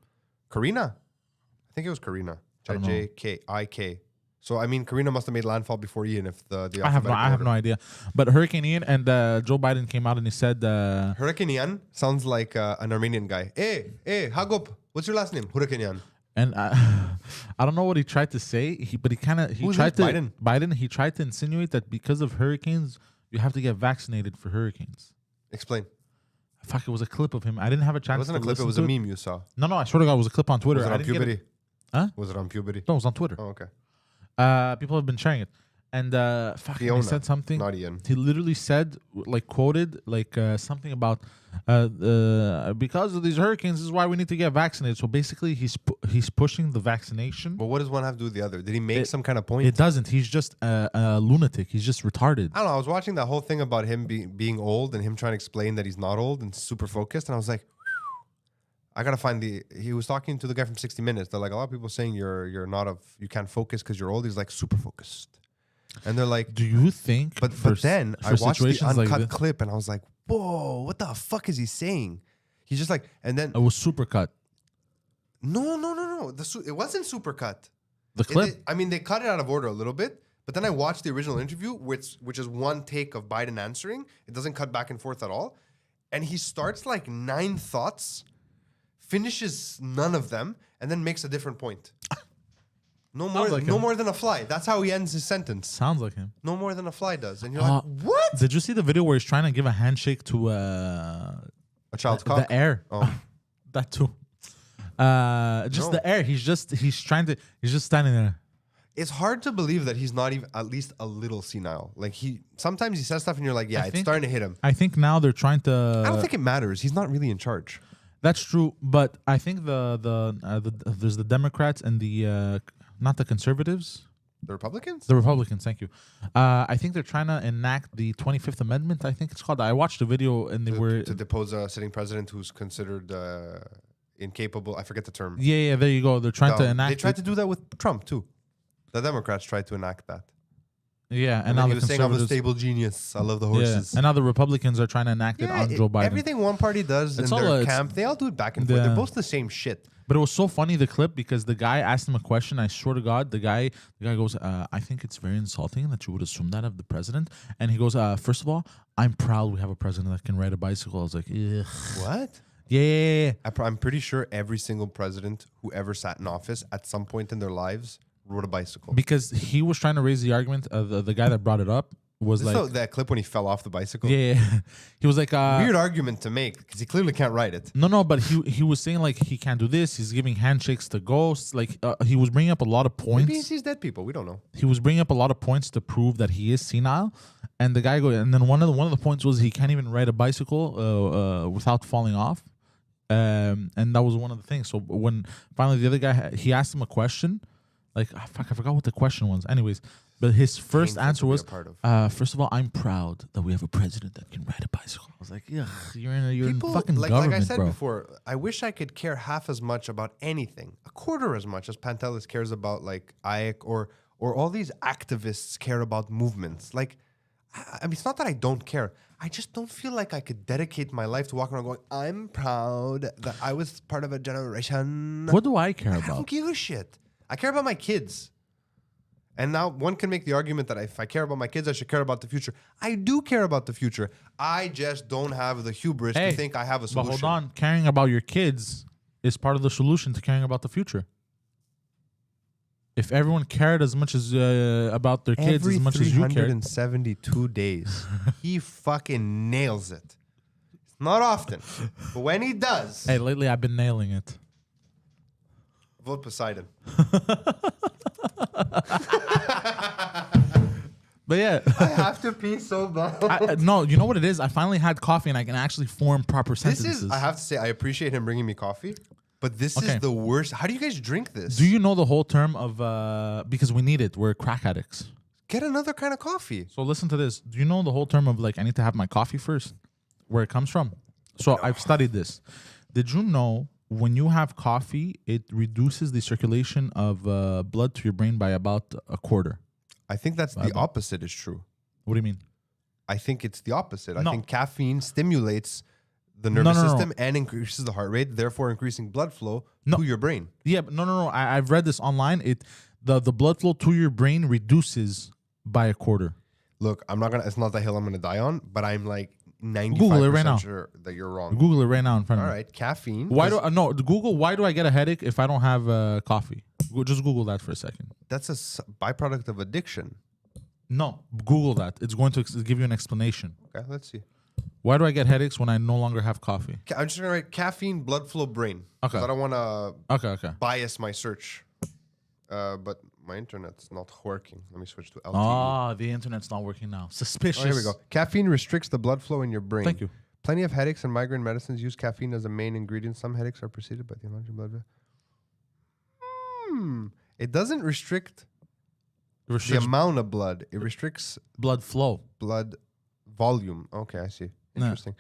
Karina? I think it was Karina. I don't know. J-K-I-K. So, I mean, Karina must have made landfall before Ian if the I have no idea. But Hurricane Ian and Joe Biden came out and he said, Hurricane Ian sounds like an Armenian guy. Hey, Hagop, what's your last name? Hurricane Ian. and I don't know what he tried to say, but he Who's tried this? to Biden. He tried to insinuate that because of hurricanes, you have to get vaccinated for hurricanes. Explain. Fuck, it was a clip of him. I didn't have a It chance. wasn't a to clip, it listen was to a meme you saw. No, I swear to God, it was a clip on Twitter. Was it I on didn't get puberty? Huh? Was it on puberty? No, it was on Twitter. Oh, okay. People have been sharing it, and fucking he Fiona, said something. not Ian. He literally said, like, quoted, like something about because of these hurricanes, this is why we need to get vaccinated. So basically, he's pushing the vaccination. But what does one have to do with the other? Did he make some kind of point? It doesn't. He's just a lunatic. He's just retarded. I don't know. I was watching that whole thing about him being old and him trying to explain that he's not old and super focused. And I was like, I gotta find he was talking to the guy from 60 Minutes. They're like, a lot of people saying you can't focus because you're old. He's like super focused. And they're like, Do you think? but then I for watched the situations like uncut this- clip and I was like, whoa, what the fuck is he saying? He's just like, and then, It was super cut. no. It wasn't super cut. The clip. I mean, they cut it out of order a little bit, but then I watched the original interview, which is one take of Biden answering. It doesn't cut back and forth at all. And he starts like 9 thoughts, finishes none of them, and then makes a different point. No more than a fly. That's how he ends his sentence. Sounds like him. No more than a fly does. And you're like, what? Did you see the video where he's trying to give a handshake to A child's cock? the air? Oh. That too. Just No. the air. He's just standing there. It's hard to believe that he's not even at least a little senile. Like sometimes he says stuff and you're like, yeah, it's think- starting to hit him. I think now they're trying to. I don't think it matters. He's not really in charge. That's true, but I think there's the Democrats and the not the conservatives, The Republicans? the Republicans. Thank you. I think they're trying to enact the 25th Amendment. I think it's called. I watched the video and they were. to depose a sitting president who's considered incapable. I forget the term. Yeah. There you go. They're trying to enact. They tried it. to do that with Trump too. The Democrats tried to enact that. Yeah, And and then now he the was saying I'm a conservatives. stable genius. I love the Yeah, horses. and now the Republicans are trying to enact it on Joe Biden. Everything one party does It's in all their it's- camp, they all do it back and forth. the- They're both the same shit. But it was so funny, the clip, because the guy asked him a question. I swear to God, the guy goes, I think it's very insulting that you would assume that of the president. And he goes, first of all, I'm proud we have a president that can ride a bicycle. I was like, ugh. What? Yeah. I'm pretty sure every single president who ever sat in office at some point in their lives rode a bicycle. Because he was trying to raise the argument. The guy that brought it up was This like, is that clip when he fell off the bicycle. yeah. He was like, Weird argument to make because he clearly can't ride it. No, but he was saying like he can't do this. He's giving handshakes to ghosts. Like he was bringing up a lot of points. Maybe he sees dead people. We don't know. He was bringing up a lot of points to prove that he is senile, and the guy and then one of the points was he can't even ride a bicycle without falling off, and that was one of the things. So when finally the other guy he asked him a question, like I forgot what the question was. Anyways, but his first Painful answer to be was, a part of. first of all, I'm proud that we have a president that can ride a bicycle. I was like, yeah, you're in fucking like government, I said bro. before, I wish I could care half as much about anything, a quarter as much as Pantelis cares about like Hayek or all these activists care about movements. Like, I mean, it's not that I don't care. I just don't feel like I could dedicate my life to walking around going, I'm proud that I was part of a generation. What do I care I don't about? give a shit. I care about my kids. And now one can make the argument that if I care about my kids, I should care about the future. I do care about the future. I just don't have the hubris to think I have a But solution. hold on, caring about your kids is part of the solution to caring about the future. If everyone cared as much as about their kids Every as much as you cared. 372 days, he fucking nails it. Not often, but when he does, Hey, lately I've been nailing it. vote Poseidon. But yeah, I have to pee so bad. no, you know what it is? I finally had coffee and I can actually form proper This sentences. is, I have to say, I appreciate him bringing me coffee, but this Okay. is the worst. How do you guys drink this? Do you know the whole term of because we need it? We're crack addicts. Get another kind of coffee? So listen to this. Do you know the whole term of like I need to have my coffee first? Where it comes from? So I've studied this. Did you know when you have coffee, it reduces the circulation of blood to your brain by about a quarter? I think that's the opposite is true. What do you mean? I think it's the opposite. I No. think caffeine stimulates the nervous no, no. system and increases the heart rate, therefore increasing blood flow to your brain. Yeah, but no. I've read this online. The blood flow to your brain reduces by a quarter. Look, it's not the hill I'm gonna die on, but I'm like 95% Google it right now. sure that you're wrong. Google it right now in front All of me. right, caffeine. Why do no Google? Why do I get a headache if I don't have coffee? Just Google that for a second. That's a byproduct of addiction. No, Google that. It's going to give you an explanation. Okay, let's see. Why do I get headaches when I no longer have coffee? I'm just gonna write caffeine, blood flow, brain. Okay. 'Cause I don't want to Okay. bias my search. But my internet's not working. Let me switch to LTE. Ah, the internet's not working now. Suspicious. Oh, here we go. Caffeine restricts the blood flow in your brain. Thank you. Plenty of headaches and migraine medicines use caffeine as a main ingredient. Some headaches are preceded by the amount of blood. It doesn't restrict It the restricts amount of blood. It restricts blood flow. blood volume. Okay, I see. Interesting.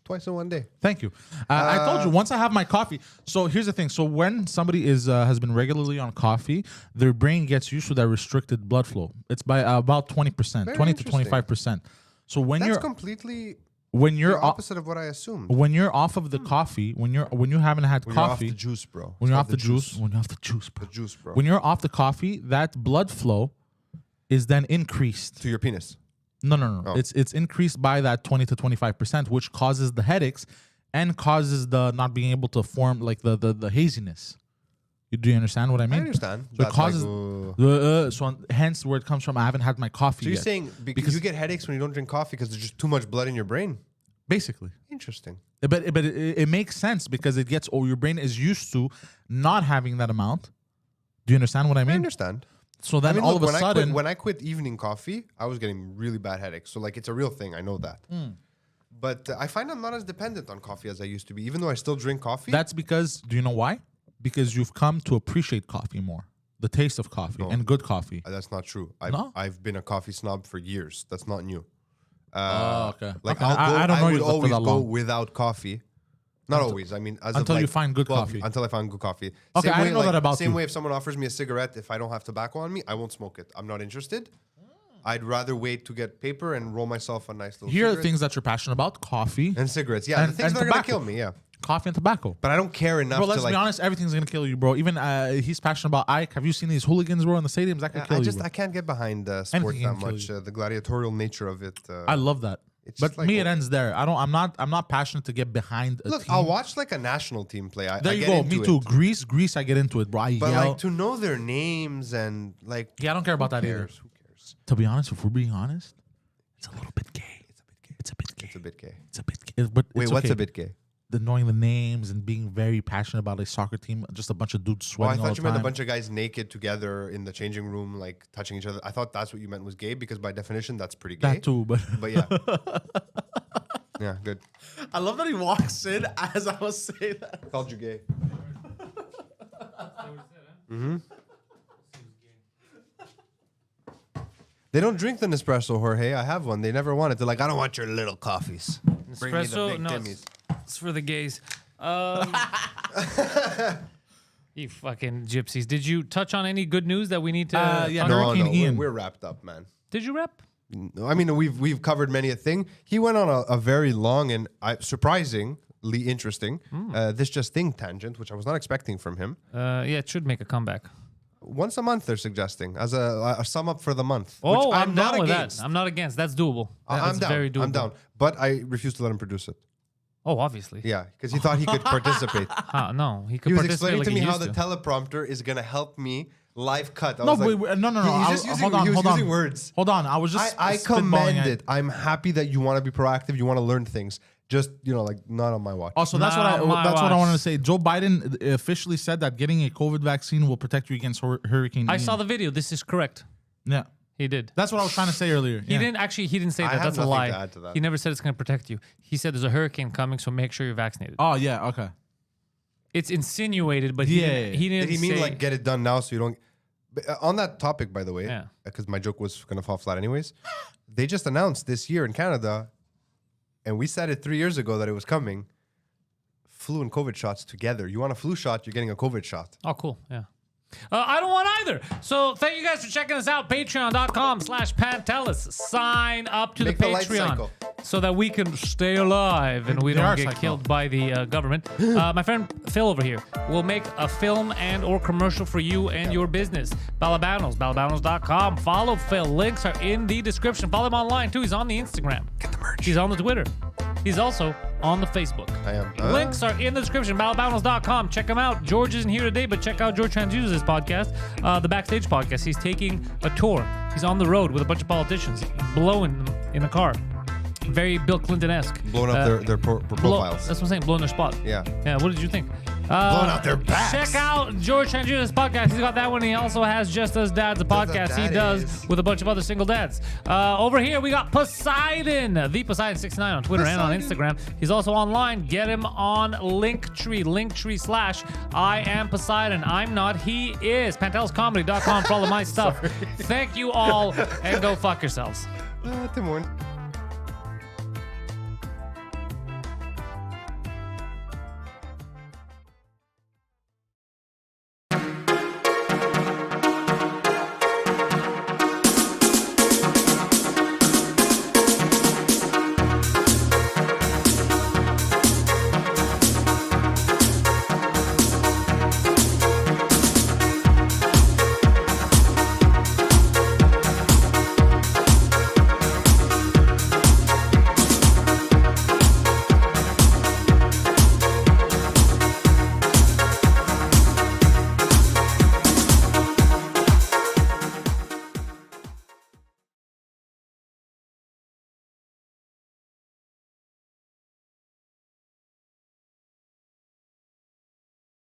Twice in one day. Thank you. I told you once I have my coffee. So here's the thing. So when somebody has been regularly on coffee, their brain gets used to that restricted blood flow. It's by about 20%, Very 20 to interesting. 25%. So when That's you're completely when the you're opposite of what I assumed. when you're off of the coffee, when you haven't had When you're off coffee, the juice, bro. when It's you're not off the juice, when you're off the juice, bro. The juice, bro. When you're off the coffee, that blood flow is then increased. To your penis. No. Oh. It's increased by that 20 to 25%, which causes the headaches and causes the not being able to form like the haziness. Do you understand what I mean? I understand. So it That's causes like, so hence where it comes from. I haven't had my coffee So you're yet. saying because you get headaches when you don't drink coffee because there's just too much blood in your brain? Basically. Interesting. But it makes sense because it gets your brain is used to not having that amount. Do you understand what I I mean? understand. So then all look, of a sudden, when I quit evening coffee, I was getting really bad headaches. So like it's a real thing. I know that. But I find I'm not as dependent on coffee as I used to be, even though I still drink coffee. that's because, do you know why? Because you've come to appreciate coffee more, the taste of coffee and good coffee. That's not true. No? I've been a coffee snob for years. That's not new. Okay. Like Okay, I don't know would you for always that go long. without coffee. Not always. I mean, as of Until you like find good 12 coffee. Until I find good coffee. Okay, I didn't know that about Same you. way if someone offers me a cigarette, if I don't have tobacco on me, I won't smoke it. I'm not interested. I'd rather wait to get paper and roll myself a nice little Here are the cigarette. things that you're passionate about: coffee, And cigarettes. Yeah, and- the things and that are going to tobacco. kill me, yeah. coffee and tobacco. But I don't care enough Bro, to let's like... be honest. Everything's gonna kill you, bro. Even he's passionate about Ike. Have you seen these hooligans, bro, in the stadiums? That could kill you. Bro. I can't get behind sports Anything that can kill much. you. The gladiatorial nature of it. I love that. It's But just like- me, it ends there. I'm not passionate to get behind a Look, team. I'll watch like a national team play. There I you get go. into Me too. it. Greece, I get into it, bro. I But yell. like to know their names and like... Yeah, I don't care about that either. Who cares? To be honest, if we're being honest, it's a little bit gay. It's a bit gay. It's a bit gay. It's a bit gay. But Wait, it's what's okay. a bit gay? The knowing the names and being very passionate about a soccer team, just a bunch of dudes Well, I sweating all thought the you meant time. a bunch of guys naked together in the changing room, like touching each other. I thought that's what you meant was gay because by definition, that's pretty gay. That too, but But yeah. Yeah, good. I love that he walks in as I was saying that. Called you gay. They don't drink the Nespresso, Jorge. I have one. They never want it. They're like, I don't want your little coffees. Bring me the Espresso? big No, Timmies. it's for the gays. You fucking gypsies. Did you touch on any good news that we need to? yeah, No, Hurricane no, Ian. we're wrapped up, man. Did you rep? No, I mean, we've covered many a thing. He went on a very long and surprisingly interesting this just thing tangent, which I was not expecting from him. Yeah, it should make a comeback. Once a month, they're suggesting as a sum up for the month. Oh, which I'm down with against. that. I'm not against. That's doable. I'm That's down. very doable. I'm down. But I refuse to let him produce it. Oh, obviously. Yeah, because he thought he could participate. No, he could He was participate explaining like to me he how used the to. teleprompter is gonna help me live cut. I No, was like, wait, no. He's just using, hold on, he was hold on. using words. Hold on, I was just. I spitballing commend it. I'm happy that you want to be proactive. You want to learn things. Just like not on my watch. Also, that's Not on my what I watch. wanted to say. Joe Biden officially said that getting a COVID vaccine will protect you against Hurricane I Ian. saw the video. This is correct. Yeah, He did. that's what I was trying to say earlier. He didn't say I that. have That's a nothing lie. to add to that. He never said it's going to protect you. He said there's a hurricane coming, so make sure you're vaccinated. Oh yeah, okay. It's insinuated, but Yeah. he didn't Did he mean say, like get it done now so you don't? But, on that topic, by the way, Yeah. because my joke was gonna fall flat anyways. They just announced this year in Canada, and we said it 3 years ago that it was coming. Flu and COVID shots together. You want a flu shot, you're getting a COVID shot. Oh, cool. Yeah. I don't want either. So thank you guys for checking us out. Patreon.com/Pantelis. Sign up to Make the the life Patreon cycle. so that we can stay alive and we They don't are get cycle. killed by the government. My friend Phil over here will make a film and or commercial for you and your business. Balabanos, Follow Phil. Links are in the description. Follow him online too. He's on the Instagram. Get the merch. He's on the Twitter. He's also on the Facebook. I am. Links are in the description. Balabanos.com. Check him out. George isn't here today, but check out George Transduce's podcast, the Backstage Podcast. He's taking a tour. He's on the road with a bunch of politicians, blowing them in a car. Very Bill Clinton-esque. Blowing up their profiles. That's what I'm saying. Blowing their spot. Yeah. Yeah. What did you think? Blowing out their backs. Check out George Transduce's podcast. He's got that one. He also has Just Us Dads, a podcast he does Daddies. with a bunch of other single dads. Over here, we got Poseidon, the Poseidon69 on Twitter and on Instagram. He's also online. Get him on Linktree/I am Poseidon. I'm not, he is. PantelisComedy.com for all of my stuff. Thank you all, and go fuck yourselves. Tim Horn.